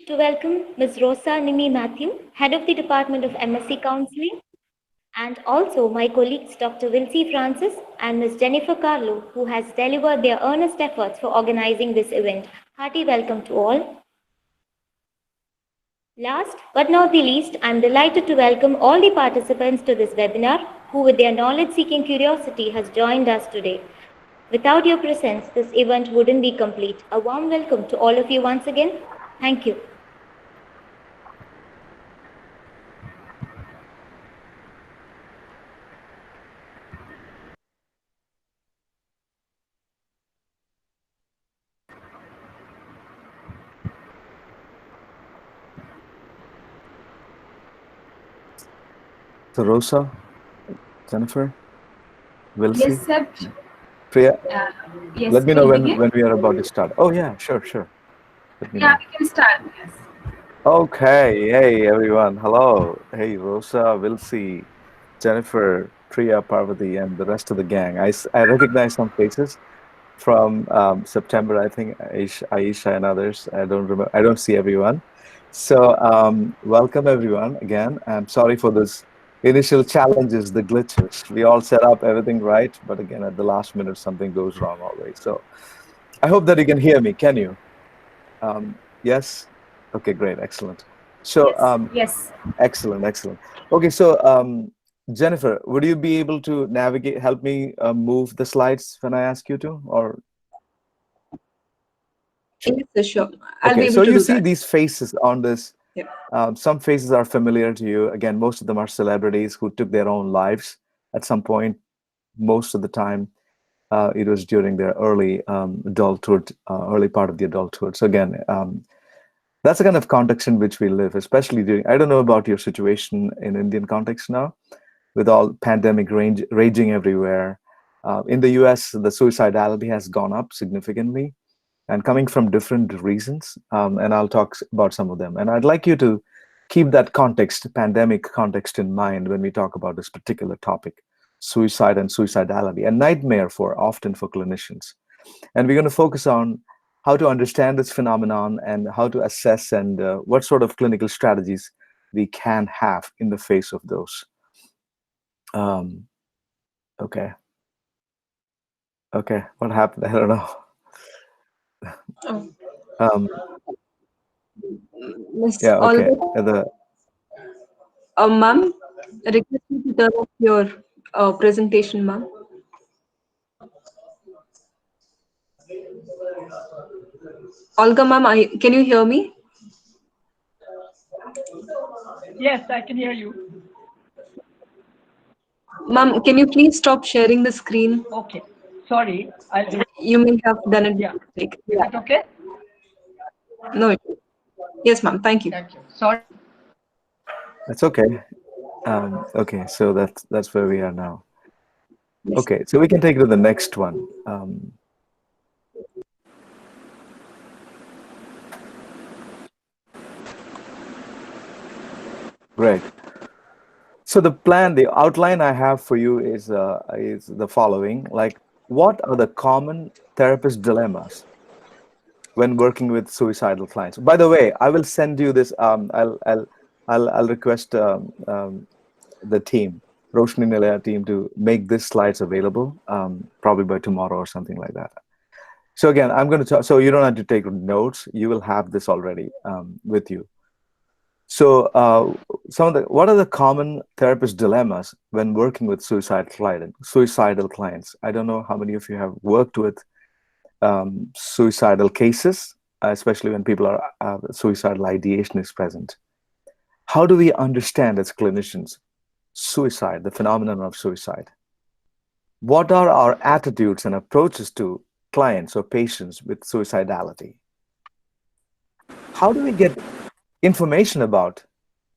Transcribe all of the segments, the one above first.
To welcome Ms. Rosa Nimi Matthew, Head of the Department of M.Sc Counselling, and also my colleagues Dr. Wilcie Francis and Ms. Jennifer Carlo, who has delivered their earnest efforts for organizing this event. Hearty welcome to all. Last but not the least, I am delighted to welcome all the participants to this webinar who with their knowledge-seeking curiosity has joined us today. Without your presence, this event wouldn't be complete. A warm welcome to all of you once again. Thank you. So Rosa, Jennifer, Yes, Wilcie, Seb. Priya, Yes, let me know we'll begin. when we are about to start. Oh yeah, sure. Let me Yeah, know. we can start. Yes. Okay, hey everyone, hello. Hey Rosa, Wilcie, Jennifer, Priya, Parvati, and the rest of the gang. I recognize some faces from September. I think Aisha and others. I don't remember. I don't see everyone. So welcome everyone again. I'm sorry for this initial challenges, the glitches. We all set up everything right, but again at the last minute something goes wrong always. So I hope that you can hear me. Can you? Yes. Okay, great, excellent. So Yes. excellent. Okay, so Jennifer, would you be able to help me move the slides when I ask you to, or Yes, sure. I'll be okay, able so to you do see that. these faces on this. Yep. Some faces are familiar to you. Again, most of them are celebrities who took their own lives at some point. Most of the time, it was during their early adulthood, early part of the adulthood. So again, that's the kind of context in which we live, especially during. I don't know about your situation in Indian context now, with all pandemic raging everywhere. In the U.S., the suicidality has gone up significantly and coming from different reasons. And I'll talk about some of them. And I'd like you to keep that context, pandemic context in mind when we talk about this particular topic, suicide and suicidality, a nightmare often for clinicians. And we're going to focus on how to understand this phenomenon and how to assess and what sort of clinical strategies we can have in the face of those. Um, okay. Okay. What happened? I don't know. Oh, Um, Miss yeah. Okay. Olga, ma'am, request you to turn off your presentation, ma'am. Olga, ma'am, can you hear me? Yes, I can hear you. Ma'am, can you please stop sharing the screen? Okay. Sorry, I'll do it. You may have done it by Yeah. mistake. Is Yeah. it okay? No. Yes, ma'am. Thank you. Thank you. Sorry. That's okay. Okay. So that's where we are now. Yes. Okay. So we can take it to the next one. Great. So the outline I have for you is the following. Like, what are the common therapist dilemmas when working with suicidal clients? By the way, I will send you this. I'll request the team, Roshni Nilaya team, to make these slides available probably by tomorrow or something like that. So again, I'm going to talk. So you don't have to take notes. You will have this already with you. So, what are the common therapist dilemmas when working with suicidal clients? I don't know how many of you have worked with suicidal cases, especially when people are suicidal ideation is present. How do we understand as clinicians suicide, the phenomenon of suicide? What are our attitudes and approaches to clients or patients with suicidality? How do we get information about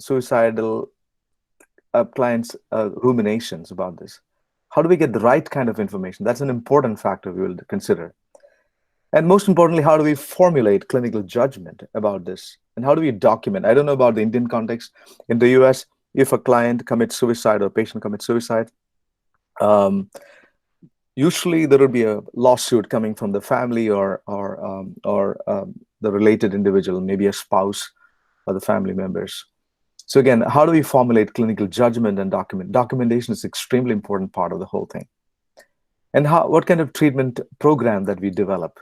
suicidal clients' ruminations about this? How do we get the right kind of information? That's an important factor we will consider. And most importantly, how do we formulate clinical judgment about this? And how do we document? I don't know about the Indian context. In the US, if a client commits suicide or a patient commits suicide, um, Usually there will be a lawsuit coming from the family or the related individual, maybe a spouse or the family members. So again, how do we formulate clinical judgment and documentation is extremely important part of the whole thing. And what kind of treatment program that we develop,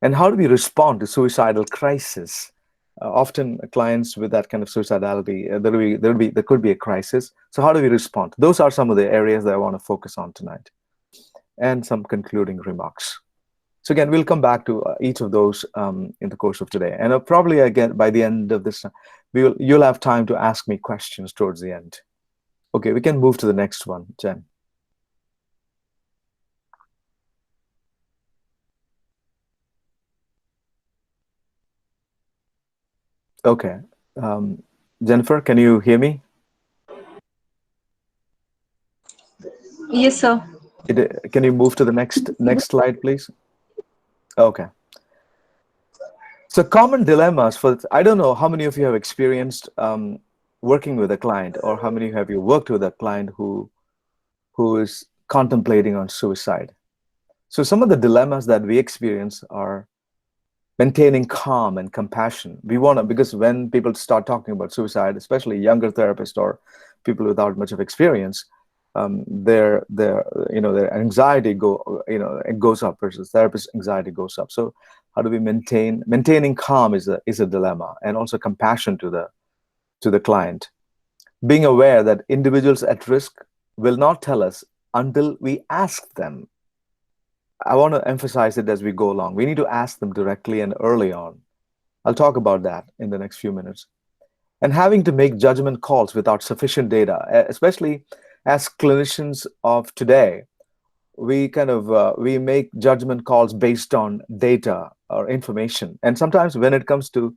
and how do we respond to suicidal crisis? Often clients with that kind of suicidality, there could be a crisis. So how do we respond? Those are some of the areas that I want to focus on tonight, and some concluding remarks. So again, we'll come back to each of those in the course of today. And probably again, by the end of this, you'll have time to ask me questions towards the end. Okay, we can move to the next one, Jen. Okay. Jennifer, can you hear me? Yes, sir. Can you move to the next slide, please? Okay. So common dilemmas I don't know how many of you have experienced working with a client, or how many have you worked with a client who is contemplating on suicide. So some of the dilemmas that we experience are maintaining calm and compassion. Because when people start talking about suicide, especially younger therapists or people without much of experience, their anxiety goes up, versus therapist anxiety goes up. So how do we maintaining calm is a dilemma, and also compassion to the client. Being aware that individuals at risk will not tell us until we ask them. I want to emphasize it as we go along. We need to ask them directly and early on. I'll talk about that in the next few minutes. And having to make judgment calls without sufficient data, especially as clinicians of today, we make judgment calls based on data or information. And sometimes when it comes to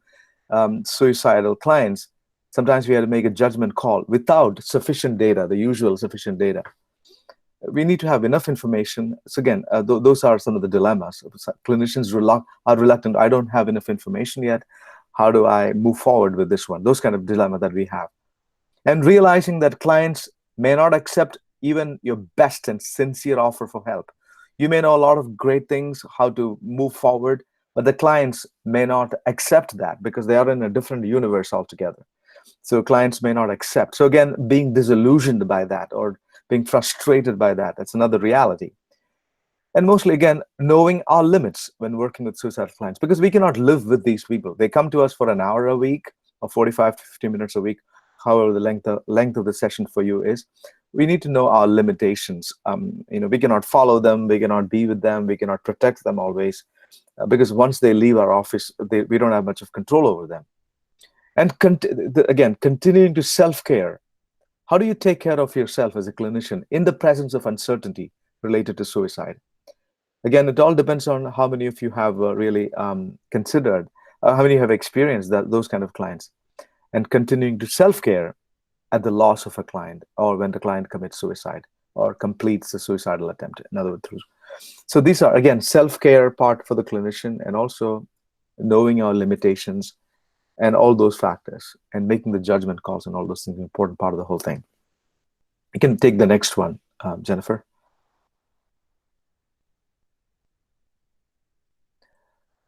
suicidal clients, sometimes we have to make a judgment call without sufficient data, the usual sufficient data. We need to have enough information. So again, those are some of the dilemmas. Clinicians are reluctant. I don't have enough information yet. How do I move forward with this one? Those kind of dilemma that we have. And realizing that clients may not accept even your best and sincere offer for help. You may know a lot of great things, how to move forward, but the clients may not accept that because they are in a different universe altogether. So clients may not accept. So again, being disillusioned by that or being frustrated by that, that's another reality. And mostly, again, knowing our limits when working with suicidal clients, because we cannot live with these people. They come to us for an hour a week or 45 to 50 minutes a week, however the length of the session for you is. We need to know our limitations. We cannot follow them, we cannot be with them, we cannot protect them always, because once they leave our office, we don't have much of control over them. And again, continuing to self-care. How do you take care of yourself as a clinician in the presence of uncertainty related to suicide? Again, it all depends on how many of you have really considered, how many have experienced those kind of clients. And continuing to self-care at the loss of a client, or when the client commits suicide or completes a suicidal attempt, in other words. So these are, again, self-care part for the clinician, and also knowing our limitations and all those factors, and making the judgment calls and all those things, an important part of the whole thing. You can take the next one, Jennifer.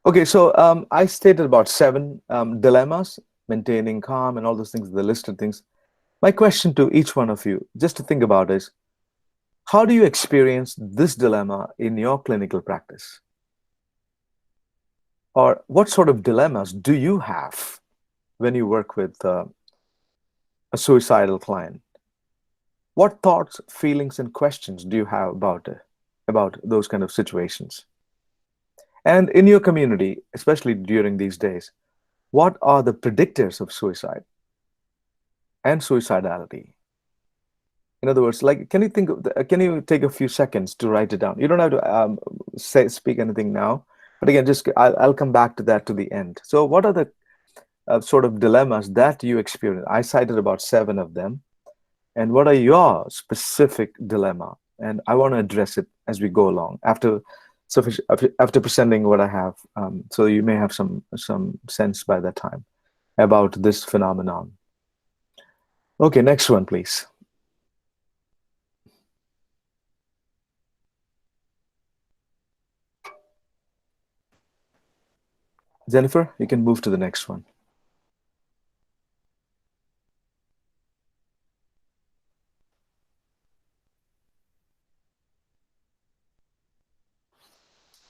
Okay, so I stated about 7 dilemmas, maintaining calm and all those things, the listed things. My question to each one of you, just to think about, is how do you experience this dilemma in your clinical practice? Or what sort of dilemmas do you have when you work with a suicidal client? What thoughts, feelings, and questions do you have about those kind of situations? And in your community, especially during these days, what are the predictors of suicide and suicidality? In other words, like, can you take a few seconds to write it down? You don't have to speak anything now, but again, I'll come back to that to the end. So what are the sort of dilemmas that you experience? I cited about 7 of them. And what are your specific dilemma? And I want to address it as we go along after presenting what I have. So you may have some sense by that time about this phenomenon. Okay, next one, please. Jennifer, you can move to the next one.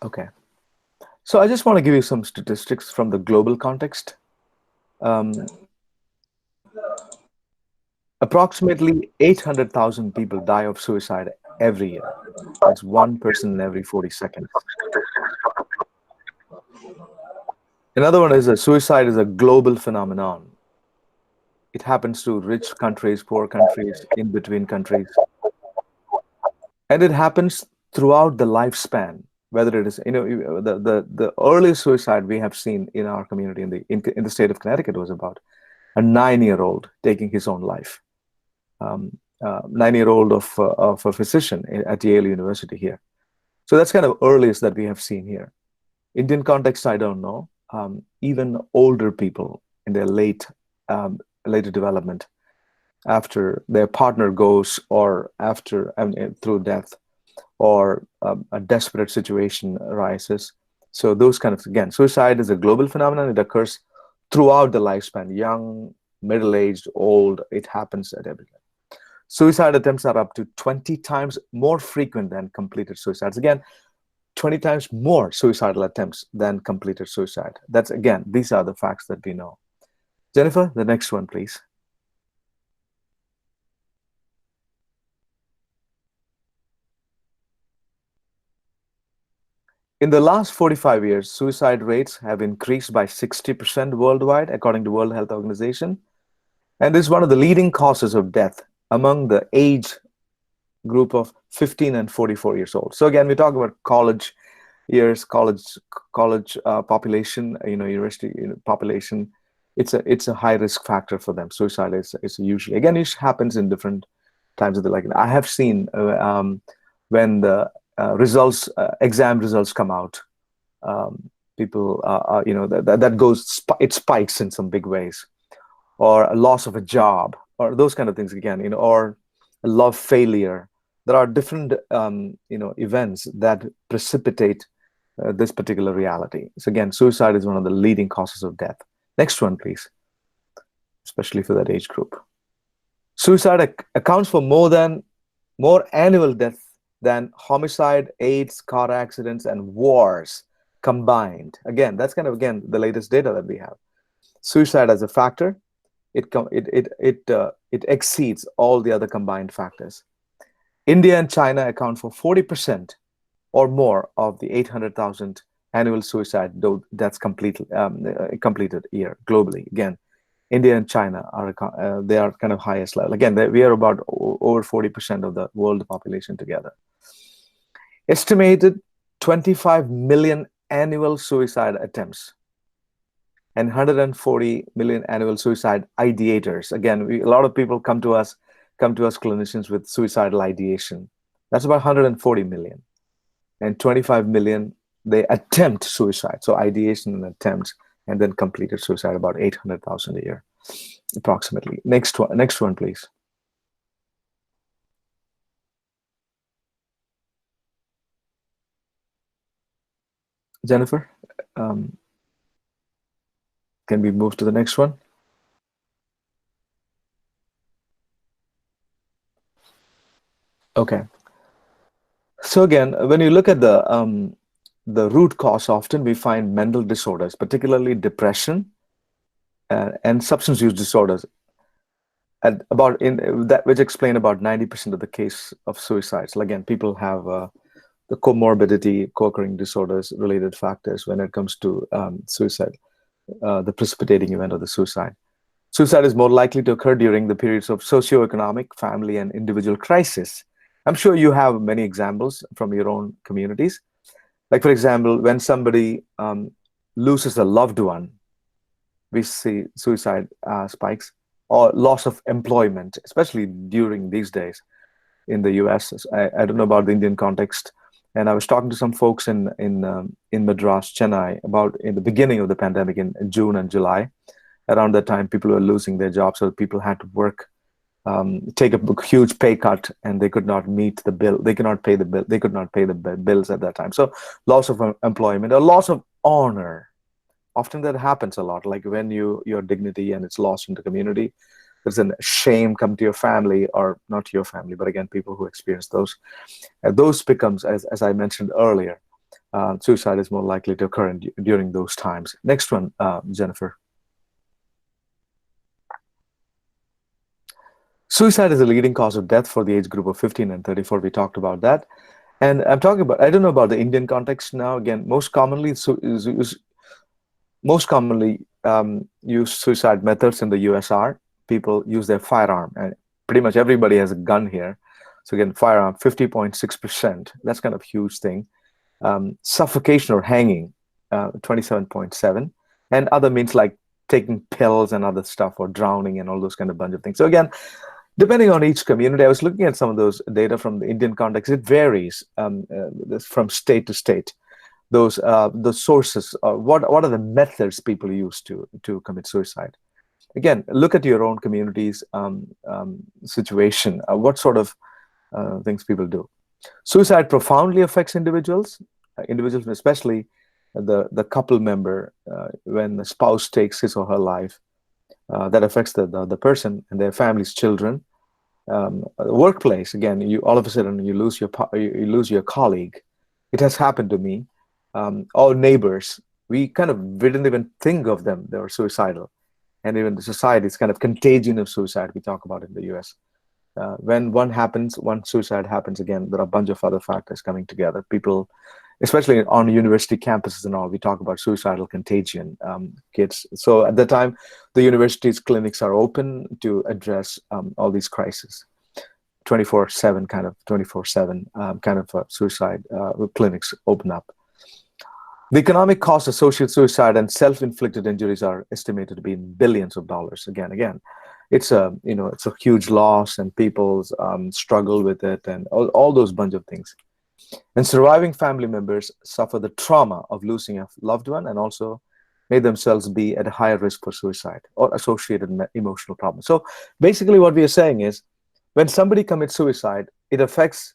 Okay. So I just want to give you some statistics from the global context. Approximately 800,000 people die of suicide every year. That's one person in every 40 seconds. Another one is that suicide is a global phenomenon. It happens to rich countries, poor countries, in between countries. And it happens throughout the lifespan, whether it is, the earliest suicide we have seen in our community in the state of Connecticut was about a 9-year-old taking his own life. 9-year-old of a physician at Yale University here. So that's kind of earliest that we have seen here. Indian context, I don't know. Even older people in their later development, after their partner goes, or after through death, or a desperate situation arises. So those kind of, again, suicide is a global phenomenon. It occurs throughout the lifespan, young, middle-aged, old. It happens at every time. Suicide attempts are up to 20 times more frequent than completed suicides. Again, 20 times more suicidal attempts than completed suicide. That's, again, these are the facts that we know. Jennifer, the next one, please. In the last 45 years, suicide rates have increased by 60% worldwide, according to World Health Organization. And this is one of the leading causes of death among the age group of 15 and 44 years old. So again, we talk about college years, college population, university population. It's a high risk factor for them. Suicide is usually, again, it happens in different times of the life. I have seen when the exam results come out, people that goes, it spikes in some big ways, or a loss of a job, or those kind of things again, or a love failure. There are different events that precipitate this particular reality. So again, suicide is one of the leading causes of death. Next one, please, especially for that age group. Suicide accounts for more annual deaths than homicide, AIDS, car accidents, and wars combined. Again, that's kind of, again, the latest data that we have. Suicide as a factor, it exceeds all the other combined factors. India and China account for 40% or more of the 800,000 annual suicide deaths completed year globally. Again, India and China they are kind of highest level. Again, we are about over 40% of the world population together. Estimated 25 million annual suicide attempts and 140 million annual suicide ideators. Again, a lot of people come to us clinicians with suicidal ideation. That's about 140 million. And 25 million, they attempt suicide. So ideation and attempts, and then completed suicide, about 800,000 a year, approximately. Next one, please. Jennifer, can we move to the next one? Okay. So again, when you look at the root cause, often we find mental disorders, particularly depression and substance use disorders, which explain about 90% of the case of suicides. So again, people have the comorbidity, co-occurring disorders, related factors when it comes to suicide, the precipitating event of the suicide. Suicide is more likely to occur during the periods of socioeconomic, family, and individual crisis. I'm sure you have many examples from your own communities. Like, for example, when somebody loses a loved one, we see suicide spikes, or loss of employment, especially during these days in the US. I don't know about the Indian context. And I was talking to some folks in Madras, Chennai, about in the beginning of the pandemic in June and July. Around that time, people were losing their jobs, so people had to work, take a huge pay cut, and they could not meet the bill. They could not pay the bill. They could not pay the bills at that time. So loss of employment, or loss of honor. often that happens a lot, like when your dignity and it's lost in the community. There's a shame come to your family, or not your family, but again, people who experience those. Those becomes, as I mentioned earlier, suicide is more likely to occur during those times. Next one, Jennifer. Suicide is a leading cause of death for the age group of 15 and 34. We talked about that. And I'm talking about, I don't know about the Indian context now. Again, most commonly used suicide methods in the US are people use their firearm. And pretty much everybody has a gun here. So again, firearm, 50.6%. That's kind of a huge thing. Suffocation or hanging, 27.7%. And other means like taking pills and other stuff, or drowning and all those kind of bunch of things. So again, depending on each community, I was looking at some of those data from the Indian context. It varies from state to state. The sources, what are the methods people use to commit suicide? Again, look at your own community's situation. What sort of things people do? Suicide profoundly affects individuals, especially the couple member, when the spouse takes his or her life. That affects the person and their family's children. Workplace, again, you all of a sudden you lose your colleague. It has happened to me. Our neighbors, we didn't even think of them. They were suicidal, and even the society is kind of contagion of suicide. We talk about in the U.S. When one suicide happens, again, there are a bunch of other factors coming together. People, especially on university campuses and all, we talk about suicidal contagion, kids. So at the time, the university's clinics are open to address all these crises. 24/7 kind of suicide clinics open up. The economic costs associated with suicide and self-inflicted injuries are estimated to be in billions of dollars. Again, it's a huge loss, and people struggle with it, and all those bunch of things. And surviving family members suffer the trauma of losing a loved one, and also may themselves be at a higher risk for suicide or associated emotional problems. So basically what we are saying is, when somebody commits suicide, it affects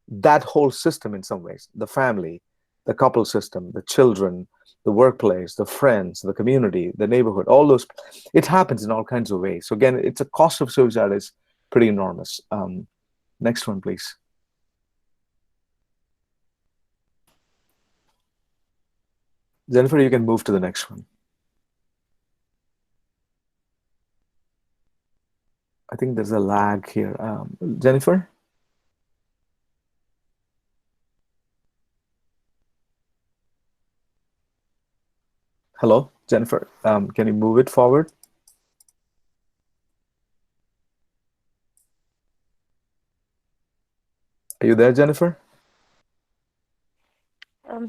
that whole system in some ways. The family, the couple system, the children, the workplace, the friends, the community, the neighborhood, all those. It happens in all kinds of ways. So again, it's a cost of suicide is pretty enormous. Next one, please. Jennifer, you can move to the next one. I think there's a lag here. Jennifer? Hello, Jennifer. Can you move it forward? Are you there, Jennifer?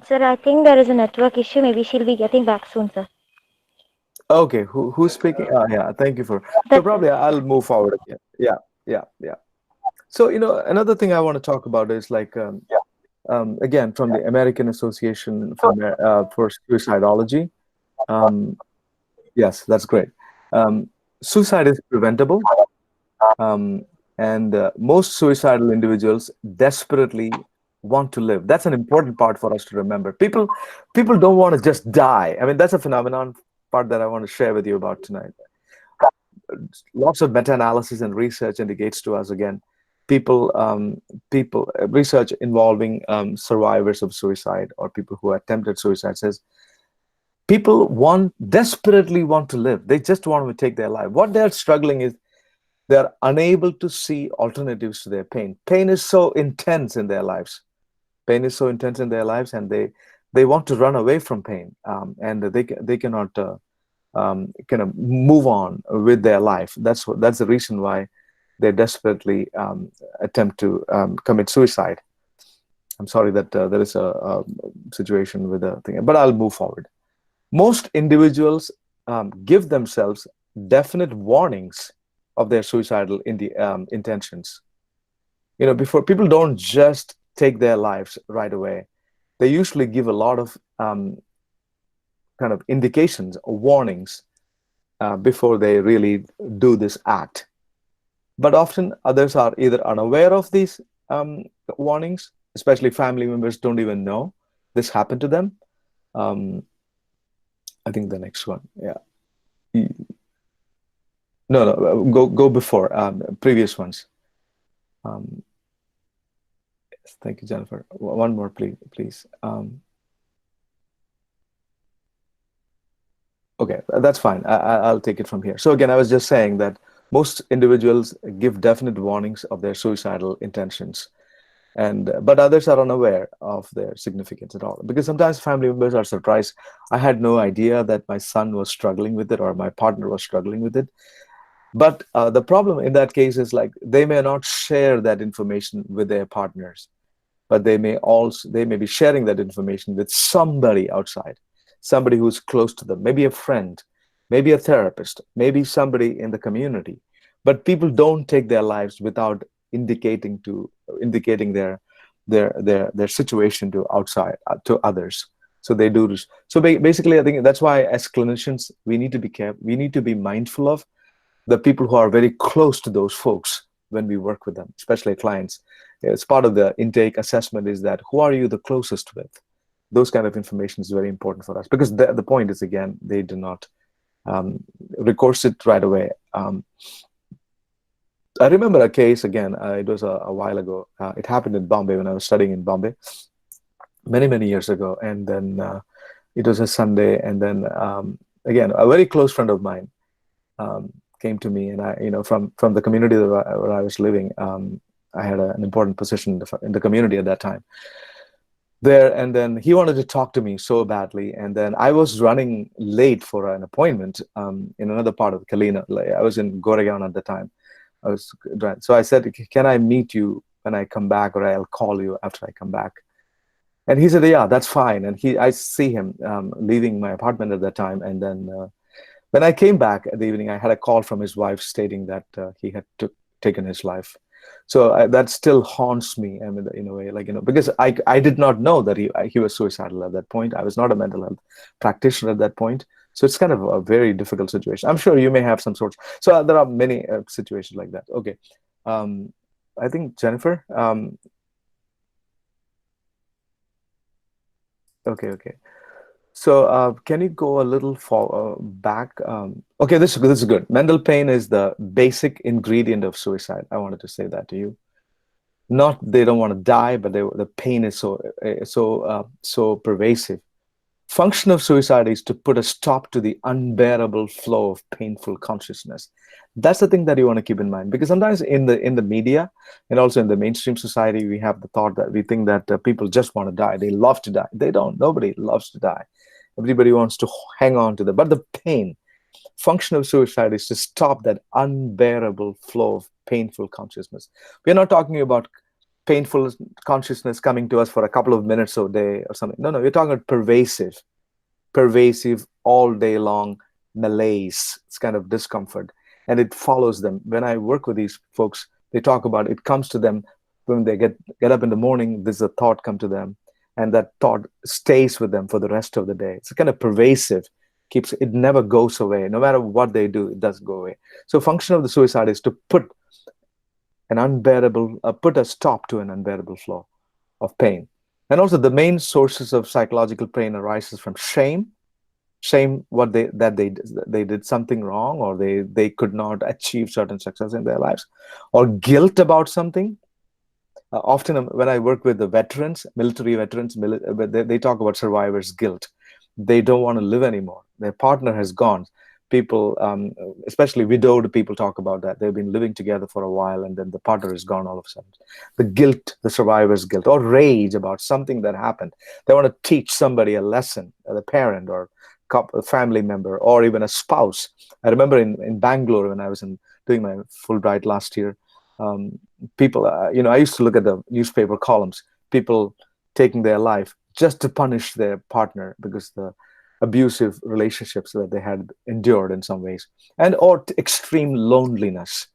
Sir, I think there is a network issue. Maybe she'll be getting back soon, sir. Okay, who's speaking? Yeah, thank you for. So probably I'll move forward again. Yeah. So another thing I want to talk about is like again from the American Association for Suicidality. Yes, that's great. Suicide is preventable, and most suicidal individuals desperately want to live. That's an important part for us to remember. People don't want to just die. I mean, that's a phenomenon part that I want to share with you about tonight. Lots of meta-analysis and research indicates to us, again, research involving survivors of suicide or people who attempted suicide says people desperately want to live. They just want to take their life. What they're struggling is they're unable to see alternatives to their pain. Pain is so intense in their lives. And they want to run away from pain, and they cannot kind of move on with their life. That's the reason why they desperately attempt to commit suicide. I'm sorry that there is a situation with a thing, but I'll move forward. Most individuals give themselves definite warnings of their suicidal intentions. Before, people don't just take their lives right away. They usually give a lot of kind of indications or warnings before they really do this act. But often others are either unaware of these warnings, especially family members don't even know this happened to them. I think the next one. Yeah. No, go before previous ones. Yes, thank you, Jennifer. One more, please. Okay, that's fine. I'll take it from here. So again, I was just saying that most individuals give definite warnings of their suicidal intentions, but others are unaware of their significance at all. Because sometimes family members are surprised. I had no idea that my son was struggling with it or my partner was struggling with it. But the problem in that case is like they may not share that information with their partners, but they may be sharing that information with somebody outside, somebody who's close to them, maybe a friend, maybe a therapist, maybe somebody in the community. But people don't take their lives without indicating their situation to outside to others. So they do this. So basically, I think that's why as clinicians we need to be careful. We need to be mindful of the people who are very close to those folks when we work with them, especially clients. It's part of the intake assessment is that who are you the closest with? Those kind of information is very important for us because the point is, again, they do not recourse it right away. I remember a case, again, it was a while ago. It happened in Bombay when I was studying in Bombay many, many years ago. And then it was a Sunday. And then, again, a very close friend of mine came to me, and from the community where I was living, I had an important position in the community at that time there, and then he wanted to talk to me so badly, and then I was running late for an appointment in another part of Kalina. I was in Goregaon at the time. So I said, can I meet you when I come back, or I'll call you after I come back? And he said, yeah, that's fine. And I see him leaving my apartment at that time, and then when I came back at the evening, I had a call from his wife stating that he had taken his life. So that still haunts me, I mean, in a way, because I did not know that he was suicidal at that point. I was not a mental health practitioner at that point. So it's kind of a very difficult situation. I'm sure you may have some sorts. So there are many situations like that. Okay. I think Jennifer. Okay. So can you go a little back? Okay, this is good. Mental pain is the basic ingredient of suicide. I wanted to say that to you. Not they don't want to die, but the pain is so pervasive. Function of suicide is to put a stop to the unbearable flow of painful consciousness. That's the thing that you want to keep in mind, because sometimes in the media and also in the mainstream society, we have the thought that we think that people just want to die. They love to die. They don't. Nobody loves to die. Everybody wants to hang on to but the pain. Function of suicide is to stop that unbearable flow of painful consciousness. We're not talking about painful consciousness coming to us for a couple of minutes a day or something. No, we're talking about pervasive all day long malaise. It's kind of discomfort, and it follows them. When I work with these folks, they talk about it comes to them when they get up in the morning. There's a thought come to them, and that thought stays with them for the rest of the day. It's kind of pervasive, it never goes away. No matter what they do, it doesn't go away. So function of the suicide is to put a stop to an unbearable flow of pain. And also the main sources of psychological pain arises from shame that they did something wrong, or they could not achieve certain success in their lives, or guilt about something. Often when I work with the veterans, military veterans, they talk about survivor's guilt. They don't want to live anymore. Their partner has gone. People, especially widowed people, talk about that. They've been living together for a while, and then the partner is gone all of a sudden. The guilt, the survivor's guilt, or rage about something that happened. They want to teach somebody a lesson, a parent or a family member, or even a spouse. I remember in Bangalore when I was doing my Fulbright last year, people, I used to look at the newspaper columns, people taking their life just to punish their partner because the abusive relationships that they had endured in some ways, or extreme loneliness.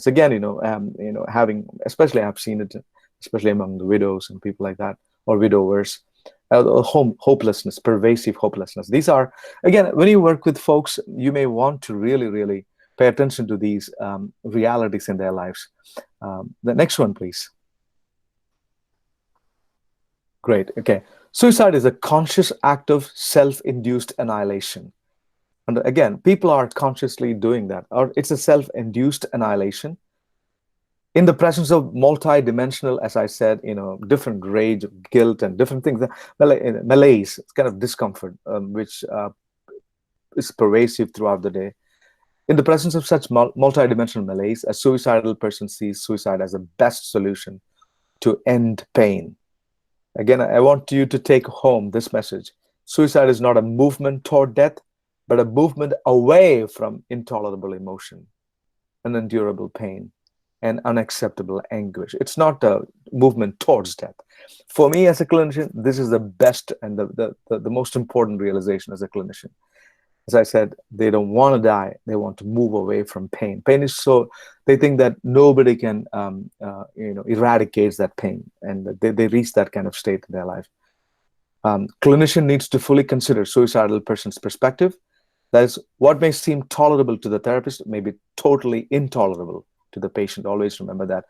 Again, especially I've seen it, especially among the widows and people like that, or widowers. Hopelessness, pervasive hopelessness. These are, again, when you work with folks, you may want to really, really pay attention to these realities in their lives. The next one, please. Great. Okay. Suicide is a conscious act of self-induced annihilation. And again, people are consciously doing that, or it's a self-induced annihilation in the presence of multi-dimensional, as I said, different rage, guilt, and different things. Malaise, it's kind of discomfort, which is pervasive throughout the day. In the presence of such multi-dimensional malaise, a suicidal person sees suicide as the best solution to end pain. Again, I want you to take home this message. Suicide is not a movement toward death, but a movement away from intolerable emotion, unendurable pain, and unacceptable anguish. It's not a movement towards death. For me as a clinician, this is the best and the most important realization as a clinician. As I said, they don't want to die. They want to move away from pain. Pain is so, they think that nobody can, eradicate that pain. And they reach that kind of state in their life. Clinician needs to fully consider suicidal person's perspective. That is, what may seem tolerable to the therapist may be totally intolerable to the patient. Always remember that.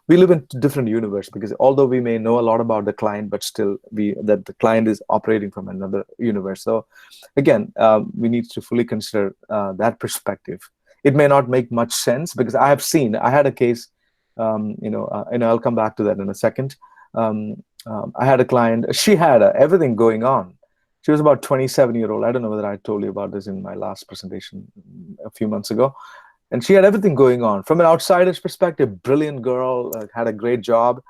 We live in a different universe, because although we may know a lot about the client, but still that the client is operating from another universe. So again, we need to fully consider that perspective. It may not make much sense, because I had a case, I'll come back to that in a second. I had a client, she had everything going on. She was about 27-year-old. I don't know whether I told you about this in my last presentation a few months ago. And she had everything going on. From an outsider's perspective, brilliant girl, had a great job.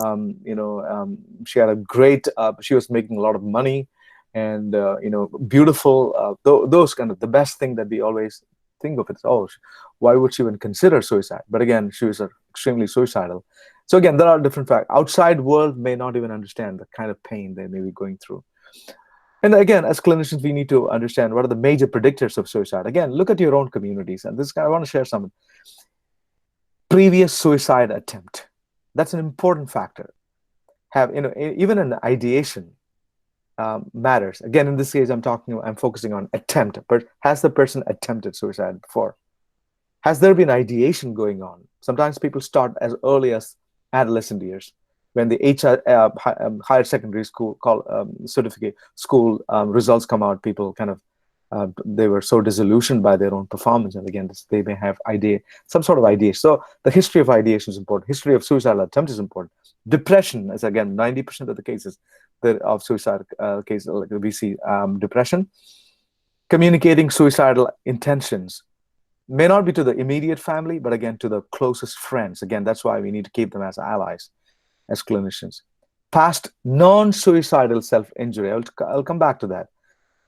She had a great, she was making a lot of money, and, beautiful. Those kind of, the best thing that we always think of is, why would she even consider suicide? But again, she was extremely suicidal. So again, there are different facts. Outside world may not even understand the kind of pain they may be going through. And again, as clinicians, we need to understand what are the major predictors of suicide. Again, look at your own communities. And I want to share some. Previous suicide attempt. That's an important factor. Even an ideation matters. Again, in this case, I'm focusing on attempt. But has the person attempted suicide before? Has there been ideation going on? Sometimes people start as early as adolescent years. When the higher secondary school certificate school results come out, people kind of they were so disillusioned by their own performance, and again, they may have some sort of idea. So the history of ideation is important. History of suicidal attempt is important. Depression is, again, 90% of the cases of suicide cases, like we see depression. Communicating suicidal intentions may not be to the immediate family, but again, to the closest friends. Again, that's why we need to keep them as allies, as clinicians. Past non-suicidal self-injury. I'll come back to that.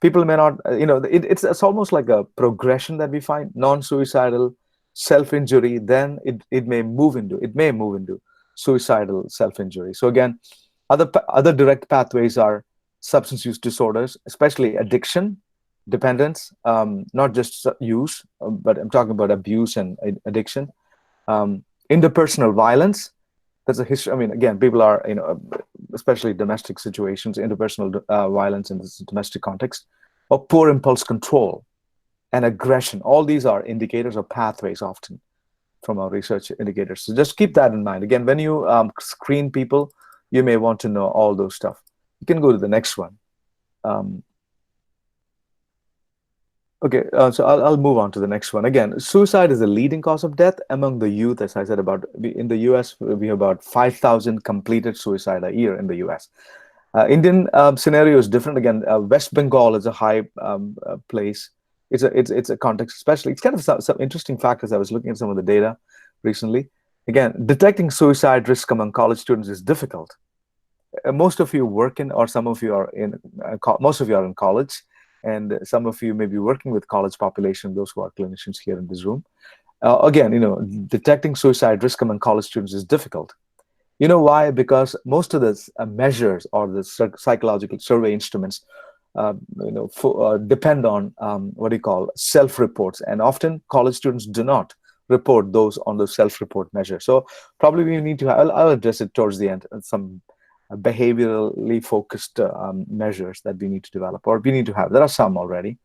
People may not, it's almost like a progression that we find. Non-suicidal self-injury, then it may move into suicidal self-injury. So again, other direct pathways are substance use disorders, especially addiction, dependence, not just use, but I'm talking about abuse and addiction. Interpersonal violence. That's a history. I mean, again, people are, especially domestic situations, interpersonal violence in this domestic context, or poor impulse control and aggression. All these are indicators or pathways often from our research indicators. So just keep that in mind. Again, when you screen people, you may want to know all those stuff. You can go to the next one. Okay, so I'll move on to the next one. Again, suicide is the leading cause of death among the youth. As I said, in the US, we have about 5,000 completed suicide a year in the US. Indian scenario is different. Again, West Bengal is a high place. It's a context, especially. It's kind of some interesting factors. I was looking at some of the data recently. Again, detecting suicide risk among college students is difficult. Most of you work in, or some of you are in, most of you are in college. And some of you may be working with college population, those who are clinicians here in this room. Again, detecting suicide risk among college students is difficult. You know why? Because most of the measures or the psychological survey instruments, depend on self-reports. And often college students do not report those on the self-report measure. So probably we need to I'll address it towards the end, some behaviorally focused measures that we need to develop, or we need to have. There are some already.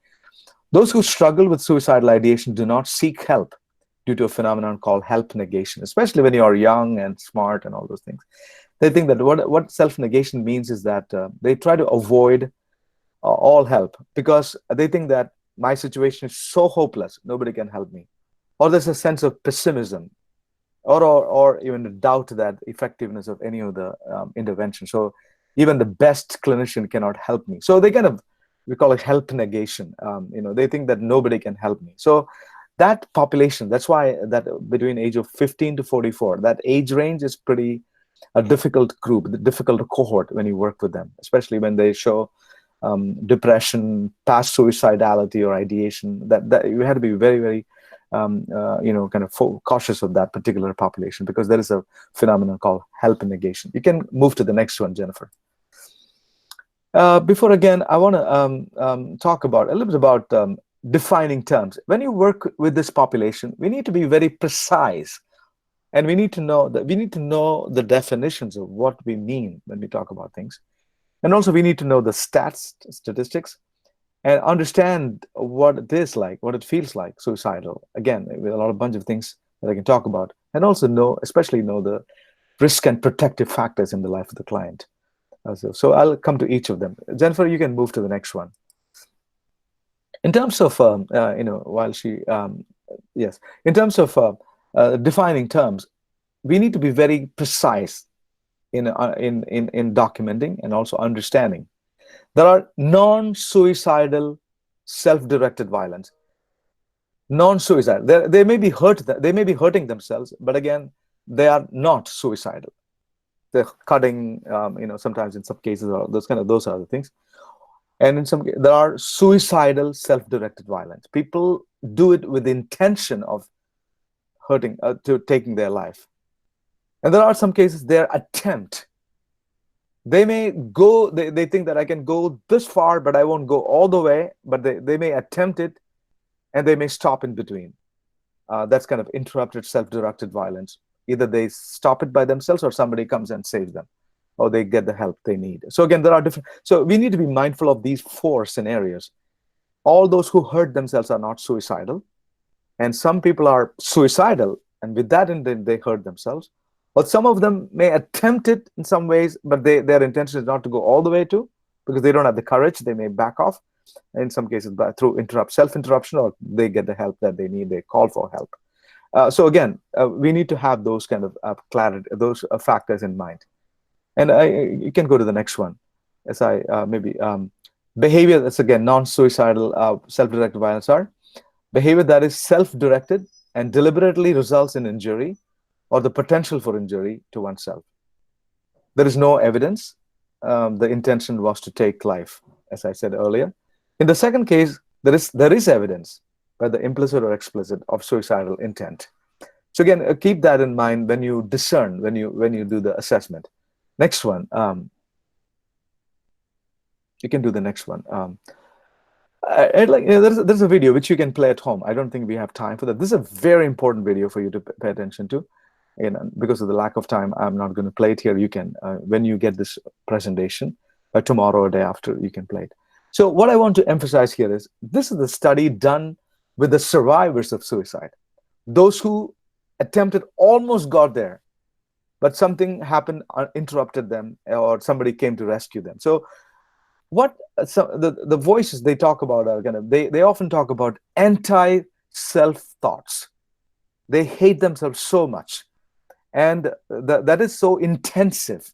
Those who struggle with suicidal ideation do not seek help. due to a phenomenon called help negation, especially when you are young and smart and all those things. They think that what self-negation means is that they try to avoid all help because they think that my situation is so hopeless, nobody can help me. Or there's a sense of pessimism or even a doubt that effectiveness of any of the intervention. So even the best clinician cannot help me. So they kind of, we call it help negation. They think that nobody can help me. So that population, that's why that between age of 15 to 44, that age range is pretty a difficult group, the difficult cohort when you work with them, especially when they show depression, past suicidality or ideation. That you have to be very, very kind of cautious of that particular population because there is a phenomenon called help negation. You can move to the next one, Jennifer. Before again, I want to talk about a little bit about defining terms. When you work with this population, we need to be very precise, and we need to know the definitions of what we mean when we talk about things, and also we need to know the statistics, and understand what it is like, what it feels like, suicidal. Again, with a bunch of things that I can talk about, and also especially know the risk and protective factors in the life of the client. So I'll come to each of them. Jennifer, you can move to the next one. In terms of, in terms of defining terms, we need to be very precise in documenting and also understanding. There are non-suicidal self-directed violence. Non-suicidal. They may be hurting themselves, but again, they are not suicidal. They're cutting, sometimes in some cases, or those are the things. And in some cases, there are suicidal self-directed violence. People do it with the intention of hurting, taking their life. And there are some cases, their attempt. They may go, they think that I can go this far, but I won't go all the way, but they may attempt it and they may stop in between. That's kind of interrupted self-directed violence. Either they stop it by themselves or somebody comes and saves them, or they get the help they need. So again, there are different, so we need to be mindful of these four scenarios. All those who hurt themselves are not suicidal, and some people are suicidal, and with that they hurt themselves. But some of them may attempt it in some ways, but their intention is not to go all the way to, because they don't have the courage. They may back off, in some cases through self-interruption, or they get the help that they need. They call for help. So again, we need to have those kind of clarity, those factors in mind. And you can go to the next one. As behavior that's again non-suicidal self-directed violence are behavior that is self-directed and deliberately results in injury or the potential for injury to oneself. There is no evidence the intention was to take life, as I said earlier. In the second case, there is evidence, whether implicit or explicit, of suicidal intent. So again, keep that in mind when you discern, when you do the assessment. Next one. You can do the next one. There's a video which you can play at home. I don't think we have time for that. This is a very important video for you to pay attention to. Because of the lack of time, I'm not going to play it here. You can, when you get this presentation, tomorrow or day after, you can play it. So what I want to emphasize here is, this is the study done with the survivors of suicide. Those who attempted, almost got there, but something happened, interrupted them, or somebody came to rescue them. So the voices they talk about are they often talk about anti-self thoughts. They hate themselves so much. And that is so intensive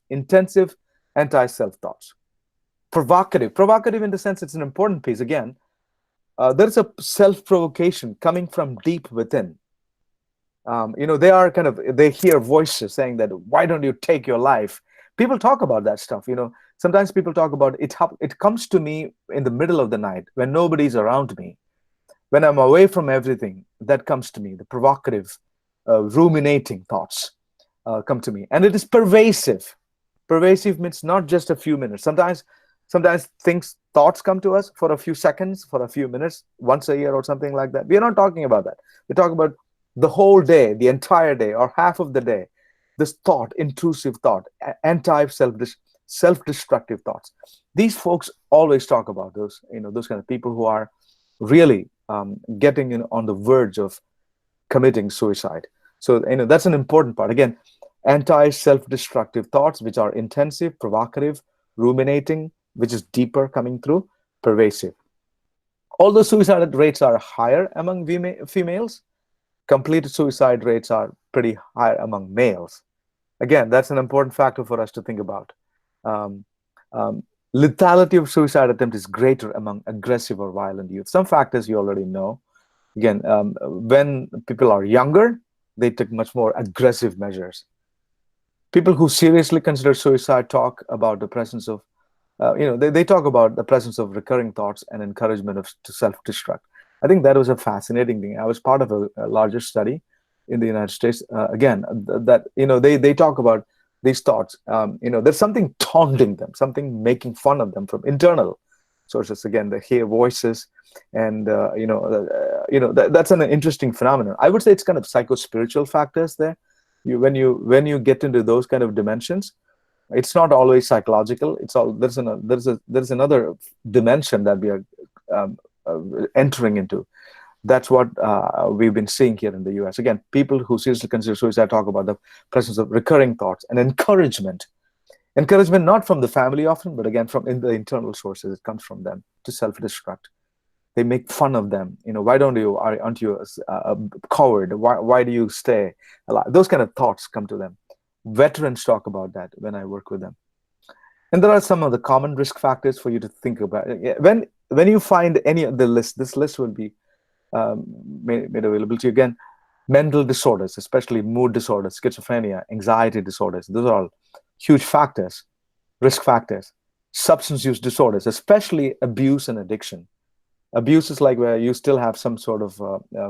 anti-self thoughts. Provocative in the sense it's an important piece. Again, there's a self-provocation coming from deep within. They hear voices saying that, why don't you take your life? People talk about that stuff. Sometimes people talk about it. It comes to me in the middle of the night when nobody's around me, when I'm away from everything. That comes to me. The provocative, ruminating thoughts come to me, and it is pervasive. Pervasive means not just a few minutes. Sometimes thoughts come to us for a few seconds, for a few minutes, once a year or something like that. We are not talking about that. We're talking about the whole day, the entire day, or half of the day. This thought, intrusive thought, self-destructive thoughts. These folks always talk about those kind of people who are really getting on the verge of committing suicide. So that's an important part. Again, anti-self-destructive thoughts, which are intensive, provocative, ruminating, which is deeper coming through, pervasive. Although suicide rates are higher among females, completed suicide rates are pretty high among males. Again, that's an important factor for us to think about. Um, um, Lethality of suicide attempt is greater among aggressive or violent youth. Some factors you already know. Again, when people are younger, they take much more aggressive measures. People who seriously consider suicide talk about the presence of, they talk about the presence of recurring thoughts and encouragement to self-destruct. I think that was a fascinating thing. I was part of a larger study in the United States. Again, that they talk about these thoughts. There's something taunting them, something making fun of them from internal sources. Again, they hear voices, and that's an interesting phenomenon. I would say it's kind of psycho-spiritual factors there. When you get into those kind of dimensions, it's not always psychological. It's all there's another dimension that we are entering into. That's what we've been seeing here in the U.S. Again, people who seriously consider suicide talk about the presence of recurring thoughts and encouragement. Encouragement not from the family often, but again from in the internal sources. It comes from them to self-destruct. They make fun of them. Why don't you? Aren't you a coward? Why do you stay alive? Those kind of thoughts come to them. Veterans talk about that when I work with them. And there are some of the common risk factors for you to think about. When you find any of the list, this list will be made available to you. Again, mental disorders, especially mood disorders, schizophrenia, anxiety disorders. Those are all huge factors, risk factors. Substance use disorders, especially abuse and addiction. Abuse is like where you still have some sort of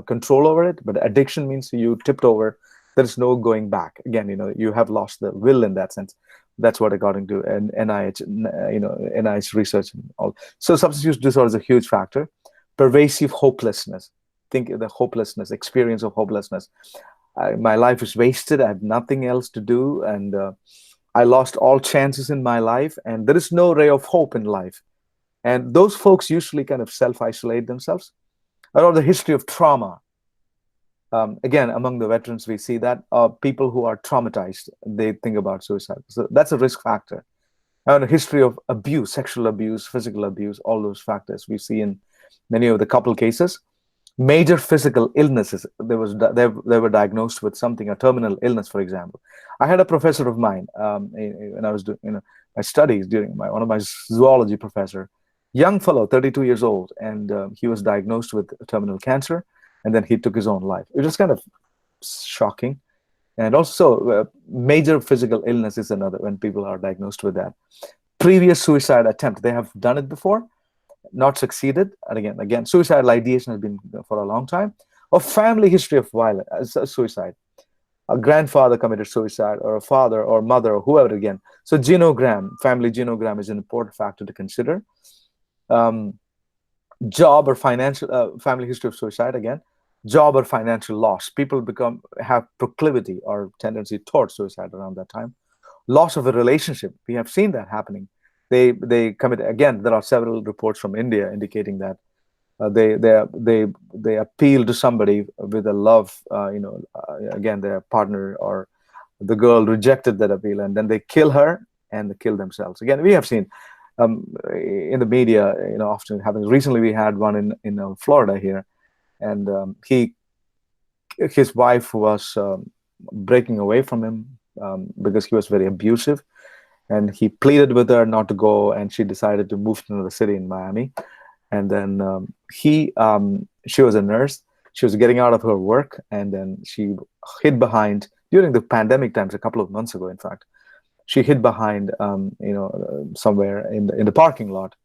control over it, but addiction means you tipped over. There's no going back. Again, you have lost the will in that sense. That's what according to NIH research and all. So substance use disorder is a huge factor. Pervasive hopelessness. Think of the hopelessness, experience of hopelessness. My life is wasted. I have nothing else to do, and I lost all chances in my life, and there is no ray of hope in life. And those folks usually kind of self-isolate themselves. Or the history of trauma. Again, among the veterans, we see that people who are traumatized, they think about suicide. So that's a risk factor. And a history of abuse, sexual abuse, physical abuse, all those factors we see in many of the couple cases. Major physical illnesses. They were diagnosed with something, a terminal illness, for example. I had a professor of mine when I was doing my studies during one of my zoology professor, young fellow, 32 years old, and he was diagnosed with terminal cancer, and then he took his own life. It was kind of shocking. And also, major physical illness is another when people are diagnosed with that. Previous suicide attempt, they have done it before, not succeeded. And again, suicidal ideation has been for a long time. Or family history of violence, suicide. A grandfather committed suicide, or a father or mother or whoever again. So genogram, family genogram is an important factor to consider. Job or financial, family history of suicide again. Job or financial loss. People have proclivity or tendency towards suicide around that time. Loss of a relationship. We have seen that happening. They commit, again, there are several reports from India indicating that they appeal to somebody with a love, again, their partner or the girl rejected that appeal, and then they kill her and they kill themselves. Again, we have seen in the media, often happens. Recently, we had one in Florida here, and his wife was breaking away from him because he was very abusive. And he pleaded with her not to go, and she decided to move to another city in Miami. And then she was a nurse. She was getting out of her work, and then she hid behind, during the pandemic times, a couple of months ago, in fact, she hid behind, somewhere in the parking lot,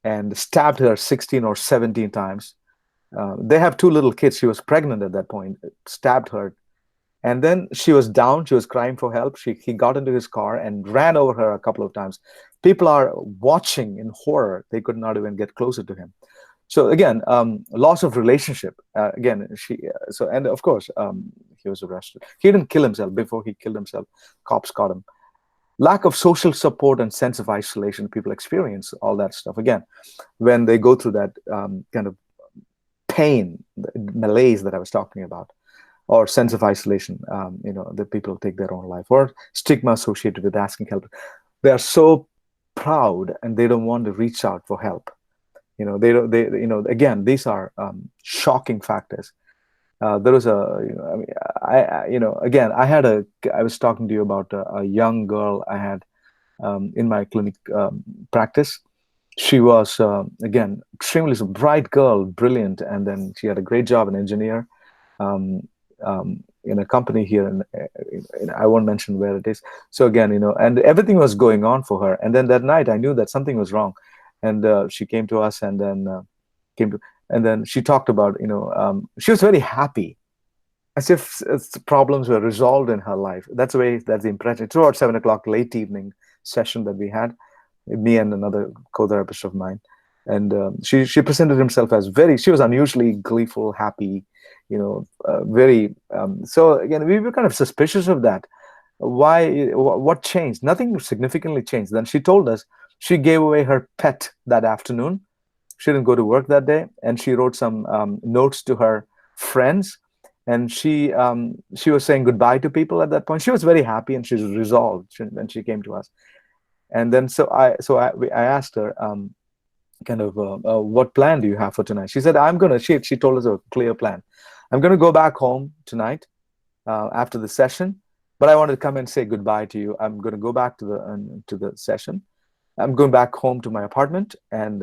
and stabbed her 16 or 17 times. They have 2 little kids. She was pregnant at that point. Stabbed her. And then she was down. She was crying for help. He got into his car and ran over her a couple of times. People are watching in horror. They could not even get closer to him. So again, loss of relationship. Again, and of course, he was arrested. He didn't kill himself. Before he killed himself, cops caught him. Lack of social support and sense of isolation. People experience all that stuff. Again, when they go through that kind of pain, the malaise that I was talking about. or sense of isolation, that people take their own life, or stigma associated with asking help. They are so proud and they don't want to reach out for help. They don't. They again, these are shocking factors. There was I mean, again, I was talking to you about a young girl I had in my clinic practice. She was again extremely bright girl, brilliant, and then she had a great job, an engineer in a company here, I won't mention where it is. So again, and everything was going on for her. And then that night, I knew that something was wrong, and she came to us, and then she talked about, she was very happy, as if problems were resolved in her life. That's the impression. It's about 7 o'clock, late evening session that we had, me and another co-therapist of mine. And she presented herself as she was unusually gleeful, happy, very. So again, we were kind of suspicious of that. Why? What changed? Nothing significantly changed. Then she told us she gave away her pet that afternoon. She didn't go to work that day, and she wrote some notes to her friends. And she was saying goodbye to people at that point. She was very happy, and she was resolved when she came to us. And then I asked her, what plan do you have for tonight? She said, she told us a clear plan. I'm going to go back home tonight after the session, but I wanted to come and say goodbye to you. I'm going to go back to the session. I'm going back home to my apartment, and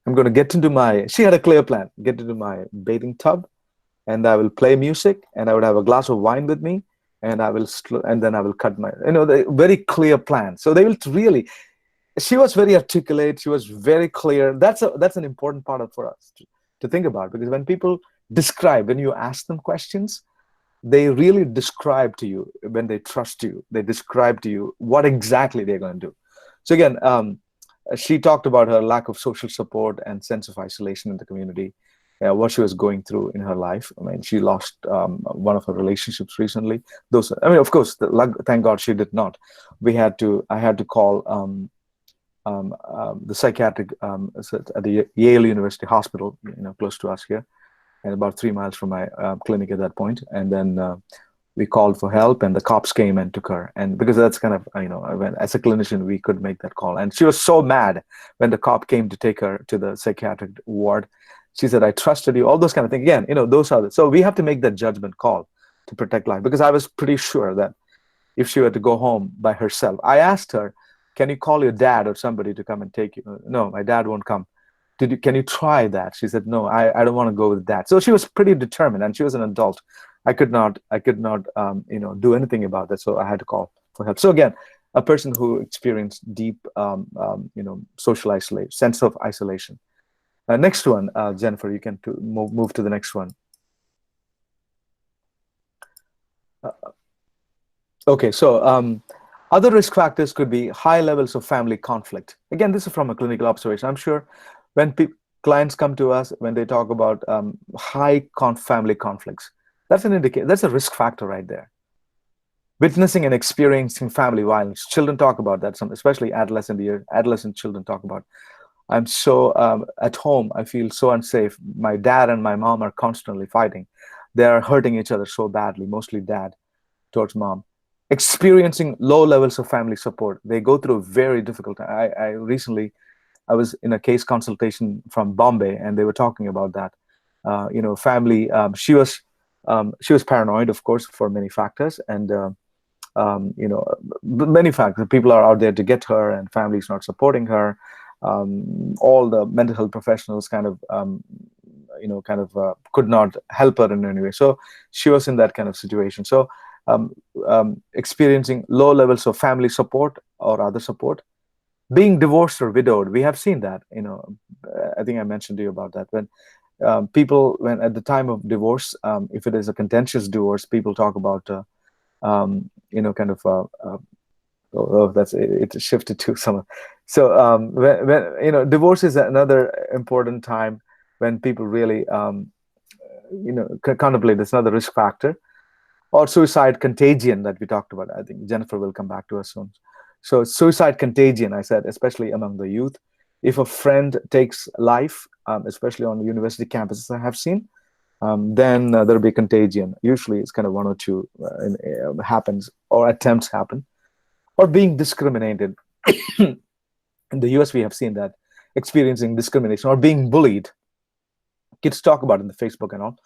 I'm going to get into she had a clear plan, get into my bathing tub, and I will play music, and I would have a glass of wine with me, and then I will cut the very clear plan. So they will really, she was very articulate. She was very clear. That's an important part for us to think about, because when people describe, when you ask them questions, they really describe to you, when they trust you, they describe to you what exactly they're going to do. So again, she talked about her lack of social support and sense of isolation in the community, what she was going through in her life. I mean, she lost one of her relationships recently. Of course, thank God she did not. I had to call the psychiatric at the Yale University Hospital, close to us here, and about 3 miles from my clinic at that point. And then we called for help, and the cops came and took her. And because that's kind of, as a clinician, we could make that call. And she was so mad when the cop came to take her to the psychiatric ward. She said, I trusted you, all those kind of things. Again, so we have to make that judgment call to protect life, because I was pretty sure that if she were to go home by herself, I asked her, can you call your dad or somebody to come and take you? No, my dad won't come. Can you try that? She said, no, I don't want to go with that. So she was pretty determined, and she was an adult. I could not do anything about that. So I had to call for help. So again, a person who experienced deep, social isolation, sense of isolation. Next one, Jennifer, you can move to the next one. Okay, so other risk factors could be high levels of family conflict. Again, this is from a clinical observation. I'm sure when clients come to us, when they talk about high family conflicts, that's an indicator. That's a risk factor right there. Witnessing and experiencing family violence. Children talk about that, especially adolescent children talk about, I'm so at home, I feel so unsafe. My dad and my mom are constantly fighting. They're hurting each other so badly, mostly dad towards mom. Experiencing low levels of family support. They go through very difficult. I was in a case consultation from Bombay, and they were talking about that. Family. She was paranoid, of course, for many factors, and many factors. People are out there to get her, and family's not supporting her. All the mental health professionals kind of could not help her in any way. So she was in that kind of situation. So experiencing low levels of family support or other support, being divorced or widowed. We have seen that. I think I mentioned to you about that. When people, when at the time of divorce, if it is a contentious divorce, people talk about, it shifted to some. So when divorce is another important time when people really contemplate. It's another risk factor. Or suicide contagion that we talked about. I think Jennifer will come back to us soon. So suicide contagion, I said, especially among the youth. If a friend takes life, especially on the university campuses I have seen, Then there'll be contagion. Usually it's kind of one or two happens, or attempts happen, or being discriminated. In the US, we have seen that, experiencing discrimination or being bullied. Kids talk about it in the Facebook and all.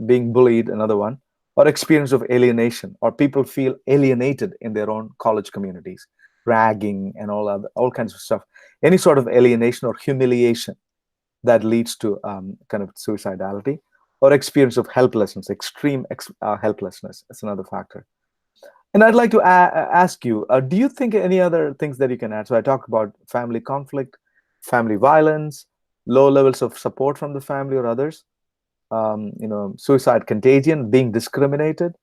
Being bullied, another one, or experience of alienation, or people feel alienated in their own college communities, ragging and all kinds of stuff. Any sort of alienation or humiliation that leads to kind of suicidality, or experience of helplessness, extreme helplessness. That's another factor. And I'd like to ask you, do you think any other things that you can add? So I talked about family conflict, family violence, low levels of support from the family or others, suicide contagion, being discriminated,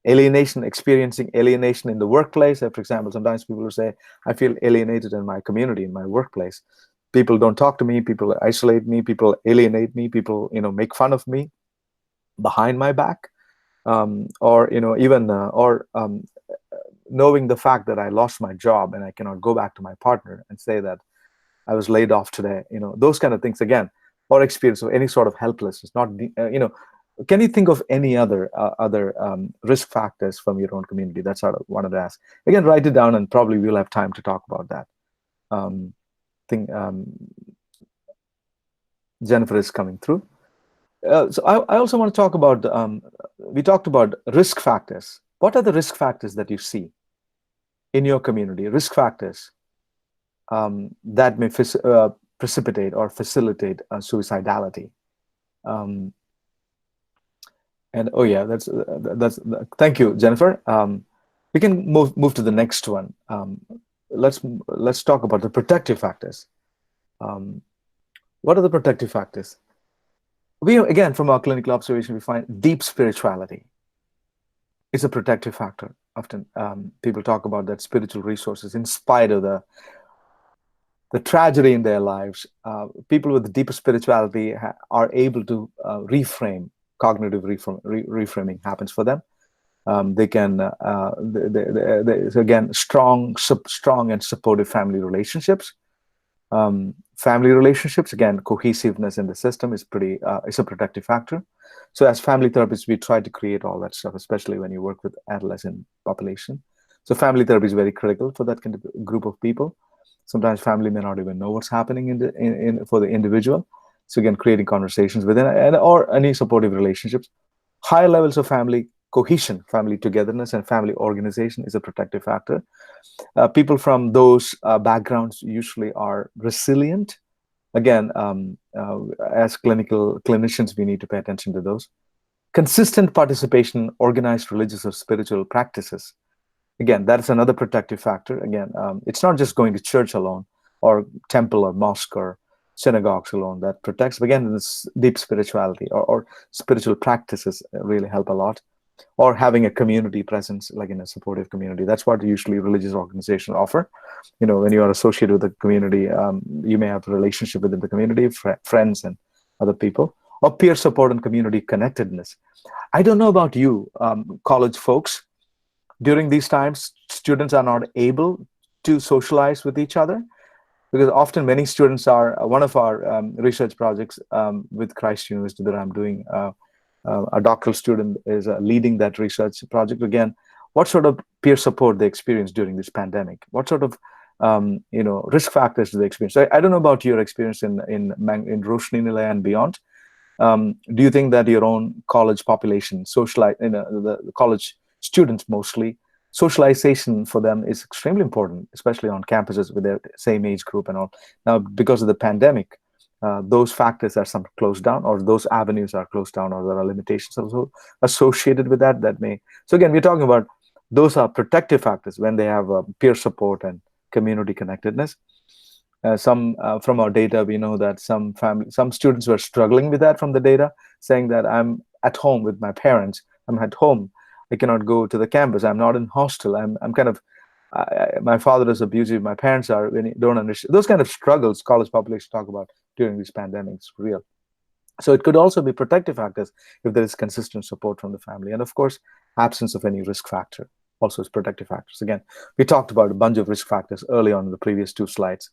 alienation, experiencing alienation in the workplace. For example, sometimes people will say, I feel alienated in my community, in my workplace. People don't talk to me, people isolate me, people alienate me, people, make fun of me behind my back. Or knowing the fact that I lost my job and I cannot go back to my partner and say that I was laid off today, those kind of things again, or experience of any sort of helplessness. Can you think of any other risk factors from your own community? That's what I wanted to ask. Again, write it down, and probably we'll have time to talk about that. Jennifer is coming through. So I also want to talk about, we talked about risk factors. What are the risk factors that you see in your community? Risk factors that may precipitate or facilitate suicidality. And oh yeah, that's thank you, Jennifer. We can move to the next one. Let's talk about the protective factors. What are the protective factors? Again, from our clinical observation, we find deep spirituality is a protective factor. Often people talk about that spiritual resources, in spite of the tragedy in their lives, people with deeper spirituality are able to reframe. Cognitive reframing happens for them. They can, again, strong and supportive family relationships. Family relationships, again, cohesiveness in the system is is a protective factor. So as family therapists, we try to create all that stuff, especially when you work with adolescent population. So family therapy is very critical for that kind of group of people. Sometimes family may not even know what's happening for the individual. So again, creating conversations within or any supportive relationships. Higher levels of family cohesion, family togetherness, and family organization is a protective factor. People from those backgrounds usually are resilient. Again, as clinicians, we need to pay attention to those. Consistent participation in organized religious or spiritual practices. Again, that is another protective factor. Again, it's not just going to church alone, or temple or mosque or synagogues alone that protects. But again, this deep spirituality or spiritual practices really help a lot. Or having a community presence, like in a supportive community. That's what usually religious organizations offer. When you are associated with the community, you may have a relationship within the community, friends and other people. Or peer support and community connectedness. I don't know about you, college folks. During these times, students are not able to socialize with each other, because often many students are, one of our research projects with Christ University that I'm doing, a doctoral student is leading that research project. Again, what sort of peer support they experience during this pandemic? What sort of risk factors do they experience? So I don't know about your experience in Roshni Nilaya and beyond. Do you think that your own college population, the college students mostly, socialization for them is extremely important, especially on campuses with their same age group and all. Now, because of the pandemic, those factors are some closed down, or those avenues are closed down, or there are limitations also associated with that may. So again, we're talking about those are protective factors when they have peer support and community connectedness. From our data, we know that some students were struggling with that from the data, saying that I'm at home with my parents, I'm at home, I cannot go to the campus, I'm not in hostel, I'm kind of, my father is abusive, my parents are, don't understand. Those kind of struggles college population talk about during these pandemics, real. So it could also be protective factors if there is consistent support from the family. And of course, absence of any risk factor also is protective factors. Again, we talked about a bunch of risk factors early on in the previous 2 slides.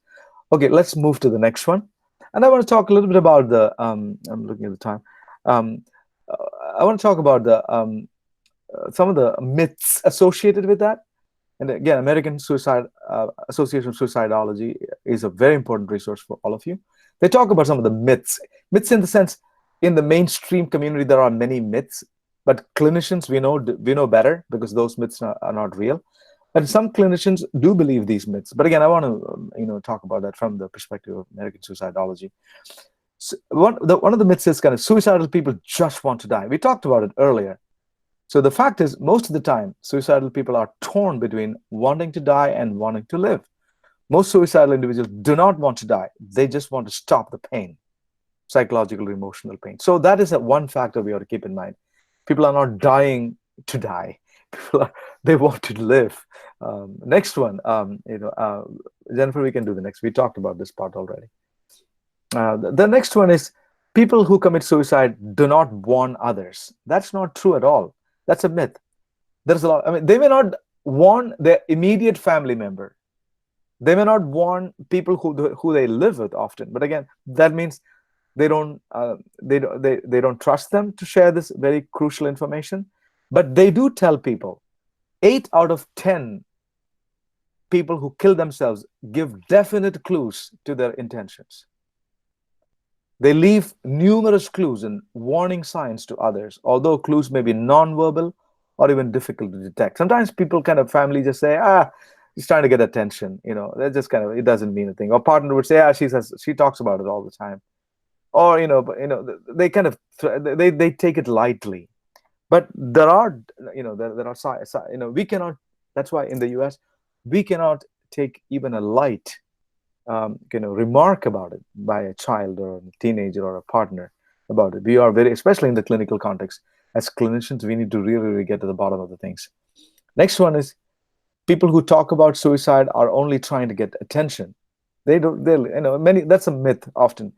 Okay, let's move to the next one. And I want to talk a little bit about I'm looking at the time. Um, I want to talk about some of the myths associated with that. And again, American Suicide Association of Suicidology is a very important resource for all of you. They talk about some of the myths. Myths in the sense, in the mainstream community, there are many myths, but clinicians, we know better because those myths are not real. But some clinicians do believe these myths. But again, I want to talk about that from the perspective of American Suicidology. So one of the myths is kind of suicidal people just want to die. We talked about it earlier. So the fact is, most of the time, suicidal people are torn between wanting to die and wanting to live. Most suicidal individuals do not want to die. They just want to stop the pain, psychological or emotional pain. So that is one factor we ought to keep in mind. People are not dying to die. They want to live. Next one, Jennifer, we can do the next. We talked about this part already. The next one is people who commit suicide do not warn others. That's not true at all. That's a myth. There's a lot. I mean, they may not warn their immediate family member. They may not warn people who they live with often. But again, that means they don't trust them to share this very crucial information. But they do tell people. 8 out of 10 people who kill themselves give definite clues to their intentions. They leave numerous clues and warning signs to others, although clues may be non-verbal or even difficult to detect. Sometimes people family just say, he's trying to get attention. They're just it doesn't mean a thing. Or partner would say, she talks about it all the time. Or, they they take it lightly. But there are signs, we cannot, that's why in the US, we cannot take even a light remark about it by a child or a teenager or a partner about it. We are especially in the clinical context, as clinicians, we need to really get to the bottom of the things. Next one is people who talk about suicide are only trying to get attention. That's a myth often.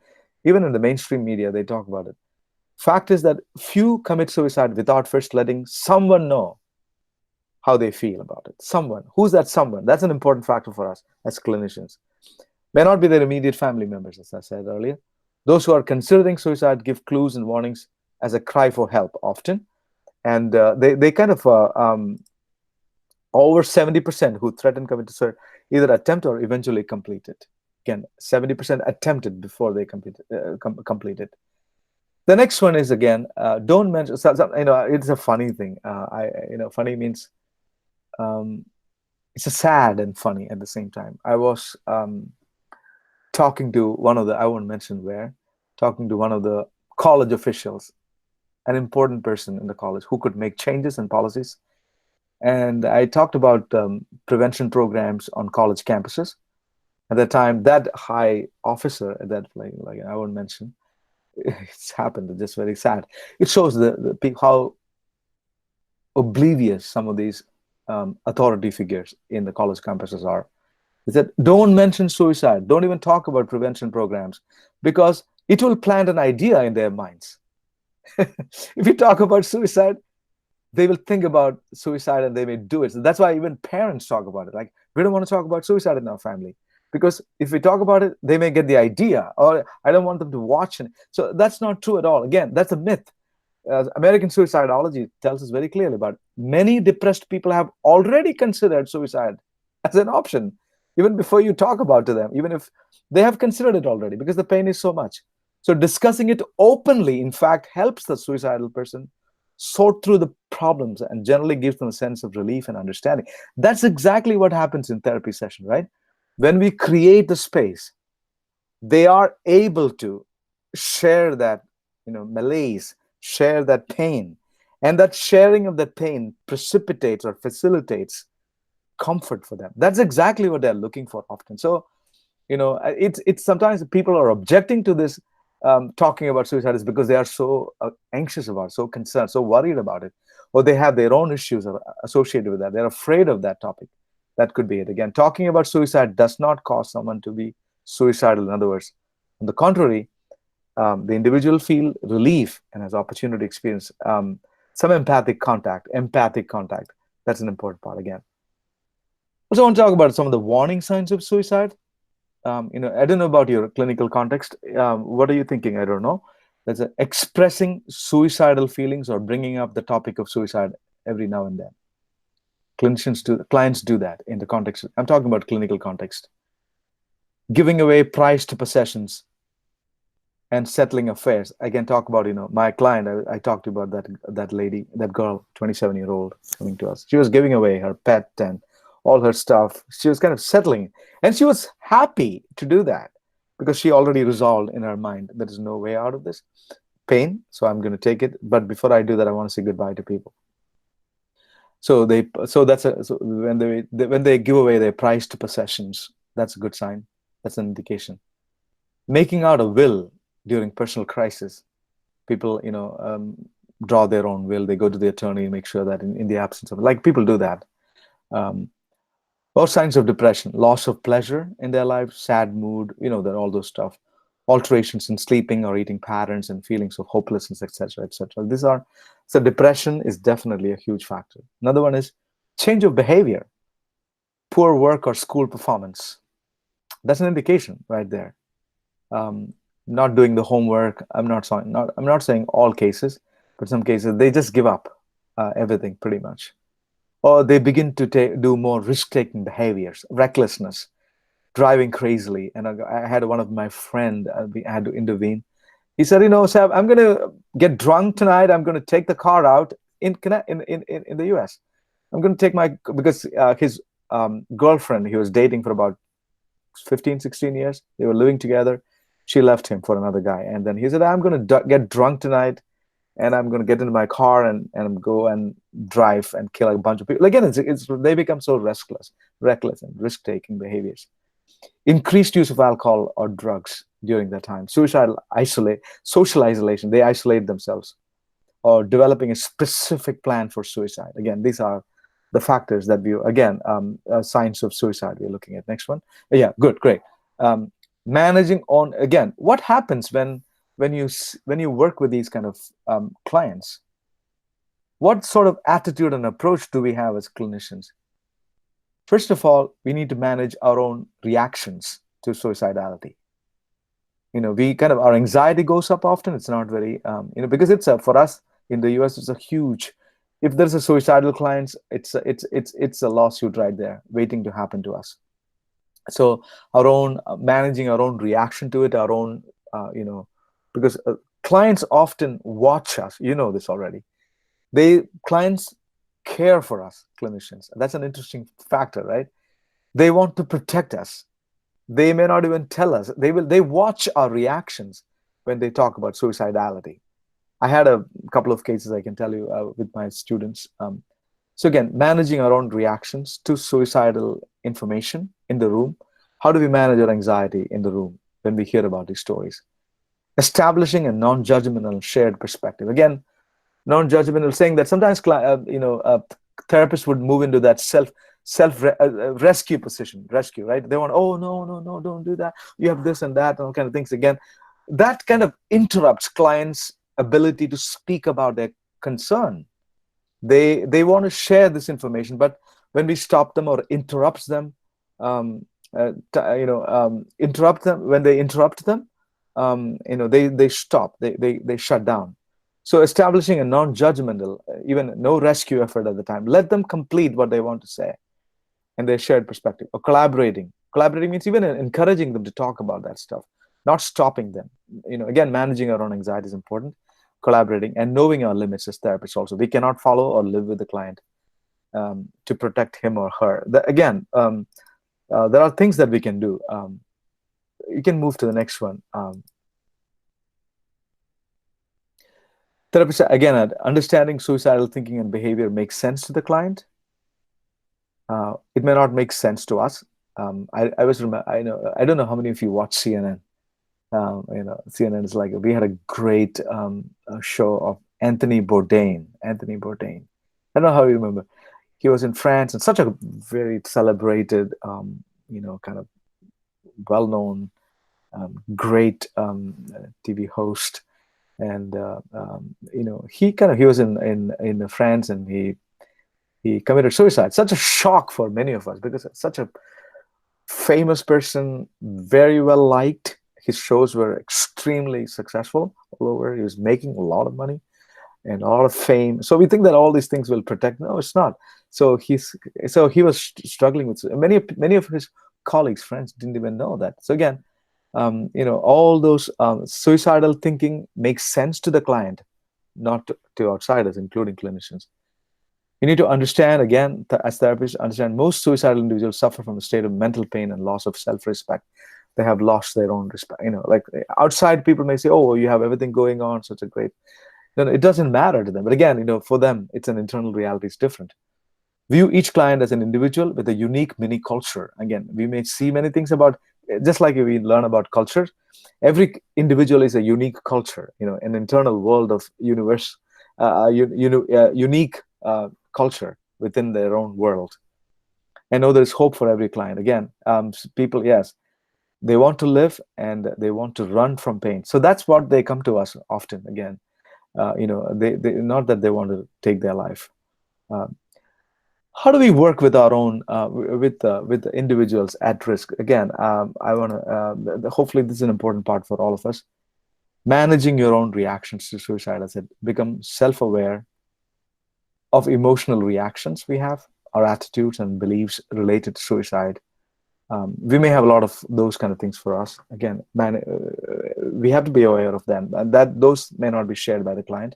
Even in the mainstream media, they talk about it. Fact is that few commit suicide without first letting someone know how they feel about it. Someone. Who's that someone? That's an important factor for us as clinicians. May not be their immediate family members, as I said earlier. Those who are considering suicide give clues and warnings as a cry for help often. And they over 70% who threaten committing suicide either attempt or eventually complete it. Again, 70% attempted before they complete it. The next one is, again, don't mention, it's a funny thing. Funny means it's a sad and funny at the same time. I was talking to one of the, I won't mention where, talking to one of the college officials, an important person in the college who could make changes in policies. And I talked about prevention programs on college campuses. At that time, that high officer, that like I won't mention, it's happened. It's just very sad. It shows how oblivious some of these authority figures in the college campuses are. He said, don't mention suicide. Don't even talk about prevention programs because it will plant an idea in their minds. If you talk about suicide, they will think about suicide and they may do it. So that's why even parents talk about it. Like, we don't want to talk about suicide in our family because if we talk about it, they may get the idea, or I don't want them to watch it. So that's not true at all. Again, that's a myth. American Suicidology tells us very clearly about many depressed people have already considered suicide as an option, even before you talk about to them, even if they have considered it already, because the pain is so much. So discussing it openly, in fact, helps the suicidal person sort through the problems and generally gives them a sense of relief and understanding. That's exactly what happens in therapy session, right? When we create the space, they are able to share that, malaise, share that pain, and that sharing of that pain precipitates or facilitates comfort for them. That's exactly what they're looking for often. So, it's sometimes people are objecting to this talking about suicide is because they are so anxious about it, so concerned, so worried about it, or they have their own issues associated with that. They're afraid of that topic. That could be it. Again, talking about suicide does not cause someone to be suicidal. In other words, on the contrary, the individual feel relief and has opportunity to experience some empathic contact. That's an important part again. Also, I want to talk about some of the warning signs of suicide. I don't know about your clinical context. What are you thinking? I don't know. That's expressing suicidal feelings or bringing up the topic of suicide every now and then. Clients do that in the context. I'm talking about clinical context. Giving away prized possessions and settling affairs. I can talk about, my client. I talked about that lady, that girl, 27-year-old coming to us. She was giving away her pet and all her stuff. She was kind of settling, and she was happy to do that because she already resolved in her mind there is no way out of this pain, so I'm going to take it. But before I do that, I want to say goodbye to people. So when they give away their prized possessions, that's a good sign. That's an indication. Making out a will during personal crisis, people draw their own will. They go to the attorney and make sure that in the absence of, like, people do that. Or signs of depression, loss of pleasure in their life, sad mood, that all those stuff, alterations in sleeping or eating patterns, and feelings of hopelessness, etc., etc. So depression is definitely a huge factor. Another one is change of behavior, poor work or school performance. That's an indication right there. Not doing the homework. I'm not saying all cases, but some cases they just give up everything pretty much. Or they begin to do more risk-taking behaviors, recklessness, driving crazily. And I had one of my friend, I had to intervene. He said, Sab, I'm going to get drunk tonight. I'm going to take the car out in the US. I'm going to take because his girlfriend, he was dating for about 15, 16 years. They were living together. She left him for another guy. And then he said, I'm going to get drunk tonight, and I'm going to get into my car and go and drive and kill a bunch of people. Again, they become so reckless and risk-taking behaviors. Increased use of alcohol or drugs during that time. Social isolation. They isolate themselves, or developing a specific plan for suicide. Again, these are the factors that signs of suicide we're looking at. Next one. Yeah, good, great. Managing on, again, what happens when you work with these kind of clients? What sort of attitude and approach do we have as clinicians? First of all, we need to manage our own reactions to suicidality. Our anxiety goes up often. It's not very, because it's for us in the US, it's a huge. If there's a suicidal client, it's a lawsuit right there waiting to happen to us. So our own managing our own reaction to it, our own, because clients often watch us. You know this already. Clients care for us, clinicians. That's an interesting factor, right? They want to protect us. They may not even tell us. They watch our reactions when they talk about suicidality. I had a couple of cases I can tell you with my students. So again, managing our own reactions to suicidal information in the room. How do we manage our anxiety in the room when we hear about these stories? Establishing a non-judgmental shared perspective. Again, non-judgmental, saying that sometimes therapists would move into that rescue position, right? They want, oh, no, don't do that. You have this and that and all kind of things. Again, that kind of interrupts clients' ability to speak about their concern. They want to share this information, but when we stop them or interrupt them, when they interrupt them, they stop, they shut down. So establishing a non-judgmental, even no rescue effort at the time. Let them complete what they want to say and their shared perspective. Or collaborating. Collaborating means even encouraging them to talk about that stuff, not stopping them. Again, managing our own anxiety is important. Collaborating and knowing our limits as therapists also. We cannot follow or live with the client to protect him or her. There are things that we can do. You can move to the next one. Therapists, again, understanding suicidal thinking and behavior makes sense to the client. It may not make sense to us. I don't know how many of you watch CNN. CNN is like, we had a great show of Anthony Bourdain. I don't know how you remember. He was in France and such a very celebrated, kind of well-known, great TV host. And he was in France, and he committed suicide. Such a shock for many of us because it's such a famous person, very well liked. his shows were extremely successful all over. He was making a lot of money and a lot of fame. So we think that all these things will protect. No, it's not. So he was struggling with many of his colleagues, friends didn't even know that. So again, all those suicidal thinking makes sense to the client, not to outsiders, including clinicians. You need to understand, again, as therapists, understand most suicidal individuals suffer from a state of mental pain and loss of self-respect. They have lost their own respect. Like outside people may say, oh, you have everything going on, such a great. No, it doesn't matter to them. But again, for them, it's an internal reality. It's different. View each client as an individual with a unique mini culture. Again, we may see many things about, just like we learn about culture, every individual is a unique culture, an internal world of universe, unique culture within their own world. I know there's hope for every client. Again, people, yes, they want to live and they want to run from pain. So that's what they come to us often. Again, they not that they want to take their life. How do we work with our own with the individuals at risk? Again, I want to hopefully this is an important part for all of us. Managing your own reactions to suicide. I said, become self-aware of emotional reactions we have, our attitudes and beliefs related to suicide. We may have a lot of those kind of things for us. Again, we have to be aware of them, and that those may not be shared by the client.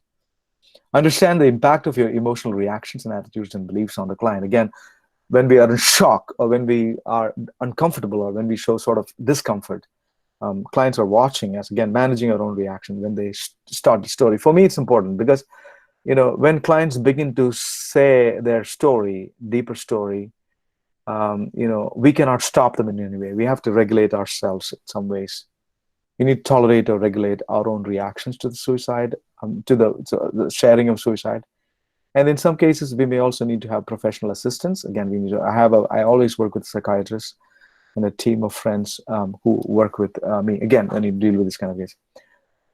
Understand the impact of your emotional reactions and attitudes and beliefs on the client. Again, when we are in shock or when we are uncomfortable or when we show sort of discomfort, clients are watching us. Again, managing our own reaction when they start the story. For me, it's important because, when clients begin to say their story, deeper story, we cannot stop them in any way. We have to regulate ourselves in some ways. We need to tolerate or regulate our own reactions to the suicide, to the sharing of suicide. And in some cases, we may also need to have professional assistance. Again, I always work with psychiatrists and a team of friends who work with me, again, when you deal with this kind of case.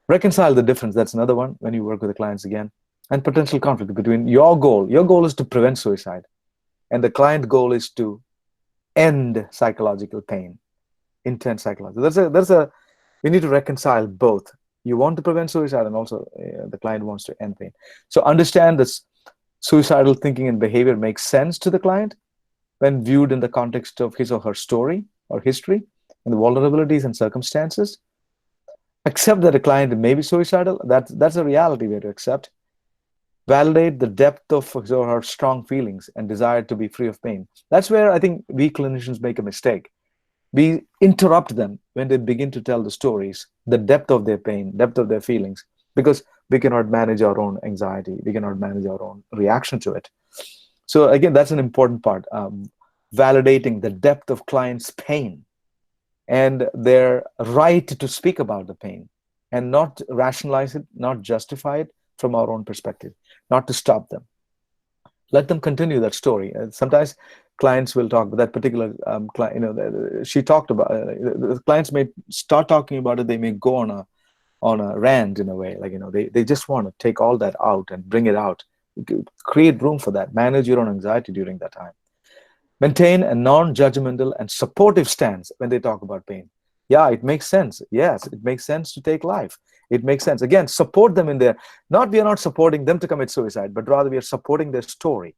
Reconcile the difference. That's another one when you work with the clients again. And potential conflict between your goal is to prevent suicide, and the client goal is to end psychological pain, intense psychological. We need to reconcile both. You want to prevent suicide, and also the client wants to end pain. So understand this suicidal thinking and behavior makes sense to the client when viewed in the context of his or her story or history and the vulnerabilities and circumstances. Accept that a client may be suicidal. That's a reality we have to accept. Validate the depth of his or her strong feelings and desire to be free of pain. That's where I think we clinicians make a mistake. We interrupt them when they begin to tell the stories, the depth of their pain, depth of their feelings, because we cannot manage our own anxiety. We cannot manage our own reaction to it. So again, that's an important part. Validating the depth of clients' pain and their right to speak about the pain and not rationalize it, not justify it from our own perspective, not to stop them. Let them continue that story. Sometimes clients will talk about that particular client. She talked about the clients may start talking about it. They may go on a rant in a way, like they just want to take all that out and bring it out. Create room for that. Manage your own anxiety during that time. Maintain a non-judgmental and supportive stance when they talk about pain. Yeah, it makes sense. Yes, it makes sense to take life. It makes sense. Again, support them in their, we are not supporting them to commit suicide, but rather we are supporting their story,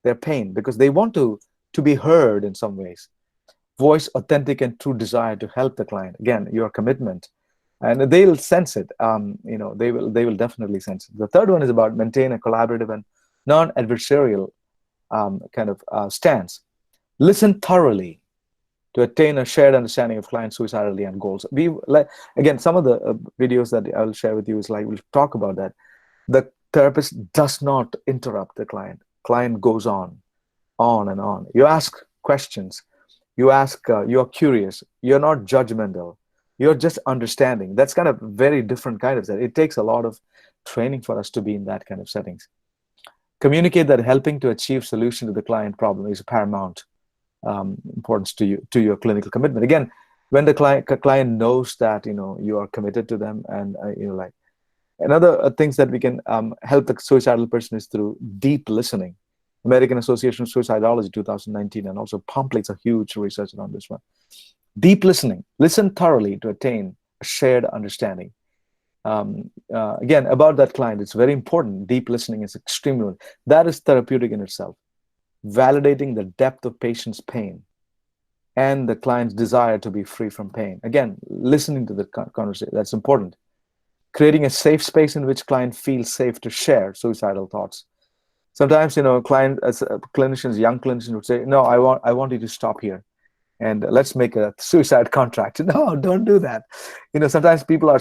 their pain, because they want to be heard in some ways. Voice authentic and true desire to help the client. Again, your commitment, and they'll sense it. They will definitely sense it. The third one is about maintain a collaborative and non-adversarial kind of stance. Listen thoroughly to attain a shared understanding of client suicidality and goals. Again, some of the videos that I'll share with you is we'll talk about that. The therapist does not interrupt the client. Client goes on and on. You ask questions. You're curious. You're not judgmental. You're just understanding. That's kind of very different kind of set. It takes a lot of training for us to be in that kind of settings. Communicate that helping to achieve solution to the client problem is paramount importance to your clinical commitment. Again, when the client knows that you are committed to them, and another things that we can help the suicidal person is through deep listening. American Association of Suicidality 2019, and also Pomple's a huge research on this one. Deep listening. Listen thoroughly to attain shared understanding. Again, about that client, it's very important. Deep listening is extremely important. That is therapeutic in itself. Validating the depth of patient's pain and the client's desire to be free from pain. Again, listening to the conversation, that's important. Creating a safe space in which client feels safe to share suicidal thoughts. Sometimes, clinicians, young clinicians would say, no, I want you to stop here and let's make a suicide contract. No, don't do that. Sometimes people are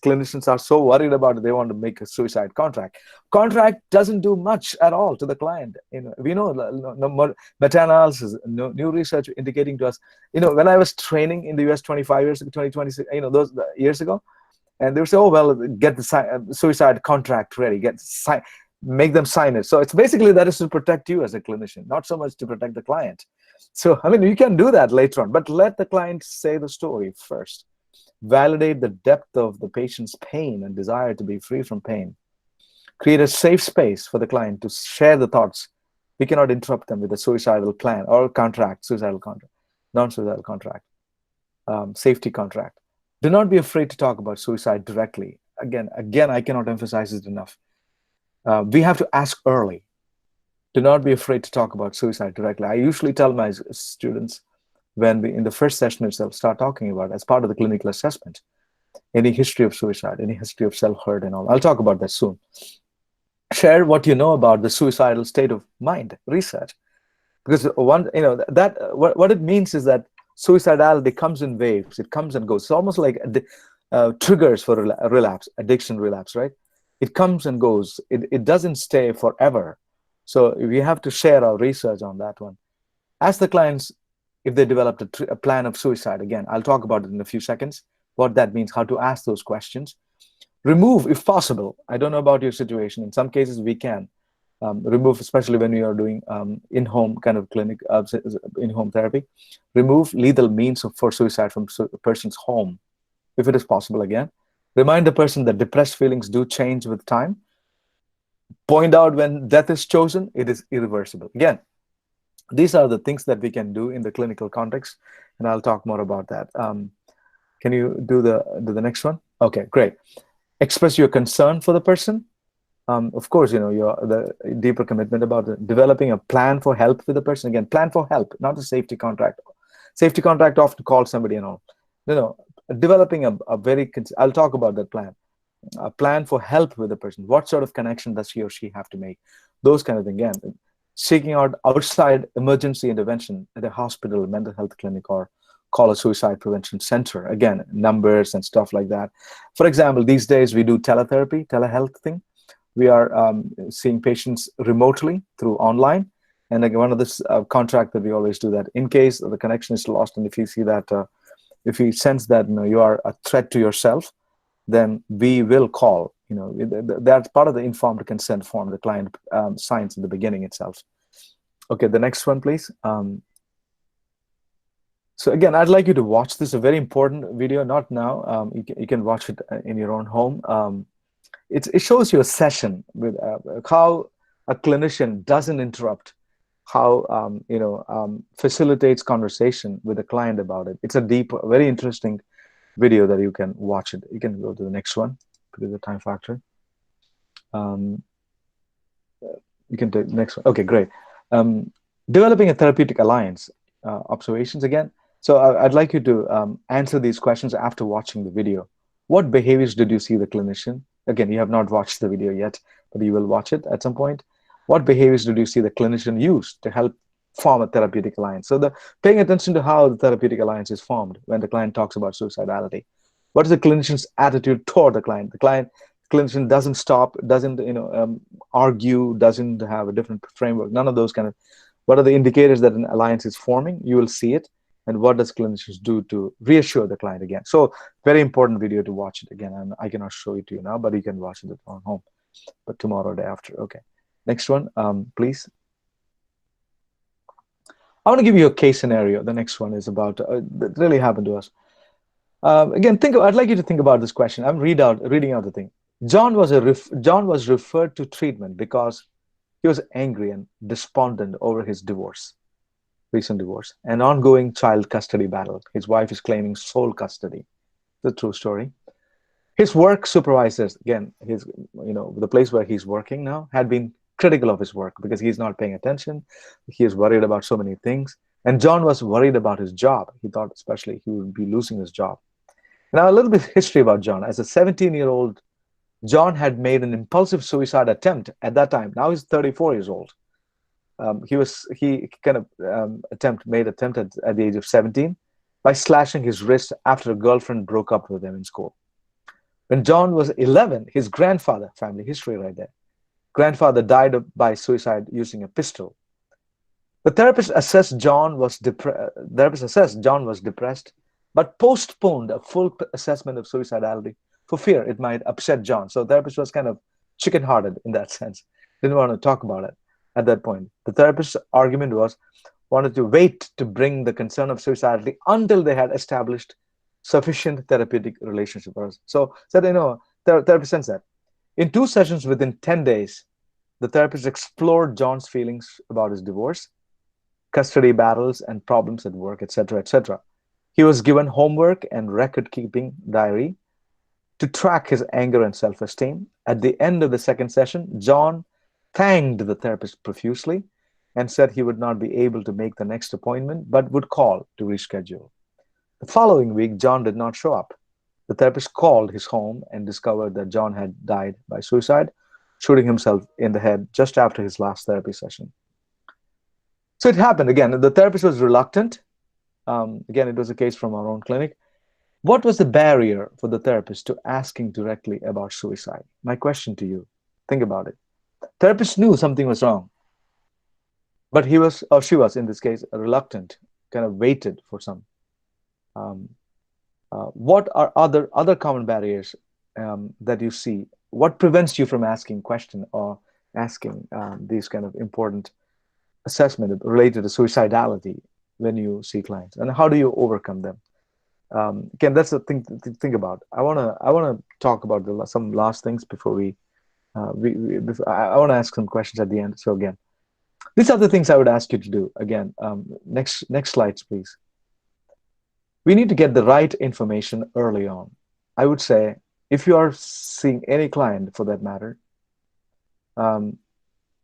clinicians are so worried about it, they want to make a suicide contract. Contract doesn't do much at all to the client. We know no meta-analysis, new research indicating to us, when I was training in the US 25 years ago, 26, those years ago, and they would say, oh, well, get the suicide contract ready, make them sign it. So it's basically that is to protect you as a clinician, not so much to protect the client. So, you can do that later on, but let the client say the story first. Validate the depth of the patient's pain and desire to be free from pain. Create a safe space for the client to share the thoughts. We cannot interrupt them with a suicidal plan or contract, suicidal contract, non-suicidal contract, safety contract. Do not be afraid to talk about suicide directly. Again, I cannot emphasize it enough. We have to ask early. Do not be afraid to talk about suicide directly. I usually tell my students when we, in the first session itself, start talking about, as part of the clinical assessment, any history of suicide, any history of self-hurt and all. I'll talk about that soon. Share what you know about the suicidal state of mind research. Because what it means is that suicidality comes in waves. It comes and goes. It's almost like triggers for relapse, addiction relapse, right? It comes and goes. It doesn't stay forever. So we have to share our research on that one. Ask the clients if they developed a plan of suicide. Again, I'll talk about it in a few seconds, what that means, how to ask those questions. Remove, if possible. I don't know about your situation. In some cases, we can remove, especially when we are doing in-home kind of clinic, in-home therapy. Remove lethal means for suicide from a person's home, if it is possible again. Remind the person that depressed feelings do change with time. Point out when death is chosen, it is irreversible. Again, these are the things that we can do in the clinical context, and I'll talk more about that. Can you do the next one? Okay, great. Express your concern for the person. Of course, the deeper commitment about developing a plan for help with the person. Again, plan for help, not a safety contract. Safety contract often calls somebody and all. Developing a very, I'll talk about that plan. A plan for help with the person. What sort of connection does he or she have to make? Those kind of things. Again, seeking out outside emergency intervention at a hospital, mental health clinic, or call a suicide prevention center. Again, numbers and stuff like that. For example, these days we do teletherapy, telehealth thing. We are seeing patients remotely through online. And again, one of this contract that we always do that in case the connection is lost, and if you see that, if you sense that you are a threat to yourself, then we will call. That's part of the informed consent form the client signs in the beginning itself. Okay, the next one, please. So again, I'd like you to watch this, a very important video, not now. You can watch it in your own home. It shows you a session with how a clinician doesn't interrupt, how facilitates conversation with a client about it. It's a deep, very interesting video that you can watch it. You can go to the next one because of the time factor. You can take the next one. Okay, great. Developing a therapeutic alliance. Observations again. So I'd like you to answer these questions after watching the video. What behaviors did you see the clinician? Again, you have not watched the video yet, but you will watch it at some point. What behaviors did you see the clinician use to help form a therapeutic alliance? So paying attention to how the therapeutic alliance is formed when the client talks about suicidality. What is the clinician's attitude toward the client? The clinician doesn't stop, doesn't argue, doesn't have a different framework. None of those kind of. What are the indicators that an alliance is forming? You will see it. And what does clinicians do to reassure the client again? So very important video to watch it again. And I cannot show it to you now, but you can watch it at home. But tomorrow or day after. Okay. Next one, please. I want to give you a case scenario. The next one is about that really happened to us. Again, I'd like you to think about this question. I'm reading out the thing. John was referred to treatment because he was angry and despondent over his recent divorce, an ongoing child custody battle. His wife is claiming sole custody. The true story. His work supervisors, again, the place where he's working now, had been critical of his work because he's not paying attention. He is worried about so many things. And John was worried about his job. He thought especially he would be losing his job. Now, a little bit of history about John. As a 17-year-old, John had made an impulsive suicide attempt at that time. Now he's 34 years old. He kind of made attempt at the age of 17 by slashing his wrist after a girlfriend broke up with him in school. When John was 11, his grandfather, family history right there, grandfather died by suicide using a pistol. The therapist assessed John was depressed, but postponed a full assessment of suicidality for fear it might upset John. So the therapist was kind of chicken-hearted in that sense. Didn't want to talk about it at that point. The therapist's argument wanted to wait to bring the concern of suicidality until they had established sufficient therapeutic relationship. So the therapist sense that. In 2 sessions within 10 days, the therapist explored John's feelings about his divorce, custody battles, and problems at work, etc., etc. He was given homework and record-keeping diary to track his anger and self-esteem. At the end of the 2nd session, John thanked the therapist profusely and said he would not be able to make the next appointment, but would call to reschedule. The following week, John did not show up. The therapist called his home and discovered that John had died by suicide, shooting himself in the head just after his last therapy session. So it happened again. The therapist was reluctant. Again, it was a case from our own clinic. What was the barrier for the therapist to asking directly about suicide? My question to you, think about it. Therapist knew something was wrong, but he was, or she was in this case, reluctant, kind of waited for some. What are other common barriers that you see? What prevents you from asking question or asking these kind of important assessment related to suicidality when you see clients, and how do you overcome them? Again, that's the thing to think about. I wanna talk about some last things before I want to ask some questions at the end. So again, these are the things I would ask you to do. Again, next slides, please. We need to get the right information early on. I would say, if you are seeing any client for that matter,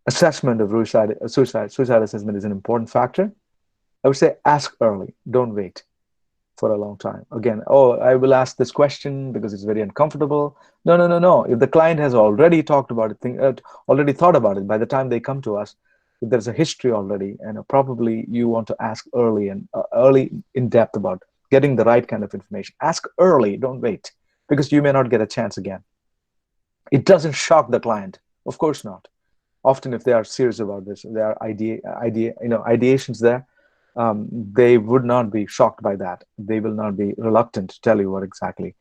assessment of suicide assessment is an important factor. I would say ask early, don't wait for a long time. Again, I will ask this question because it's very uncomfortable. No. If the client has already talked about it, already thought about it, by the time they come to us, if there's a history already, and probably you want to ask early and early in depth about getting the right kind of information. Ask early, don't wait, because you may not get a chance again. It doesn't shock the client, of course not. Often, if they are serious about this, there are ideations there. They would not be shocked by that. They will not be reluctant to tell you what exactly,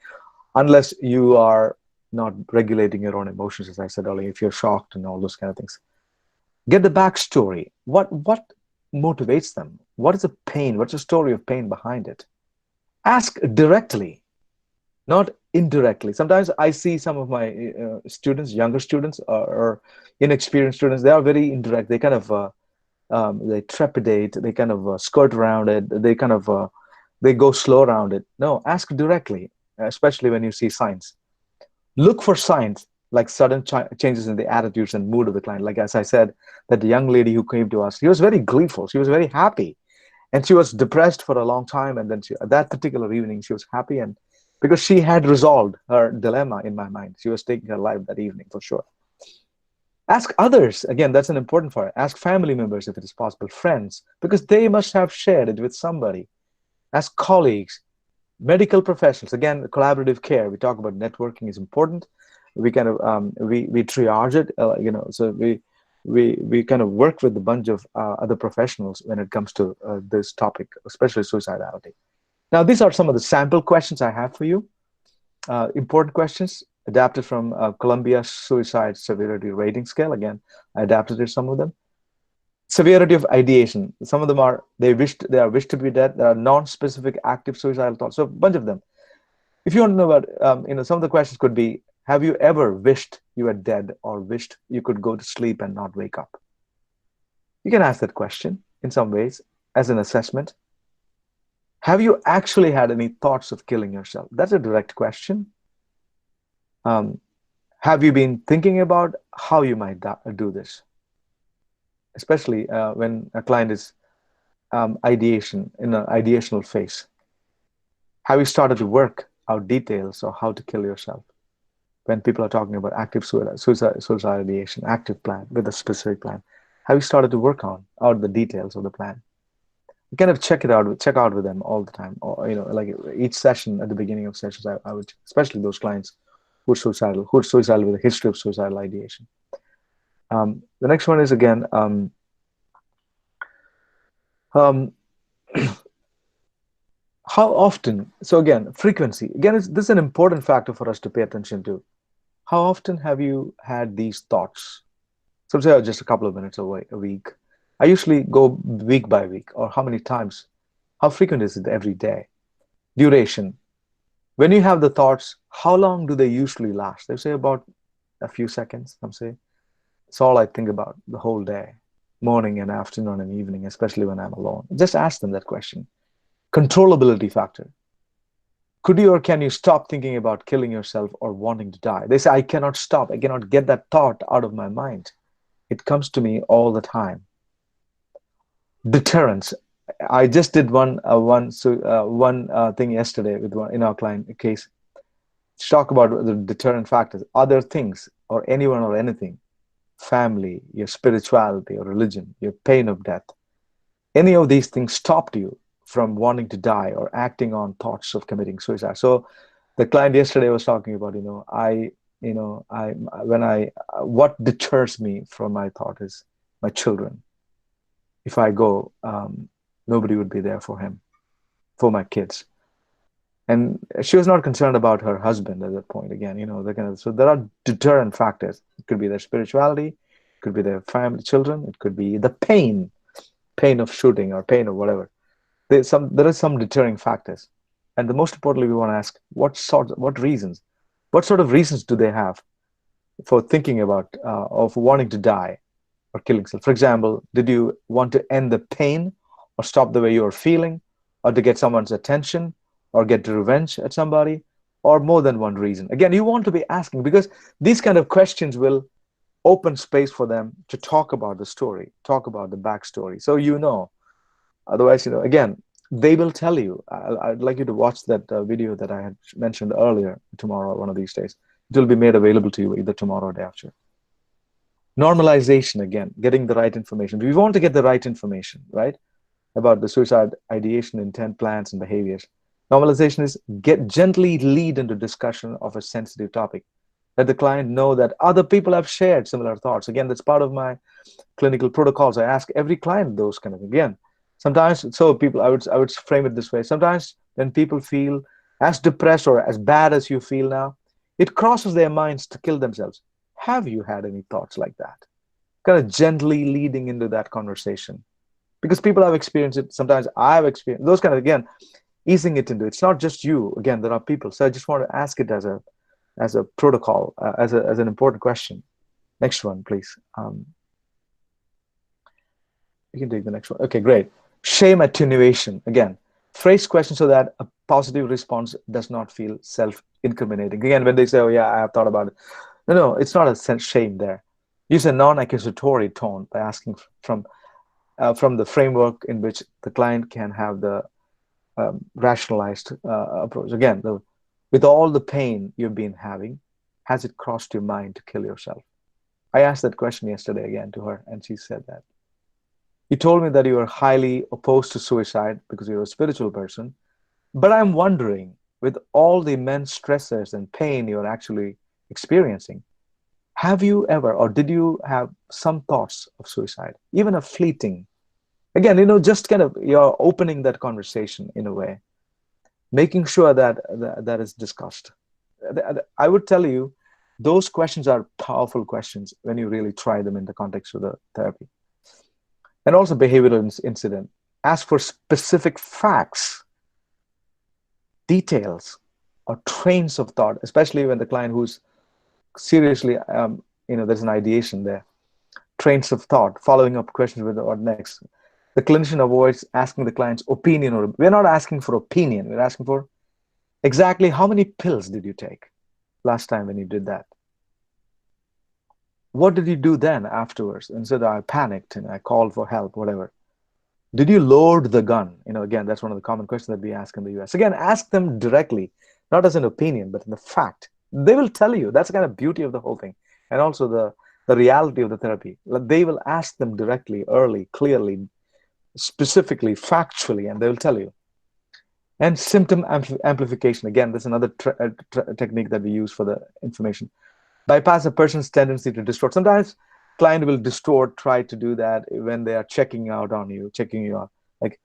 unless you are not regulating your own emotions, as I said earlier, if you're shocked and all those kind of things. Get the backstory. What motivates them? What is the pain? What's the story of pain behind it? Ask directly, not indirectly. Sometimes I see some of my students, younger students or inexperienced students, they are very indirect. They kind of they trepidate, they kind of skirt around it, they kind of they go slow around it. No, ask directly, especially when you see signs. Look for signs like sudden changes in the attitudes and mood of the client. Like as I said, that the young lady who came to us, she was very gleeful, she was very happy, and she was depressed for a long time. And then that particular evening, she was happy, and because she had resolved her dilemma in my mind, she was taking her life that evening for sure. Ask others. Again, that's an important part. Ask family members if it is possible, friends, because they must have shared it with somebody. Ask colleagues, medical professionals. Again, collaborative care. We talk about networking is important. We kind of we triage it. So we kind of work with a bunch of other professionals when it comes to this topic, especially suicidality. Now, these are some of the sample questions I have for you. Important questions adapted from Columbia Suicide Severity Rating Scale. Again, I adapted some of them. Severity of ideation. Some of them are they are wished to be dead. There are non-specific active suicidal thoughts. So a bunch of them. If you want to know about, some of the questions could be: have you ever wished you were dead, or wished you could go to sleep and not wake up? You can ask that question in some ways as an assessment. Have you actually had any thoughts of killing yourself? That's a direct question. Have you been thinking about how you might do this? Especially when a client is in an ideational phase. Have you started to work out details of how to kill yourself? When people are talking about active suicide ideation, active plan with a specific plan, have you started to work out the details of the plan? You kind of check out with them all the time, or like each session. At the beginning of sessions, I would, especially those clients who are suicidal with a history of suicidal ideation. The next one is again, how often? So again, frequency. Again, this is an important factor for us to pay attention to. How often have you had these thoughts? So say just a couple of minutes a week. I usually go week by week, or how many times? How frequent is it every day? Duration. When you have the thoughts, how long do they usually last? They say about a few seconds. Some say it's all I think about the whole day, morning and afternoon and evening, especially when I'm alone. Just ask them that question. Controllability factor. Could you or can you stop thinking about killing yourself or wanting to die? They say, I cannot stop. I cannot get that thought out of my mind. It comes to me all the time. Deterrence. I just did one thing yesterday with one in our client case. To talk about the deterrent factors, other things or anyone or anything, family, your spirituality or religion, your pain of death. Any of these things stopped you from wanting to die or acting on thoughts of committing suicide. So the client yesterday was talking about, what deters me from my thought is my children. If I go, nobody would be there for him, for my kids. And she was not concerned about her husband at that point. Again, so there are deterrent factors. It could be their spirituality, it could be their family, children, it could be the pain of shooting or pain of whatever. There is some deterring factors. And the most importantly, we want to ask what sort of reasons do they have for thinking about of wanting to die or killing self? For example, did you want to end the pain or stop the way you are feeling, or to get someone's attention, or get revenge at somebody, or more than one reason? Again, you want to be asking, because these kind of questions will open space for them to talk about the story, talk about the backstory. So otherwise, again, they will tell you. I'd like you to watch that video that I had mentioned earlier tomorrow, one of these days. It will be made available to you either tomorrow or day after. Normalization, again, getting the right information. We want to get the right information, right, about the suicide ideation, intent, plans, and behaviors. Normalization is gently lead into discussion of a sensitive topic. Let the client know that other people have shared similar thoughts. Again, that's part of my clinical protocols. I ask every client those kind of things. Again, sometimes, so people, I would frame it this way. Sometimes when people feel as depressed or as bad as you feel now, it crosses their minds to kill themselves. Have you had any thoughts like that? Kind of gently leading into that conversation. Because people have experienced it. Sometimes I've experienced those kind of, again, easing it into. It's not just you. Again, there are people. So I just want to ask it as a protocol, as an important question. Next one, please. You can take the next one. Okay, great. Shame attenuation. Again, phrase questions so that a positive response does not feel self-incriminating. Again, when they say, oh yeah, I have thought about it. No, it's not a shame there. Use a non-accusatory tone by asking from the framework in which the client can have the rationalized approach. Again, with all the pain you've been having, has it crossed your mind to kill yourself? I asked that question yesterday again to her, and she said that. You told me that you are highly opposed to suicide because you're a spiritual person, but I'm wondering, with all the immense stressors and pain you're actually experiencing, have you ever, or did you have some thoughts of suicide, even a fleeting? Again, just kind of you're opening that conversation in a way, making sure that is discussed. I would tell you, those questions are powerful questions when you really try them in the context of the therapy. And also behavioral incident. Ask for specific facts, details, or trains of thought, especially when the client who's seriously, there's an ideation there. Trains of thought, following up questions with what next. The clinician avoids asking the client's opinion, or we're not asking for opinion. We're asking for exactly how many pills did you take last time when you did that? What did you do then afterwards? Instead, I panicked and I called for help, whatever. Did you load the gun? Again, that's one of the common questions that we ask in the US. Again, ask them directly, not as an opinion, but in the fact. They will tell you. That's the kind of beauty of the whole thing. And also the reality of the therapy. They will ask them directly, early, clearly, specifically, factually, and they will tell you. And symptom amplification. Again, that's another technique that we use for the information. Bypass a person's tendency to distort. Sometimes client will distort, try to do that when they are checking out on you, checking you out. Like,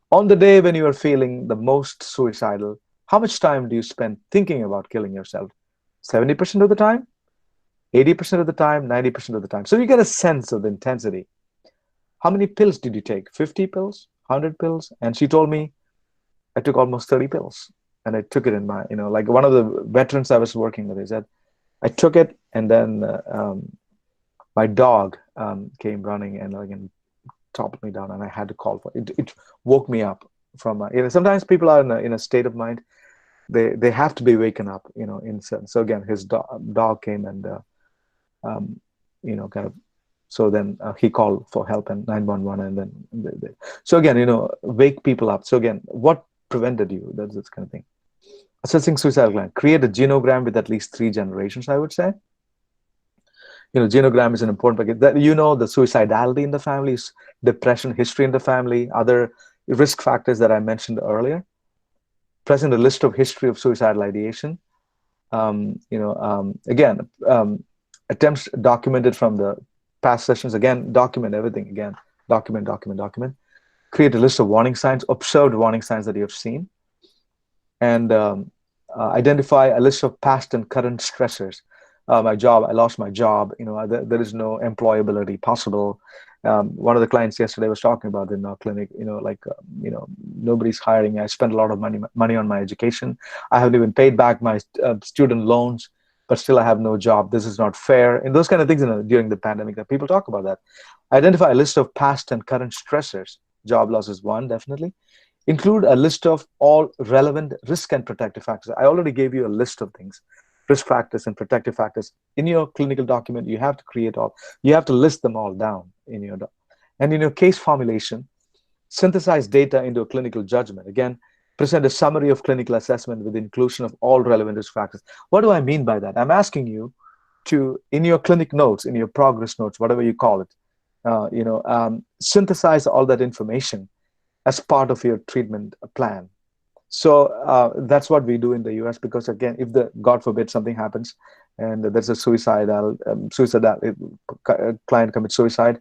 on the day when you are feeling the most suicidal, how much time do you spend thinking about killing yourself? 70% of the time, 80% of the time, 90% of the time. So you get a sense of the intensity. How many pills did you take? 50 pills, 100 pills? And she told me, I took almost 30 pills. And I took it in my, like one of the veterans I was working with, he said, I took it, and then my dog came running and again toppled me down, and I had to call for it. It woke me up from. Sometimes people are in a state of mind. They have to be waken up. In certain. So again, his dog came and kind of. So then he called for help and 911, and then so again, wake people up. So again, what prevented you? That's this kind of thing. Assessing suicidal client. Create a genogram with at least 3 generations, I would say. Genogram is an important package. That the suicidality in the family, depression history in the family, other risk factors that I mentioned earlier. Present a list of history of suicidal ideation. Again, attempts documented from the past sessions. Again, document everything. Again, document. Create a list of warning signs, observed warning signs that you have seen. And identify a list of past and current stressors. My job, I lost my job. There is no employability possible. One of the clients yesterday was talking about in our clinic. Nobody's hiring. I spent a lot of money on my education. I haven't even paid back my student loans, but still I have no job. This is not fair. And those kind of things during the pandemic that people talk about that. Identify a list of past and current stressors. Job loss is one, definitely. Include a list of all relevant risk and protective factors. I already gave you a list of things, risk factors and protective factors. In your clinical document, you have to list them all down in your case formulation, synthesize data into a clinical judgment. Again, present a summary of clinical assessment with inclusion of all relevant risk factors. What do I mean by that? I'm asking you to, in your clinic notes, in your progress notes, whatever you call it, synthesize all that information as part of your treatment plan. So that's what we do in the US, because again, if God forbid something happens and there's a suicidal client commits suicide,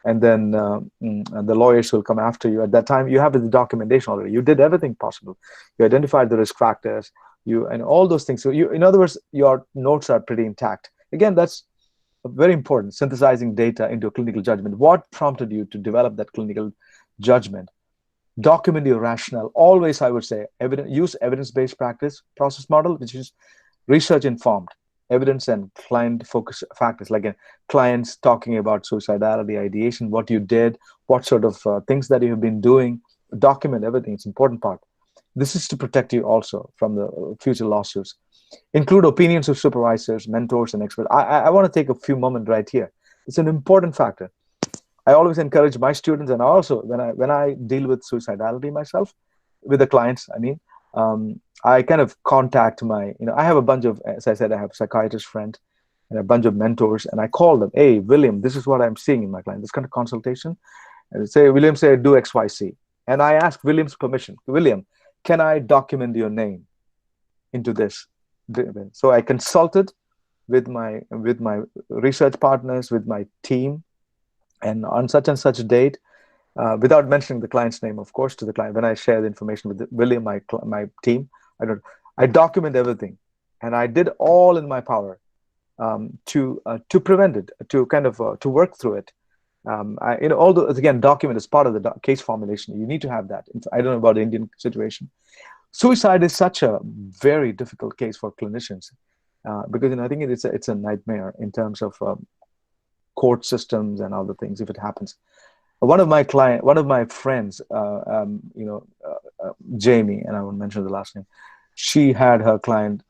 and then the lawyers will come after you. At that time, you have the documentation already. You did everything possible. You identified the risk factors, and all those things. So in other words, your notes are pretty intact. Again, that's very important, synthesizing data into a clinical judgment. What prompted you to develop that clinical judgment? Document your rationale. Always, I would say, use evidence-based practice process model, which is research-informed, evidence and client-focused factors. Like clients talking about suicidality, ideation, what you did, what sort of things that you have been doing. Document everything. It's an important part. This is to protect you also from the future lawsuits. Include opinions of supervisors, mentors, and experts. I want to take a few moments right here. It's an important factor. I always encourage my students, and also when I deal with suicidality myself, with the clients, I kind of contact I have a bunch of, as I said, I have a psychiatrist friend and a bunch of mentors, and I call them, hey, William, this is what I'm seeing in my client, this kind of consultation. And William say, do X, Y, Z. And I ask William's permission. William, can I document your name into this? So I consulted with my research partners, with my team, and on such and such date, without mentioning the client's name, of course, to the client. When I share the information with William, my team, I document everything, and I did all in my power to prevent it, to kind of to work through it. Although again, document is part of the case formulation. You need to have that. I don't know about the Indian situation. Suicide is such a very difficult case for clinicians because I think it's a nightmare in terms of court systems and other things if it happens. One of my friends, Jamie, and I won't mention the last name. She had her client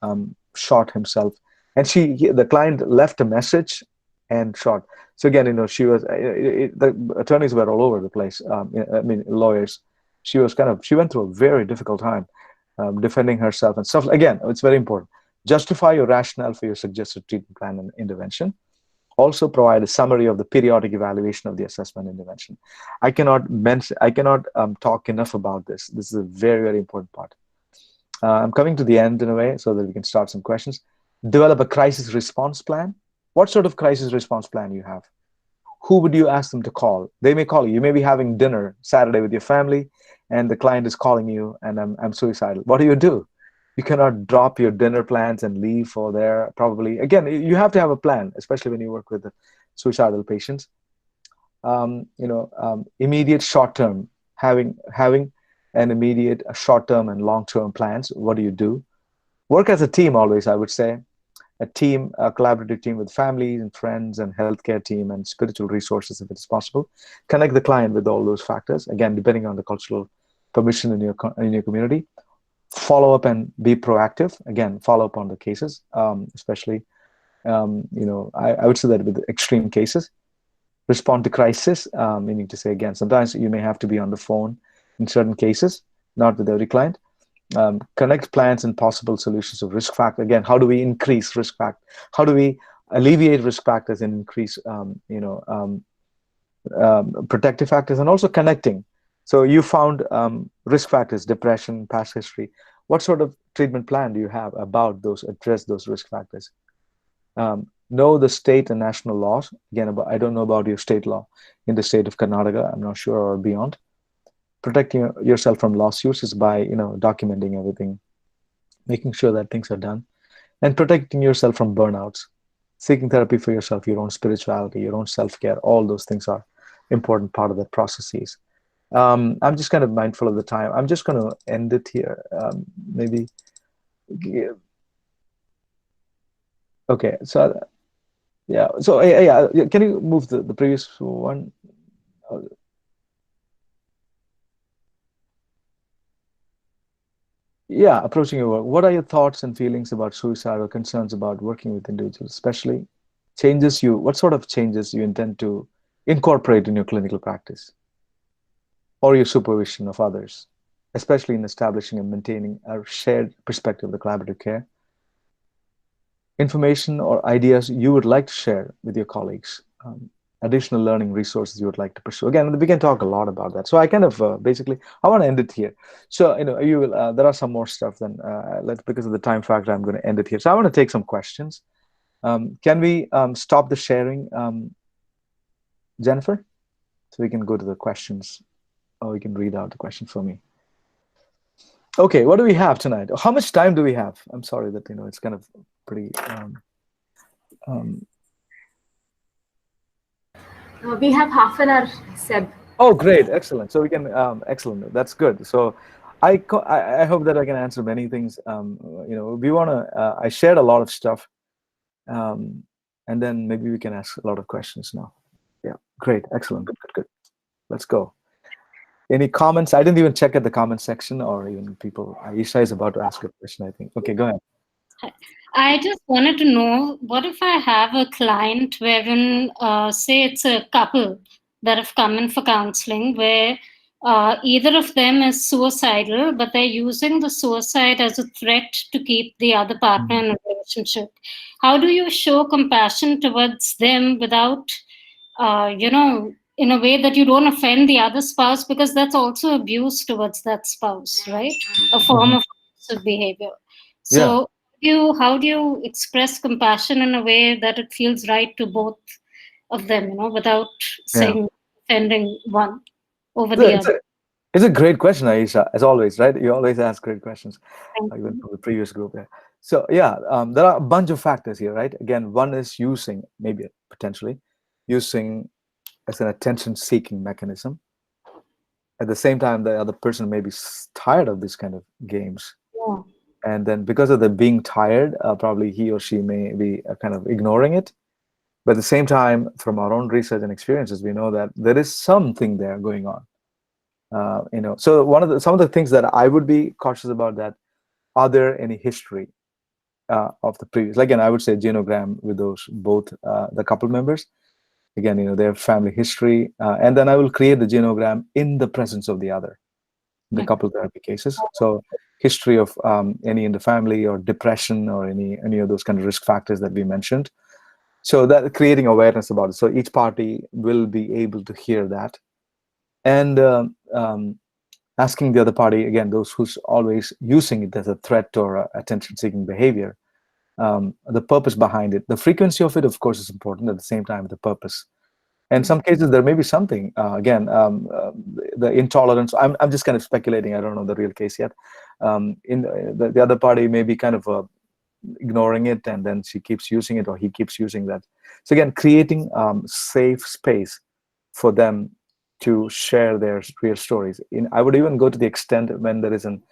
shot himself, and the client left a message and shot. So again, she was the attorneys were all over the place. I mean, lawyers. She went through a very difficult time defending herself and stuff. Again, it's very important. Justify your rationale for your suggested treatment plan and intervention. Also provide a summary of the periodic evaluation of the assessment intervention. I cannot talk enough about this. This is a very, very important part. I'm coming to the end in a way so that we can start some questions. Develop a crisis response plan. What sort of crisis response plan you have? Who would you ask them to call? They may call you. You may be having dinner Saturday with your family, and the client is calling you, and I'm suicidal. What do? You cannot drop your dinner plans and leave for there. Probably, again, you have to have a plan, especially when you work with the suicidal patients. Immediate short-term, having an immediate short-term and long-term plans. What do? Work as a team always, I would say. A collaborative team with families and friends and healthcare team and spiritual resources if it's possible. Connect the client with all those factors, again, depending on the cultural permission in your community. Follow up and be proactive. Again, follow up on the cases, especially, I would say that with extreme cases. Respond to crisis, meaning to say, again, sometimes you may have to be on the phone in certain cases, not with every client. Connect plans and possible solutions of risk factor. Again, how do we increase risk factor? How do we alleviate risk factors and increase, protective factors, and also connecting. So you found risk factors, depression, past history. What sort of treatment plan do you have address those risk factors? Know the state and national laws. Again, I don't know about your state law in the state of Karnataka. I'm not sure, or beyond. Protecting yourself from lawsuits is by documenting everything, making sure that things are done, and protecting yourself from burnouts. Seeking therapy for yourself, your own spirituality, your own self-care. All those things are important part of that processes. I'm just kind of mindful of the time. I'm just going to end it here. Maybe. Okay. So yeah. So yeah. Can you move the previous one? Yeah, approaching your work. What are your thoughts and feelings about suicide or concerns about working with individuals, especially what sort of changes you intend to incorporate in your clinical practice or your supervision of others, especially in establishing and maintaining a shared perspective of the collaborative care? Information or ideas you would like to share with your colleagues, additional learning resources you would like to pursue. Again, we can talk a lot about that. So I kind of basically, I want to end it here. So, you will, there are some more stuff then, because of the time factor, I'm going to end it here. So I want to take some questions. Can we stop the sharing, Jennifer? So we can go to the questions, or we can read out the questions for me. Okay, what do we have tonight? How much time do we have? I'm sorry that, it's kind of pretty... We have half an hour, Seb. Oh, great. Excellent. So we can, excellent. That's good. So I hope that I can answer many things. We want to, I shared a lot of stuff, and then maybe we can ask a lot of questions now. Yeah, great. Excellent. Good. Let's go. Any comments? I didn't even check at the comment section or even people. Aisha is about to ask a question, I think. Okay, go ahead. I just wanted to know, what if I have a client wherein, say it's a couple that have come in for counseling where either of them is suicidal, but they're using the suicide as a threat to keep the other partner in a relationship. How do you show compassion towards them without, in a way that you don't offend the other spouse, because that's also abuse towards that spouse, right? A form of abusive behavior. So how do you express compassion in a way that it feels right to both of them, without saying offending one over the other? It's a great question, Aisha, as always, right? You always ask great questions, even from the previous group. Yeah. So there are a bunch of factors here, right? Again, one is potentially using as an attention-seeking mechanism. At the same time, the other person may be tired of these kind of games. Yeah. And then because of the being tired, probably he or she may be kind of ignoring it. But at the same time, from our own research and experiences, we know that there is something there going on. So some of the things that I would be cautious about, that are there any history of the previous? Again, I would say genogram with those both the couple members. Again, their family history, and then I will create the genogram in the presence of the other, the couple therapy cases. So history of any in the family, or depression, or any of those kind of risk factors that we mentioned. So that creating awareness about it. So each party will be able to hear that, and asking the other party, again, those who's always using it as a threat or attention-seeking behavior, the purpose behind it. The frequency of it, of course, is important. At the same time, the purpose. In some cases, there may be something, the intolerance. I'm just kind of speculating. I don't know the real case yet. The other party may be kind of ignoring it, and then she keeps using it, or he keeps using that. So again, creating safe space for them to share their real stories. I would even go to the extent, when there is an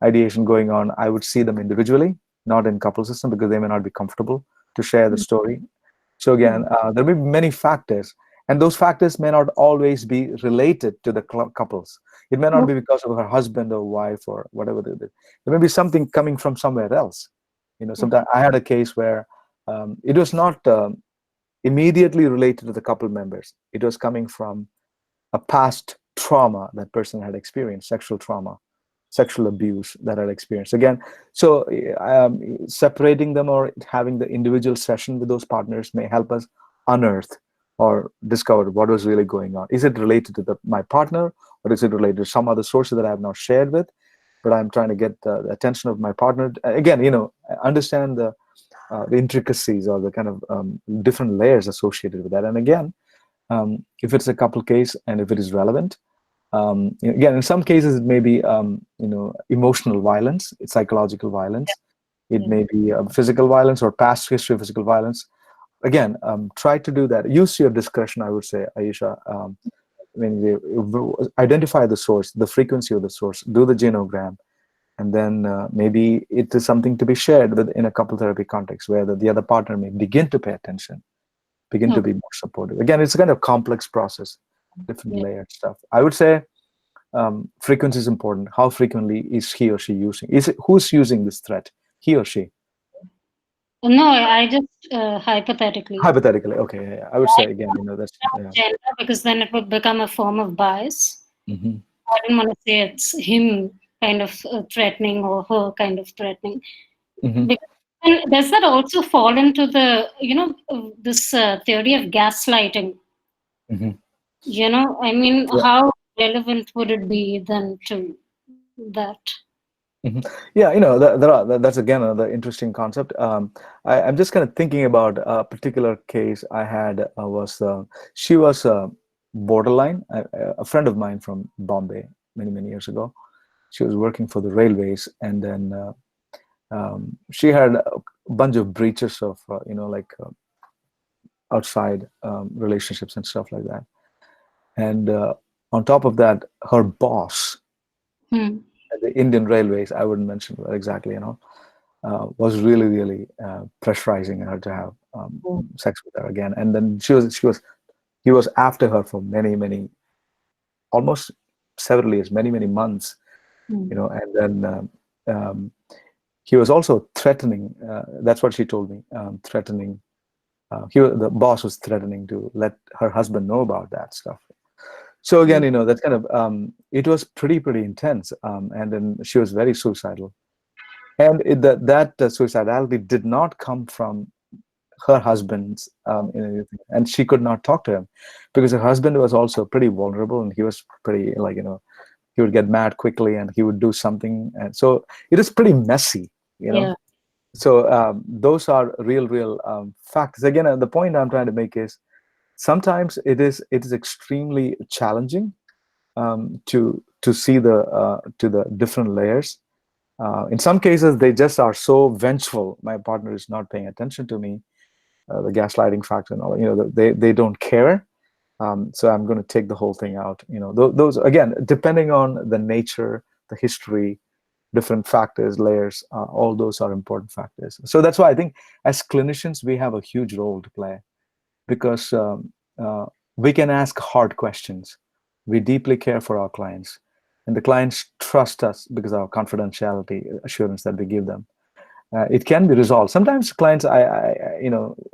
ideation going on, I would see them individually, not in couple system, because they may not be comfortable to share the story. So again, there may be many factors, and those factors may not always be related to the couples. It may not be because of her husband or wife or whatever. There may be something coming from somewhere else. Sometimes I had a case where it was not immediately related to the couple members. It was coming from a past trauma that person had experienced, sexual trauma, sexual abuse that had experienced. Again, so separating them or having the individual session with those partners may help us unearth or discover what was really going on. Is it related to my partner, or is it related to some other sources that I have not shared with, but I'm trying to get the attention of my partner? Again, understand the intricacies or the kind of different layers associated with that. And again, if it's a couple case and if it is relevant, again, in some cases it may be emotional violence, it's psychological violence. It may be physical violence or past history of physical violence. Again, try to do that. Use your discretion, I would say, Ayesha. When we identify the source, the frequency of the source, do the genogram, and then maybe it is something to be shared in a couple therapy context, where the other partner may begin to pay attention, begin to be more supportive. Again, it's a kind of complex process, different layered stuff. I would say frequency is important. How frequently is he or she using? Who's using this threat? He or she? No, I just hypothetically. Hypothetically, okay. Yeah. I would say again, that's gender, because then it would become a form of bias. Mm-hmm. I didn't want to say it's him kind of threatening or her kind of threatening. Mm-hmm. And does that also fall into the, this theory of gaslighting? Mm-hmm. I mean, how relevant would it be then to that? Mm-hmm. Yeah, that's again another interesting concept. I'm just kind of thinking about a particular case I had. She was borderline. A friend of mine from Bombay many years ago. She was working for the railways, and then she had a bunch of breaches of outside relationships and stuff like that. And on top of that, her boss. The Indian Railways, I wouldn't mention exactly, was really pressurizing her to have sex with her again. And then he was after her for many, almost several years, many months, and then he was also threatening. That's what she told me. Threatening. The boss was threatening to let her husband know about that stuff. So again, that's kind of, it was pretty intense. And then she was very suicidal. And that suicidality did not come from her husband's, and she could not talk to him because her husband was also pretty vulnerable, and he was pretty he would get mad quickly and he would do something. And so it is pretty messy, Yeah. So those are real facts. Again, the point I'm trying to make is, sometimes it is extremely challenging to see to the different layers. In some cases, they just are so vengeful. My partner is not paying attention to me. The gaslighting factor and all. They don't care. So I'm going to take the whole thing out. Those again, depending on the nature, the history, different factors, layers. All those are important factors. So that's why I think as clinicians we have a huge role to play. because we can ask hard questions. We deeply care for our clients, and the clients trust us because of our confidentiality assurance that we give them. It can be resolved. Sometimes clients,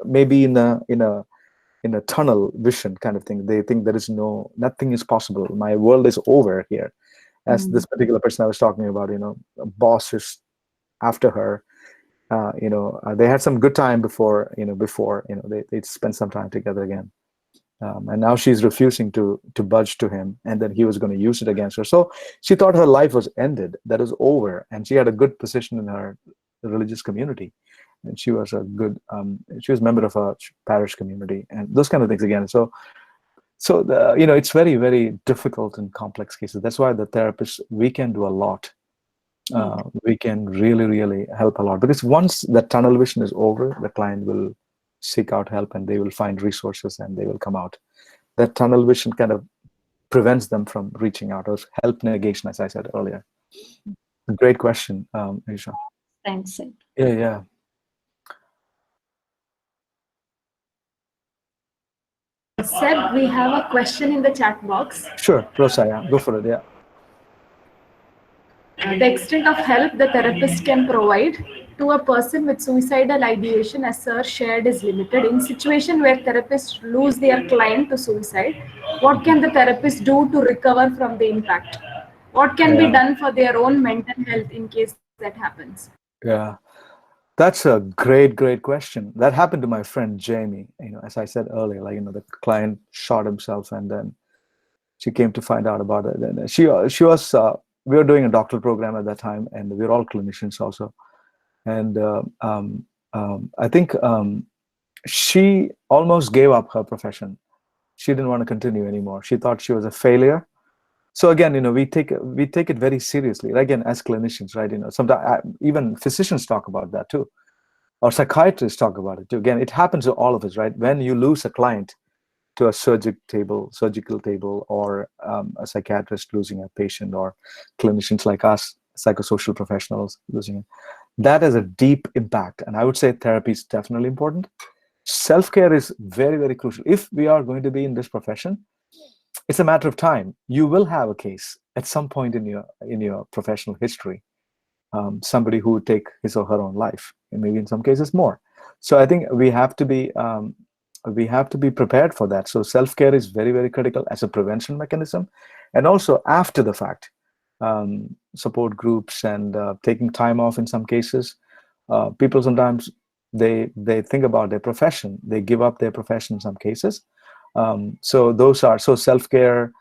maybe in a tunnel vision kind of thing. They think there is nothing is possible. My world is over here. As this particular person I was talking about, a boss is after her. They had some good time before they spent some time together again. And now she's refusing to budge to him, and then he was going to use it against her. So she thought her life was ended, that was over, and she had a good position in her religious community, and she was a a member of a parish community, and those kind of things again. So it's very, very difficult in complex cases. That's why the therapists, we can do a lot. We can really, really help a lot, because once the tunnel vision is over, the client will seek out help, and they will find resources, and they will come out. That tunnel vision kind of prevents them from reaching out, or help negation, as I said earlier. Great question, Aisha. Thanks, Seb. Yeah. Seb, we have a question in the chat box. Sure, Rosa, yeah, go for it, yeah. The extent of help the therapist can provide to a person with suicidal ideation, as Sir shared, is limited. In situation where therapists lose their client to suicide, what can the therapist do to recover from the impact? What can be done for their own mental health in case that happens? Yeah, that's a great question. That happened to my friend Jamie. As I said earlier, the client shot himself, and then she came to find out about it. And she was we were doing a doctoral program at that time, and we were all clinicians also. And I think she almost gave up her profession. She didn't want to continue anymore. She thought she was a failure. So again, we take it very seriously. Again, as clinicians, right? Sometimes even physicians talk about that too, or psychiatrists talk about it too. Again, it happens to all of us, right? When you lose a client to a surgical table, or a psychiatrist losing a patient, or clinicians like us, psychosocial professionals losing it, that is a deep impact. And I would say therapy is definitely important. Self-care is very, very crucial. If we are going to be in this profession, it's a matter of time. You will have a case at some point in your professional history, somebody who would take his or her own life, and maybe in some cases more. So I think we have to be prepared for that. So self-care is very, very critical as a prevention mechanism, and also after the fact, support groups and taking time off in some cases. People sometimes they think about their profession, they give up their profession in some cases. So self-care,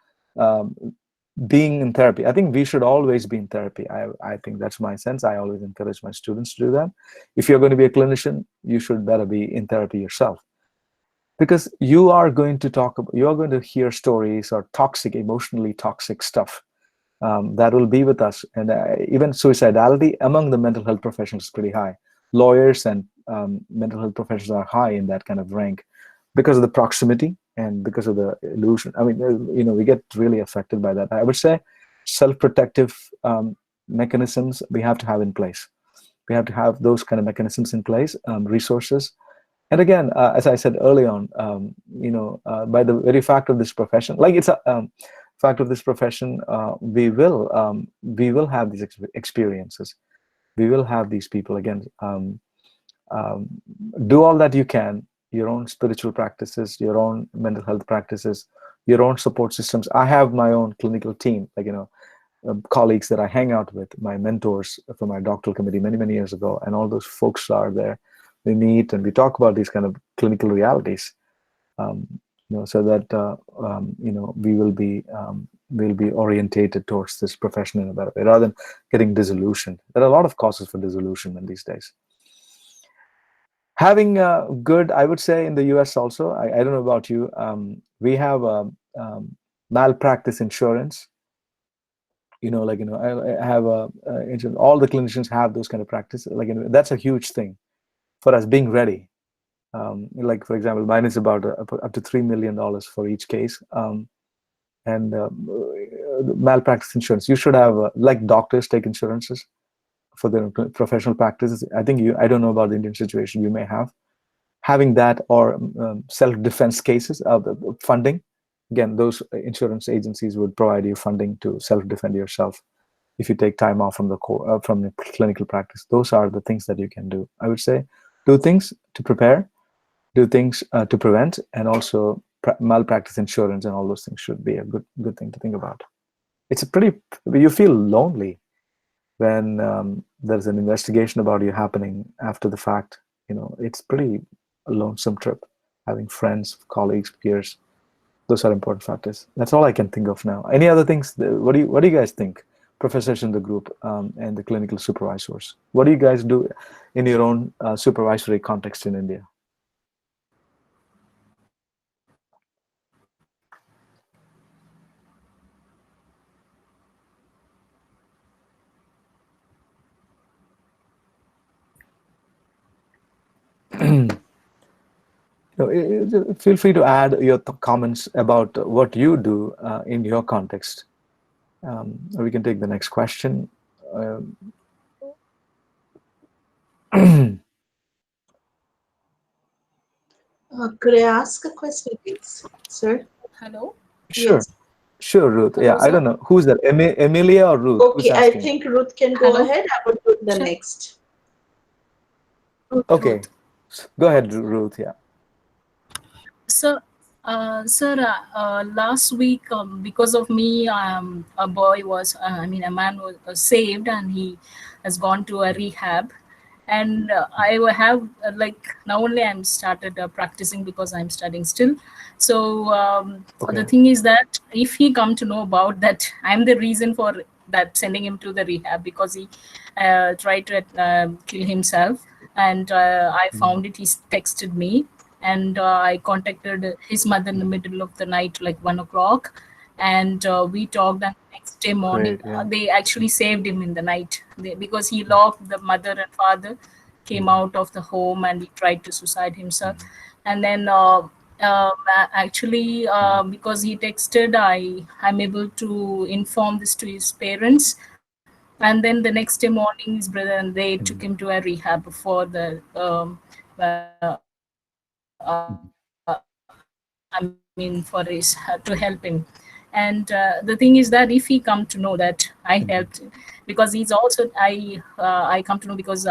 being in therapy. I think we should always be in therapy. I think that's my sense. I always encourage my students to do that. If you're going to be a clinician, you should better be in therapy yourself, because you are going to hear stories or emotionally toxic stuff that will be with us. And even suicidality among the mental health professionals is pretty high. Lawyers and mental health professionals are high in that kind of rank because of the proximity and because of the illusion. I mean, we get really affected by that. I would say self-protective mechanisms we have to have in place. We have to have those kind of mechanisms in place, resources. And again, as I said early on, by the very fact of this profession, it's a fact of this profession, we will have these experiences. We will have these people again. Do all that you can, your own spiritual practices, your own mental health practices, your own support systems. I have my own clinical team, colleagues that I hang out with, my mentors from my doctoral committee many, many years ago, and all those folks are there. We meet and we talk about these kind of clinical realities, so that we'll be orientated towards this profession in a better way, rather than getting disillusioned. There are a lot of causes for disillusionment these days. Having good, I would say in the US also, I don't know about you, we have malpractice insurance. I have all the clinicians have those kind of practices. That's a huge thing for us, being ready. For example, mine is about up to $3 million for each case. And malpractice insurance, you should have, like doctors take insurances for their professional practices. I think I don't know about the Indian situation, you may have. having that, or self-defense cases of funding. Again, those insurance agencies would provide you funding to self-defend yourself if you take time off from the from the clinical practice. Those are the things that you can do. I would say do things to prepare, do things to prevent, and also malpractice insurance and all those things should be a good thing to think about. It's a pretty, you feel lonely when there's an investigation about you happening after the fact. It's pretty a lonesome trip. Having friends, colleagues, peers, those are important factors. That's all I can think of now. Any other things? What do you guys think, professors in the group and the clinical supervisors? What do you guys do in your own supervisory context in India? Feel free to add your comments about what you do in your context. We can take the next question. Could I ask a question, please, sir? Hello. Sure. Yes. Sure, Ruth. Hello, Yeah, I sir. don't know. Who's that? Emilia or Ruth? Okay, Who's I asking? think Ruth can go Hello? ahead. I will do the Sure. next. Okay. Go ahead, Ruth. Yeah. Sir, last week, because of me, a man was saved, and he has gone to a rehab. And I will have now only I'm started practicing because I'm studying still. So Okay. the thing is that if he come to know about that, I'm the reason for that, sending him to the rehab, because he tried to kill himself. And I found it. He texted me, and I contacted his mother in the middle of the night, like 1 o'clock, and we talked. And next day morning, Great, yeah. they actually saved him in the night, because he locked, the mother and father came out of the home, and he tried to suicide himself. And then actually, because he texted, I'm able to inform this to his parents. And then the next day morning, his brother and they took him to a rehab for the for his to help him. And the thing is that if he come to know that I helped, because he's also I come to know because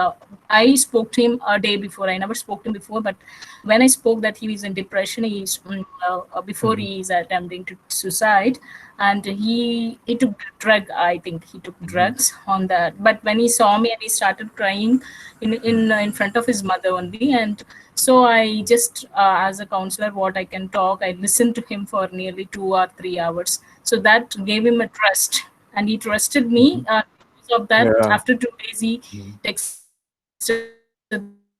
I spoke to him a day before. I never spoke to him before, but when I spoke that he was in depression, he's before he is attempting to suicide, and he took drug. I think he took drugs on that. But when he saw me and he started crying in front of his mother only, and so I just as a counselor, what I can talk, I listened to him for nearly 2 or 3 hours. So that gave him a trust, and he trusted me. Because of that, Yeah. after 2 days, he texted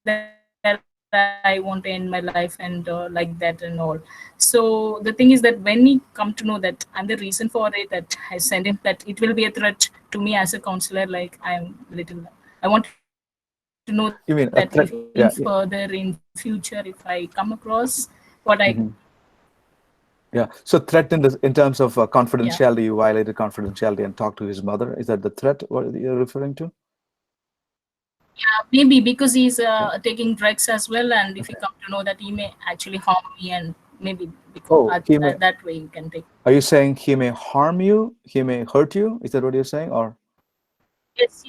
that I want to end my life, and like that and all. So the thing is that when he come to know that I'm the reason for it, that I send him, that it will be a threat to me as a counselor. Like I want to know You mean a that threat? if Yeah. further in future, if I come across what I Yeah. So threat in terms of confidentiality, you violated confidentiality and talked to his mother. Is that the threat what you're referring to? maybe because he's taking drugs as well, and if you come to know that he may actually harm me, and maybe because he may. that way you can take. Are you saying he may harm you? He may hurt you? Is that what you're saying? Or Yes.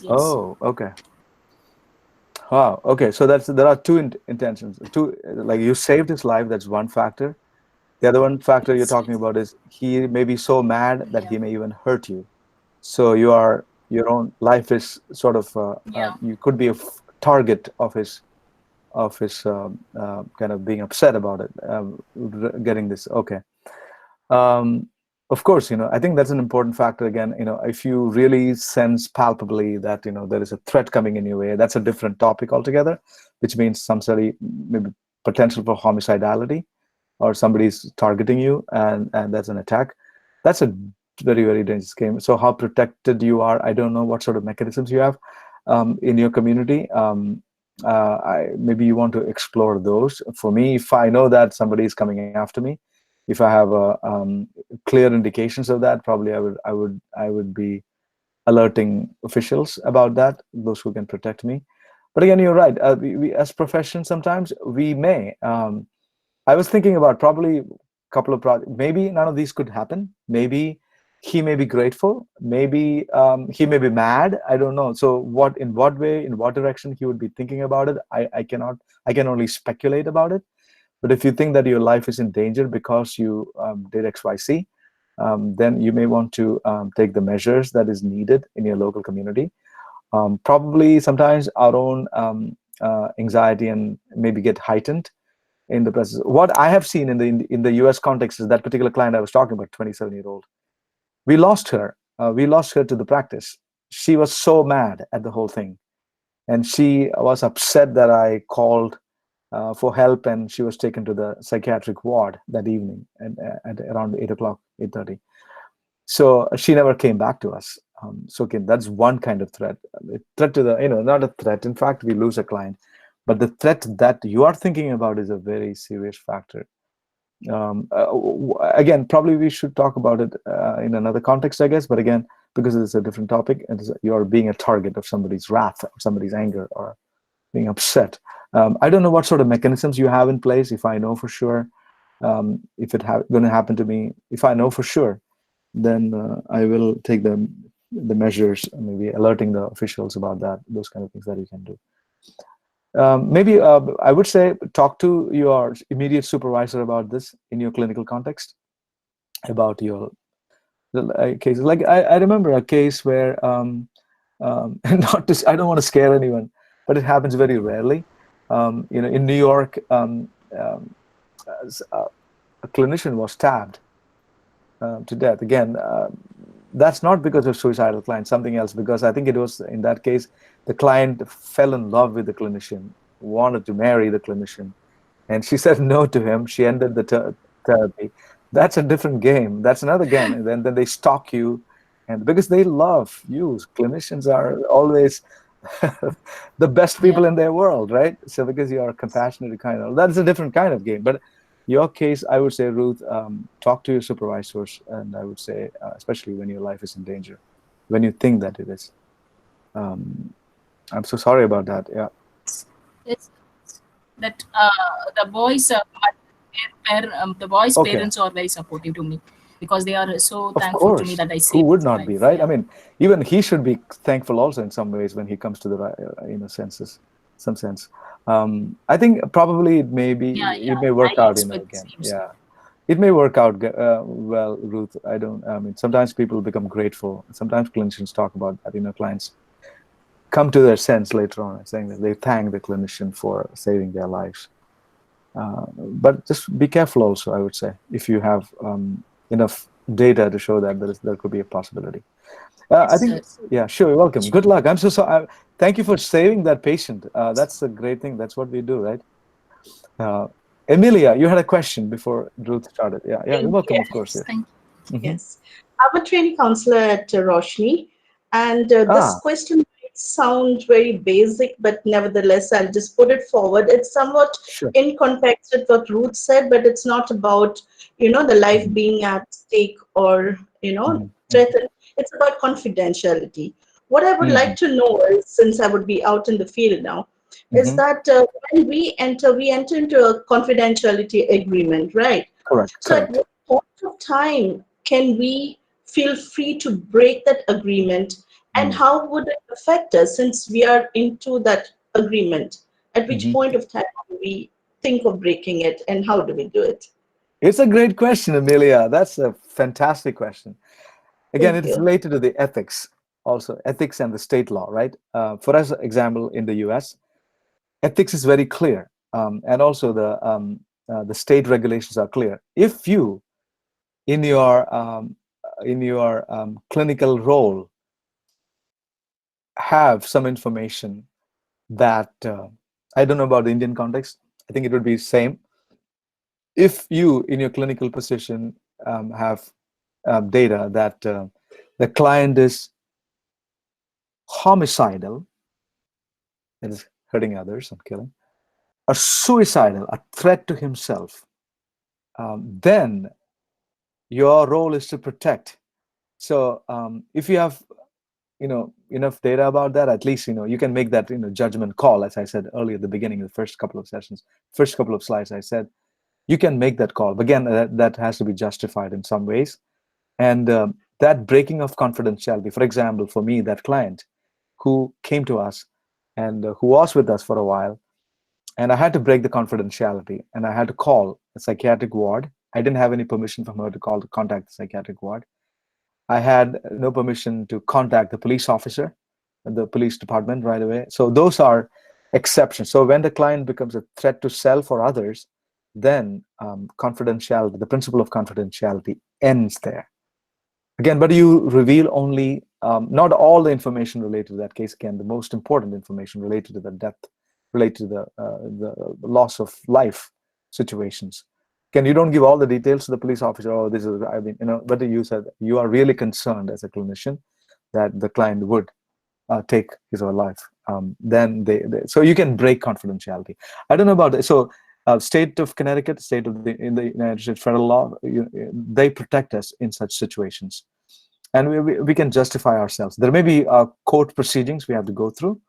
oh, okay. Wow. Okay. So there are two intentions. Two, like you saved his life. That's one factor. The other one factor you're talking about is he may be so mad that he may even hurt you. So your own life is sort of you could be a target of his kind of being upset about it, getting this. Okay. Of course, I think that's an important factor. Again, if you really sense palpably that there is a threat coming in your way, that's a different topic altogether, which means somebody maybe potential for homicidality, or somebody's targeting you, and that's an attack. That's a very, very dangerous game. So how protected you are, I don't know what sort of mechanisms you have in your community. Maybe you want to explore those. For me, if I know that somebody is coming after me, if I have clear indications of that, probably I would be alerting officials about that, those who can protect me. But again, you're right. We as professions, sometimes we may. I was thinking about probably a couple of projects. Maybe none of these could happen. Maybe he may be grateful. Maybe he may be mad. I don't know. So in what way, in what direction he would be thinking about it, I cannot. I can only speculate about it. But if you think that your life is in danger because you did X, Y, Z, then you may want to take the measures that is needed in your local community. Probably sometimes our own anxiety and maybe get heightened in the process. What I have seen in the US context is that particular client I was talking about, 27-year-old. We lost her. We lost her to the practice. She was so mad at the whole thing, and she was upset that I called for help, and she was taken to the psychiatric ward that evening at around 8 o'clock, 8:30. So she never came back to us. So again, that's one kind of threat. A threat to the, not a threat. In fact, we lose a client, but the threat that you are thinking about is a very serious factor. Again, probably we should talk about it in another context, I guess. But again, because it's a different topic, and you are being a target of somebody's wrath, or somebody's anger, or being upset. I don't know what sort of mechanisms you have in place. If I know for sure, if it's going to happen to me, if I know for sure, then I will take the measures, maybe alerting the officials about that, those kind of things that you can do. Maybe I would say talk to your immediate supervisor about this in your clinical context, about your cases. Like I remember a case where, not to, I don't want to scare anyone, but it happens very rarely. In New York, a clinician was stabbed to death. Again, that's not because of suicidal client, something else, because I think it was, in that case, the client fell in love with the clinician, wanted to marry the clinician, and she said no to him. She ended the therapy. That's a different game. That's another game. And then they stalk you, and because they love you. Clinicians are always the best people in their world, right? So because you are compassionate, kind of, that's a different kind of game. But your case, I would say, Ruth, talk to your supervisors, and I would say, especially when your life is in danger, when you think that it is. I'm so sorry about that. Yeah. It's that the boys' parents are very supportive to me, because they are so thankful to me that I saved. Who would not be, right? I mean, even he should be thankful also in some ways when he comes to the some sense. I think probably it may be, it may work out again. Yeah, it may work out well, Ruth. I mean, sometimes people become grateful. Sometimes clinicians talk about that. Clients come to their sense later on, saying that they thank the clinician for saving their lives. But just be careful also, I would say, if you have enough data to show that there could be a possibility. I think, yeah, sure, you're welcome. Good luck. I'm so sorry. Thank you for saving that patient. That's a great thing. That's what we do, right? Emilia, you had a question before Ruth started. Yeah, you're welcome, of course. Yes. Thank you. Yes. I'm a training counselor at Roshni, and this question might sound very basic, but nevertheless, I'll just put it forward. It's somewhat in context with what Ruth said, but it's not about, the life being at stake or, threatened. It's about confidentiality. What I would like to know is, since I would be out in the field now, is that when we enter into a confidentiality agreement, right? Correct. So at what point of time can we feel free to break that agreement, and how would it affect us since we are into that agreement? At which point of time do we think of breaking it, and how do we do it? It's a great question, Amelia. That's a fantastic question. Again, it's related to the ethics, also ethics and the state law, right? For example, in the US, ethics is very clear, and also the state regulations are clear. If you, in your clinical role, have some information that I don't know about the Indian context, I think it would be same. If you, in your clinical position, have data that the client is homicidal, that is hurting others and killing, or suicidal, a threat to himself, then your role is to protect. So if you have enough data about that, at least you can make that judgment call. As I said earlier at the beginning, the first couple of sessions, first couple of slides, I said you can make that call. But again, that has to be justified in some ways. And that breaking of confidentiality, for example, for me, that client who came to us and who was with us for a while, and I had to break the confidentiality, and I had to call a psychiatric ward. I didn't have any permission from her to contact the psychiatric ward. I had no permission to contact the police officer, the police department right away. So those are exceptions. So when the client becomes a threat to self or others, then confidentiality, the principle of confidentiality ends there. Again, but you reveal only, not all the information related to that case. Again, the most important information related to the death, related to the loss of life situations. Again, you don't give all the details to the police officer. Oh, this is, but you said you are really concerned as a clinician that the client would take his or her life. Then so you can break confidentiality. I don't know about it. So state of Connecticut, in the United States federal law, they protect us in such situations, and we can justify ourselves. There may be court proceedings we have to go through,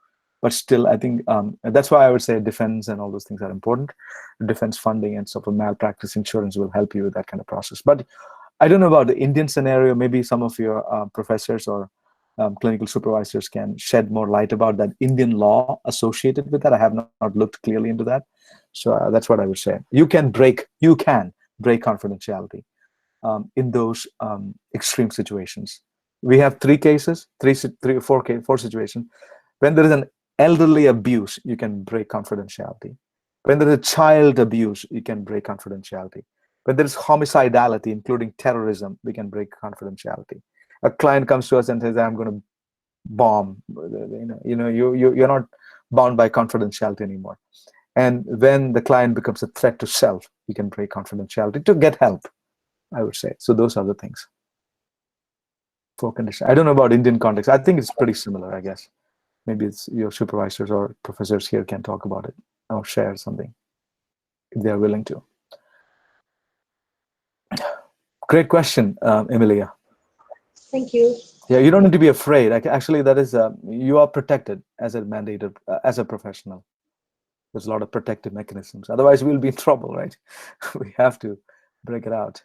but still, I think that's why I would say defense and all those things are important. Defense funding and sort of malpractice insurance will help you with that kind of process. But I don't know about the Indian scenario. Maybe some of your professors or clinical supervisors can shed more light about that Indian law associated with that. I have not looked clearly into that. So that's what I would say. You can break confidentiality in those extreme situations. We have four situations. When there is an elderly abuse, you can break confidentiality. When there is a child abuse, you can break confidentiality. When there is homicidality, including terrorism, we can break confidentiality. A client comes to us and says, "I'm going to bomb." You're not bound by confidentiality anymore. And when the client becomes a threat to self, you can break confidentiality to get help, I would say. So those are the things. For condition, I don't know about Indian context. I think it's pretty similar, I guess. Maybe it's your supervisors or professors here can talk about it or share something if they're willing to. Great question, Emilia. Thank you. Yeah, you don't need to be afraid. Actually, that is, you are protected as a mandated, as a professional. There's a lot of protective mechanisms. Otherwise, we'll be in trouble, right? We have to break it out.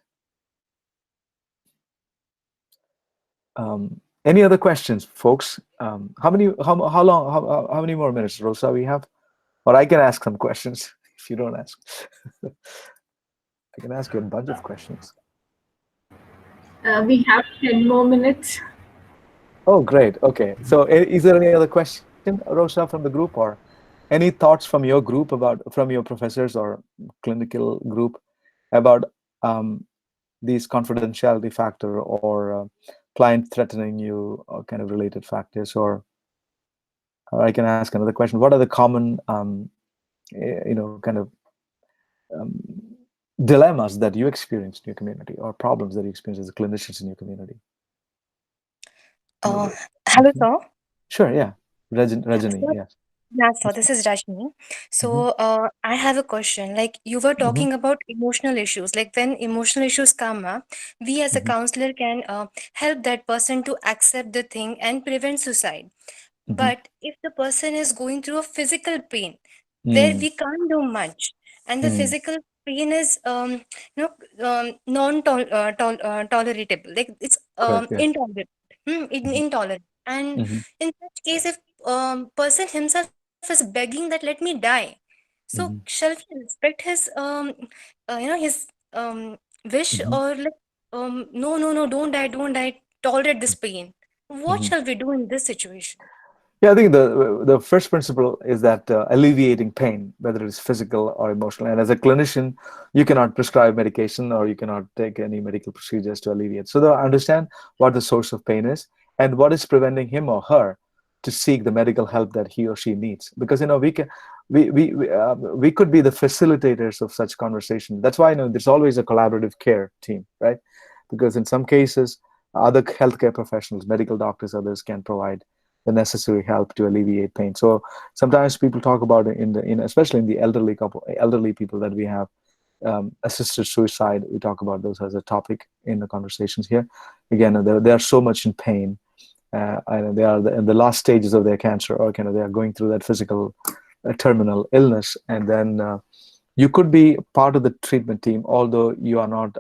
Any other questions, folks? How many more minutes, Rosa, we have? Or I can ask some questions if you don't ask. I can ask you a bunch of questions. We have 10 more minutes. Oh, great. Okay. So is there any other question, Rosa, from the group, or any thoughts from your group from your professors or clinical group about these confidentiality factor or client threatening you or kind of related factors? Or I can ask another question. What are the common, kind of dilemmas that you experience in your community, or problems that you experience as clinicians in your community? Hello, sir. Sure, yeah. Rajani, yes. Yeah, so this is Rajni. So I have a question. Like you were talking about emotional issues. Like when emotional issues come up, we as a counselor can help that person to accept the thing and prevent suicide. But if the person is going through a physical pain where we can't do much, and the physical pain is non-tolerable, like it's Correct, yes. intolerable. And in such case, if person himself is begging that let me die, so shall we respect his his wish, or like no, don't die, tolerate this pain? What shall we do in this situation? Yeah, I think the first principle is that alleviating pain, whether it's physical or emotional. And as a clinician, you cannot prescribe medication or you cannot take any medical procedures to alleviate. So they understand what the source of pain is and what is preventing him or her to seek the medical help that he or she needs. Because we could be the facilitators of such conversation. That's why there's always a collaborative care team, right? Because in some cases, other healthcare professionals, medical doctors, others can provide the necessary help to alleviate pain. So sometimes people talk about it especially in the elderly people that we have assisted suicide. We talk about those as a topic in the conversations here. Again, they are so much in pain, they are in the last stages of their cancer, or they are going through that physical terminal illness, and then you could be part of the treatment team, although you are not,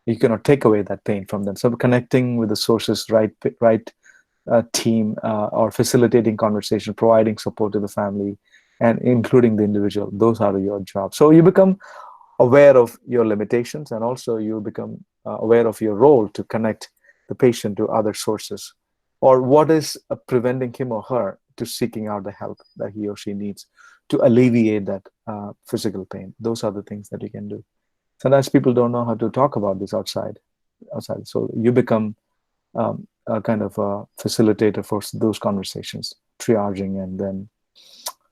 you cannot take away that pain from them. So connecting with the sources, right team, or facilitating conversation, providing support to the family, and including the individual, those are your jobs. So you become aware of your limitations, and also you become aware of your role to connect the patient to other sources, or what is preventing him or her to seeking out the help that he or she needs to alleviate that physical pain. Those are the things that you can do. Sometimes people don't know how to talk about this outside. So you become a kind of a facilitator for those conversations, triaging, and then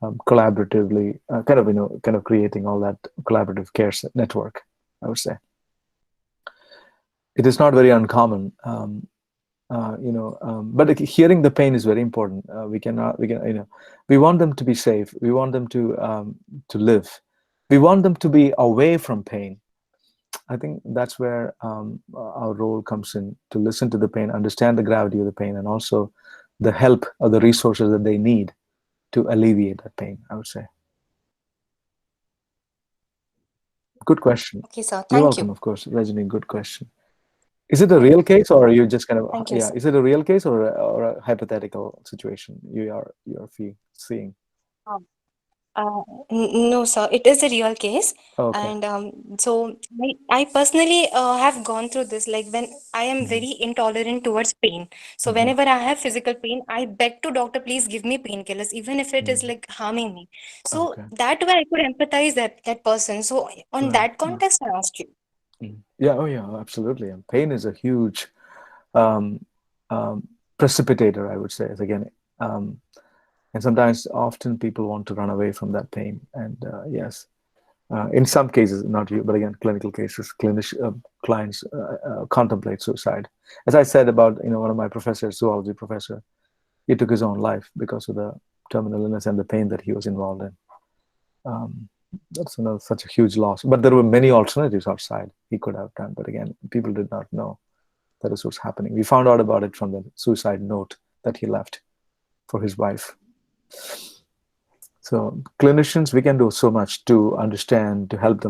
collaboratively, kind of creating all that collaborative care network, I would say. It is not very uncommon, but hearing the pain is very important. We want them to be safe. We want them to live. We want them to be away from pain. I think that's where our role comes in, to listen to the pain, understand the gravity of the pain, and also the help or the resources that they need to alleviate that pain, I would say. Good question. Okay, sir. Thank You're welcome, of course, Rajini. Good question. Is it a real case, or are you just kind of, you, is it a real case, or a hypothetical situation you're seeing? No, sir, it is a real case. Okay. And so I personally have gone through this, like when I am very intolerant towards pain. So whenever I have physical pain, I beg to doctor, please give me painkillers, even if it is like harming me. So that way I could empathize that person. So on that context, I asked you. Yeah, oh yeah, absolutely. And pain is a huge precipitator, I would say. Again, and sometimes, often people want to run away from that pain. And yes, in some cases, not you, but again, clinical cases, clients contemplate suicide. As I said about, one of my professors, zoology professor, he took his own life because of the terminal illness and the pain that he was involved in. That's such a huge loss. But there were many alternatives outside he could have done. But again, people did not know that this was happening. We found out about it from the suicide note that he left for his wife. So clinicians, we can do so much to understand, to help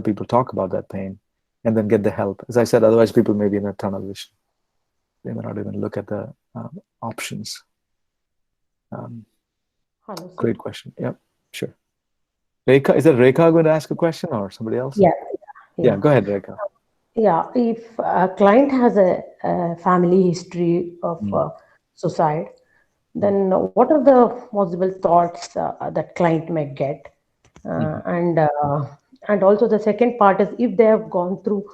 people talk about that pain, and then get the help. As I said, otherwise people may be in a tunnel vision. They may not even look at the options. Great question. Yep, sure. Rekha, is it Rekha going to ask a question, or somebody else? Yeah, go ahead, Rekha. Yeah, if a client has a family history of suicide, then what are the possible thoughts that client may get? And also the second part is, if they have gone through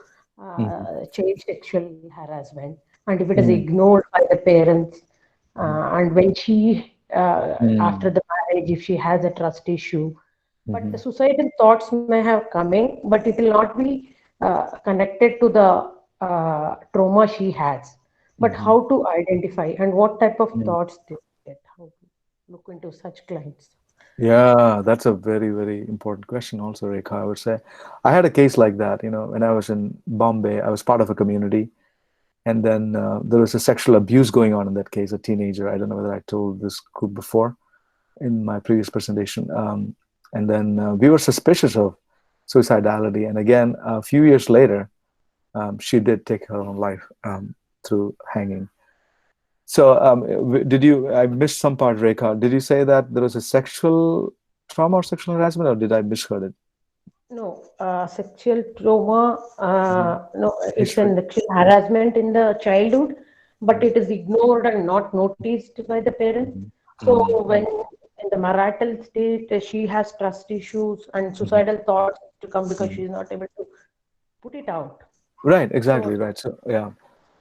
child sexual harassment, and if it is ignored by the parents, and when she, after the marriage, if she has a trust issue, but the suicidal thoughts may have coming, but it will not be connected to the trauma she has. But how to identify, and what type of thoughts they get? How to look into such clients? Yeah, that's a very, very important question also, Rekha, I would say. I had a case like that, when I was in Bombay. I was part of a community, and then there was a sexual abuse going on in that case, a teenager. I don't know whether I told this group before in my previous presentation. And then we were suspicious of suicidality. And again, a few years later, she did take her own life through hanging. So I missed some part, Rekha. Did you say that there was a sexual trauma or sexual harassment, or did I misheard it? No, sexual trauma, no, it's a sexual harassment in the childhood, but it is ignored and not noticed by the parents. So when in the marital state, she has trust issues and suicidal thoughts to come because she's not able to put it out. Right, exactly, right. So yeah.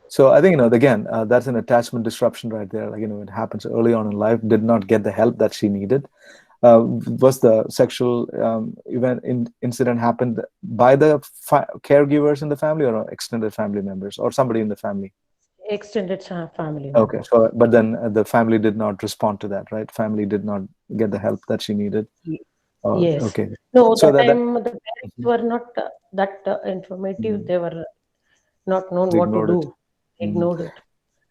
So I think, again, that's an attachment disruption right there. Like, it happens early on in life, did not get the help that she needed. Was the sexual incident happened by the caregivers in the family, or extended family members, or somebody in the family? Extended family. Okay, so but then the family did not respond to that, right? Family did not get the help that she needed. Yes. Okay. No, so the time the parents were not that informative. They were not known what to do. Ignored it.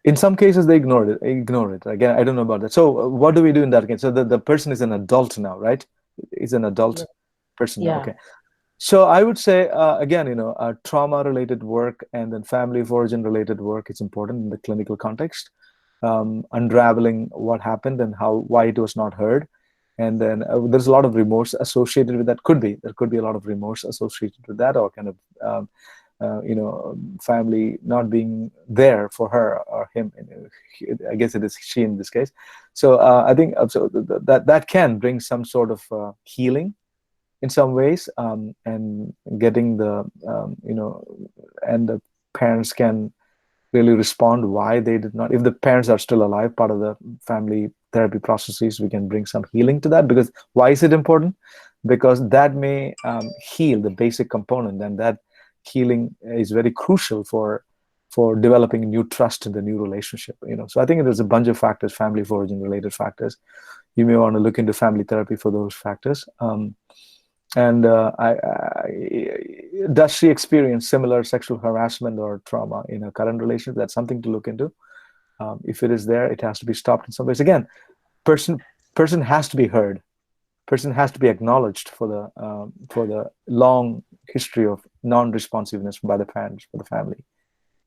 In some cases, they ignore it. Again, I don't know about that. So what do we do in that case? So the person is an adult now, right? Is an adult person now. Yeah. Okay. So I would say, again, trauma-related work and then family of origin-related work is important in the clinical context. Unraveling what happened and why it was not heard. And then there's a lot of remorse associated with that. There could be a lot of remorse associated with that, or kind of, family not being there for her or him. I guess it is she in this case. So I think so that can bring some sort of healing in some ways, and getting the and the parents can really respond why they did not. If the parents are still alive, part of the family therapy processes, we can bring some healing to that. Because why is it important? Because that may heal the basic component, and that healing is very crucial for developing new trust in the new relationship. So I think there's a bunch of factors, family of origin related factors. You may want to look into family therapy for those factors. And does she experience similar sexual harassment or trauma in her current relationship? That's something to look into. If it is there, it has to be stopped in some ways. Again, person has to be heard. Person has to be acknowledged for the long history of non-responsiveness by the parents, for the family.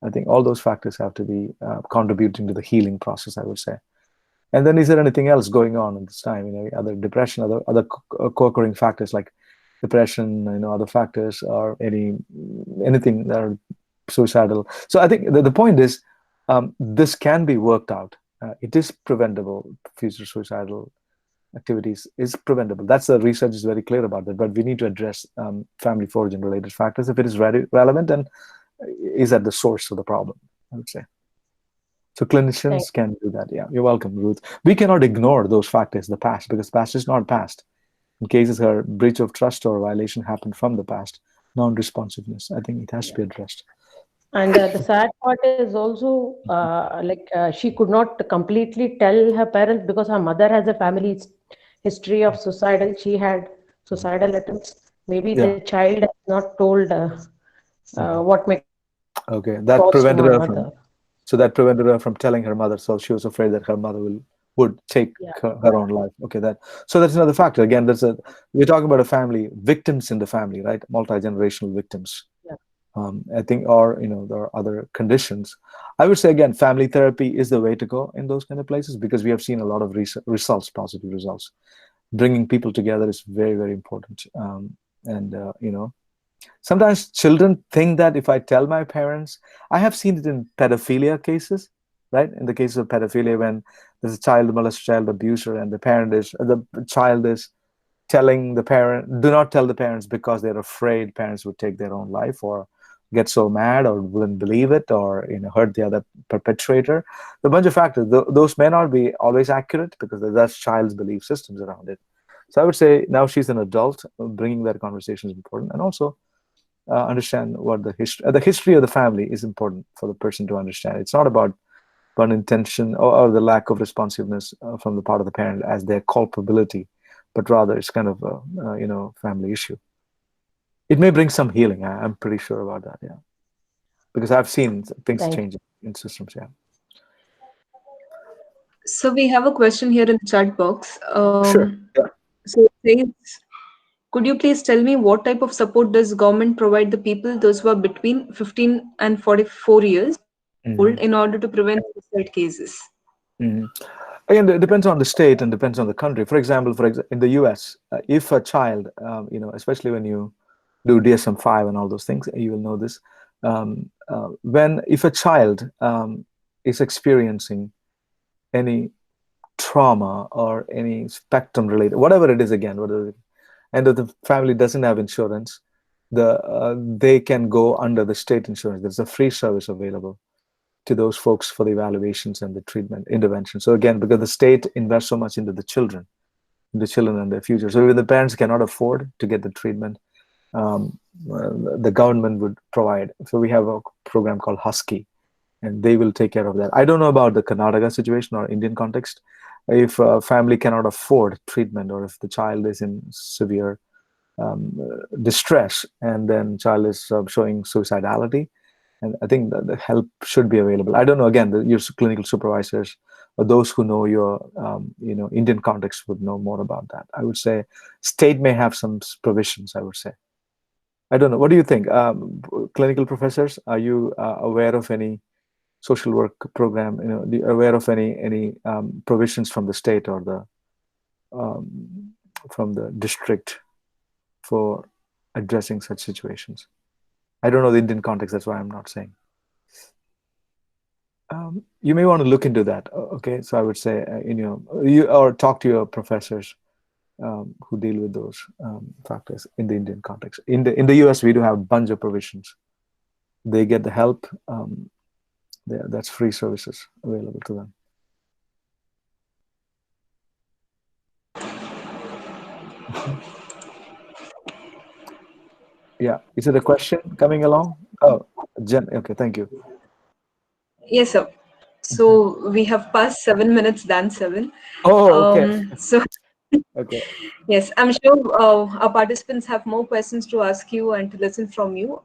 I think all those factors have to be contributing to the healing process, I would say. And then, is there anything else going on at this time? Other depression, other co-occurring factors like depression, other factors, or anything that are suicidal. So I think the point is, this can be worked out. It is preventable. Future suicidal activities is preventable. That's the research is very clear about that. But we need to address family of origin related factors if it is relevant and is at the source of the problem, I would say. So clinicians can do that. Yeah, you're welcome, Ruth. We cannot ignore those factors, the past, because the past is not past. In cases her breach of trust or violation happened from the past, non-responsiveness, I think it has to be addressed. And the sad part is also she could not completely tell her parents because her mother has a family history of suicidal. She had suicidal attempts. Maybe the child has not told what may that prevented her from. So that prevented her from telling her mother. So she was afraid that her mother would take her own life. So that's another factor. Again, we're talking about a family, victims in the family, right? Multi-generational victims. I think, or there are other conditions. I would say again, family therapy is the way to go in those kind of places, because we have seen a lot of results, positive results. Bringing people together is very, very important. Sometimes children think that if I tell my parents, I have seen it in pedophilia cases, right? In the cases of pedophilia, when there's a child molester, child abuser, and the child is telling the parent, do not tell the parents, because they're afraid parents would take their own life or get so mad or wouldn't believe it, or hurt the other perpetrator. A bunch of factors. Those may not be always accurate, because that's child's belief systems around it. So I would say now she's an adult, bringing that conversation is important, and also understand what the history of the family is important for the person to understand. It's not about unintention or the lack of responsiveness from the part of the parent as their culpability, but rather it's kind of a family issue. It may bring some healing. I'm pretty sure about that. Yeah, because I've seen things changing in systems. Yeah. So we have a question here in the chat box. Sure. Yeah. So it says, could you please tell me what type of support does government provide the people, those who are between 15 and 44 years old, in order to prevent suicide cases? Again, it depends on the state and depends on the country. For example, in the US, if a child, especially when you do DSM-5 and all those things, you will know this. If a child is experiencing any trauma or any spectrum related, whatever it is, and if the family doesn't have insurance, they can go under the state insurance. There's a free service available to those folks for the evaluations and the treatment intervention. So again, because the state invests so much into the children and their future. So if the parents cannot afford to get the treatment, the government would provide. So we have a program called Husky, and they will take care of that. I don't know about the Karnataka situation or Indian context. If a family cannot afford treatment, or if the child is in severe distress and then child is showing suicidality, And I think that the help should be available. I don't know, again, your clinical supervisors or those who know your, Indian context would know more about that. I would say state may have some provisions, I would say. I don't know. What do you think? Clinical professors, are you aware of any social work program, aware of any provisions from the state or from the district for addressing such situations? I don't know the Indian context, that's why I'm not saying. You may want to look into that. Okay, so I would say, you or talk to your professors who deal with those factors in the Indian context. In the US, we do have a bunch of provisions. They get the help. That's free services available to them. Yeah, is it a question coming along? Oh, Jen. Okay, thank you. Yes, sir. So we have passed 7 minutes than 7. Oh, okay. So okay. Yes, I'm sure our participants have more questions to ask you and to listen from you.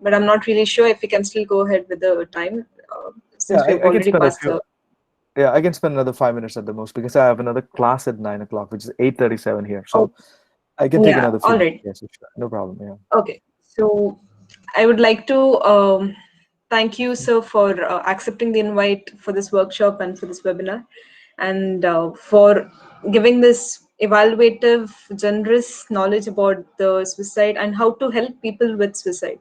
But I'm not really sure if we can still go ahead with the time since Yeah, we've I can already spend passed the. Yeah, I can spend another 5 minutes at the most because I have another class at 9 o'clock, which is 8:37 here. So I can take Yeah, another few all minutes. right. Yes, sure. No problem. Yeah. Okay, so I would like to thank you, sir, for accepting the invite for this workshop and for this webinar, and for giving this evaluative, generous knowledge about the suicide and how to help people with suicide.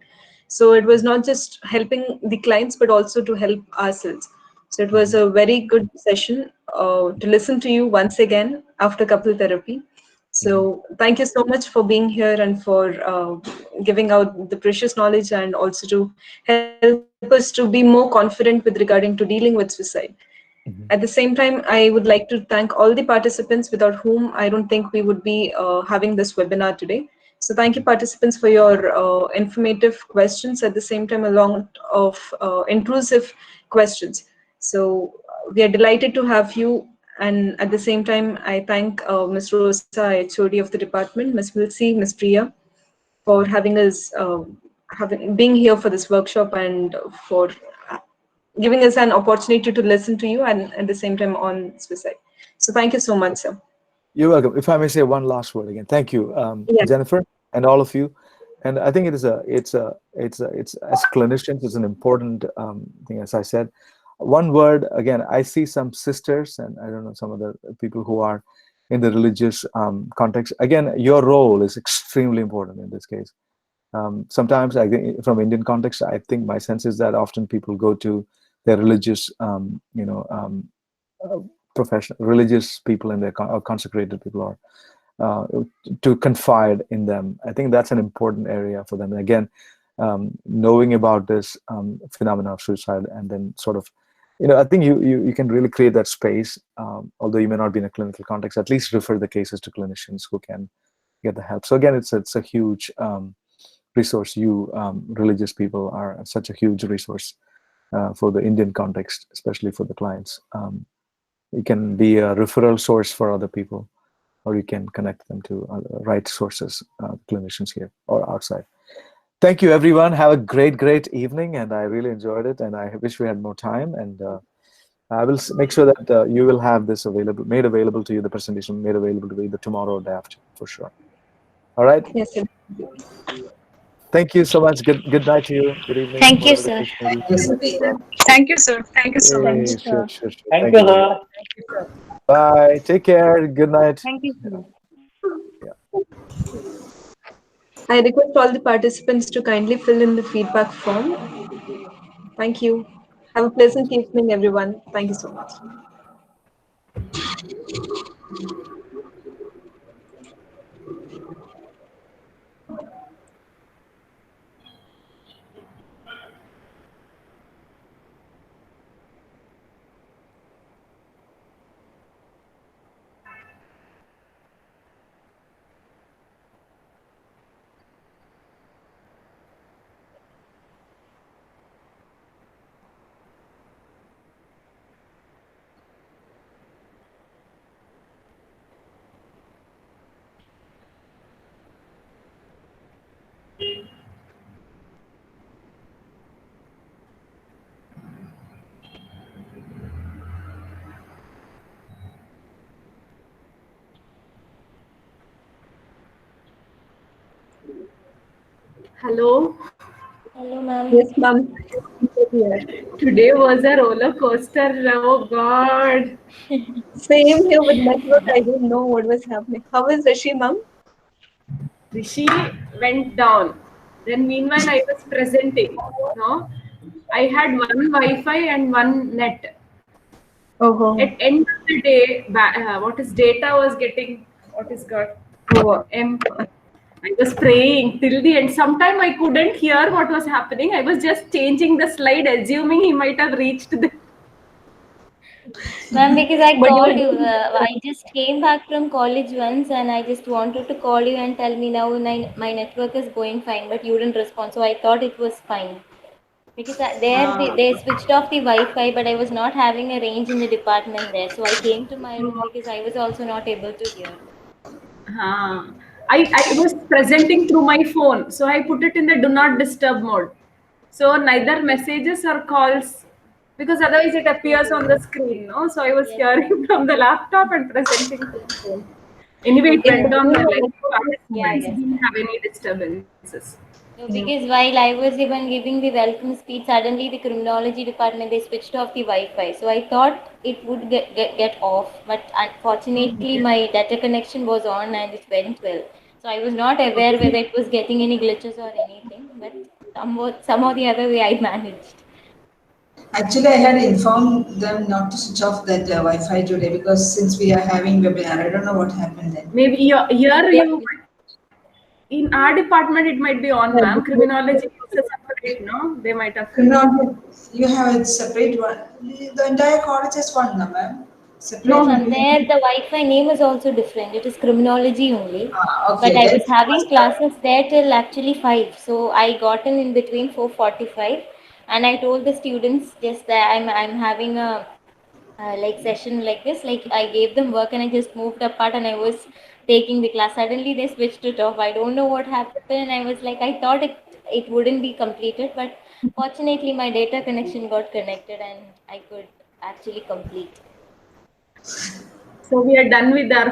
So it was not just helping the clients, but also to help ourselves. So it was a very good session to listen to you once again after couple therapy. So thank you so much for being here and for giving out the precious knowledge and also to help us to be more confident with regarding to dealing with suicide. At the same time, I would like to thank all the participants without whom I don't think we would be having this webinar today. So thank you participants for your informative questions, at the same time a lot of intrusive questions. So we are delighted to have you, and at the same time I thank Ms. Rosa, HOD of the department, Ms. Wilsey, Ms. Priya, for having us being here for this workshop and for giving us an opportunity to listen to you and at the same time on suicide. So thank you so much, sir. You're welcome. If I may say one last word again, thank you, Yes. Jennifer, and all of you. And I think it's as clinicians, it's an important thing. As I said, one word again. I see some sisters, and I don't know some other people who are in the religious context. Again, your role is extremely important in this case. Sometimes, I think, from Indian context, I think my sense is that often people go to their religious, professional, religious people and their consecrated people are to confide in them. I think that's an important area for them. And again, knowing about this phenomena of suicide, and then sort of, I think you can really create that space. Although you may not be in a clinical context, at least refer the cases to clinicians who can get the help. So again, it's a huge resource. You religious people are such a huge resource for the Indian context, especially for the clients. You can be a referral source for other people, or you can connect them to right sources, clinicians here or outside. Thank you, everyone. Have a great evening, and I really enjoyed it, and I wish we had more time. And I will make sure that you will have this made available to you, the presentation made available to you either tomorrow or the day after, for sure. All right? Yes, sir. Thank you so much. Good night to you. Good evening. Thank you, sir. Thank you, sir. Thank you so much. Sure. Thank you, sir. Bye. Take care. Good night. Thank you, sir. I request all the participants to kindly fill in the feedback form. Thank you. Have a pleasant evening, everyone. Thank you so much. Hello. Hello, ma'am. Yes, ma'am. Today was a roller coaster. Oh God. Same here with network. I didn't know what was happening. How is Rishi, ma'am? Rishi went down. Then meanwhile I was presenting. No, I had one Wi-Fi and one net. Oh, At end of the day, what is data was getting what is got oh. I was praying till the end. Sometime I couldn't hear what was happening. I was just changing the slide, assuming he might have reached the. Ma'am, because I But called you. you I just came back from college once and I just wanted to call you and tell me now my network is going fine, but you didn't respond. So I thought it was fine. Because they switched off the Wi-Fi, but I was not having a range in the department there. So I came to my room because I was also not able to hear. I was presenting through my phone, so I put it in the do not disturb mode. So neither messages or calls, because otherwise it appears on the screen. No, so I was Yes, hearing from the laptop and presenting through the phone. Anyway, it in went on well. Like, yeah, participants yes. didn't have any disturbances. No, because while I was even giving the welcome speech, suddenly the criminology department they switched off the Wi-Fi. So I thought it would get off, but unfortunately my data connection was on and it went well. So I was not aware whether it was getting any glitches or anything, but somehow the other way I managed. Actually, I had informed them not to switch off that Wi-Fi today because since we are having webinar, I don't know what happened then. Maybe here you in our department it might be on, ma'am. Criminology is a separate, no? They might have. Criminal, you have a separate one. The entire college has one, no, ma'am. No, Separate. ma'am. There the Wi-Fi name is also different. It is criminology only. But Okay, I then. was having classes there till actually 5. So I got in between 4:45, and I told the students just that I'm having a like session like this. Like I gave them work and I just moved apart and I was taking the class. Suddenly they switched it off. I don't know what happened. I was like I thought it wouldn't be completed, but fortunately my data connection got connected and I could actually complete. So we are done with our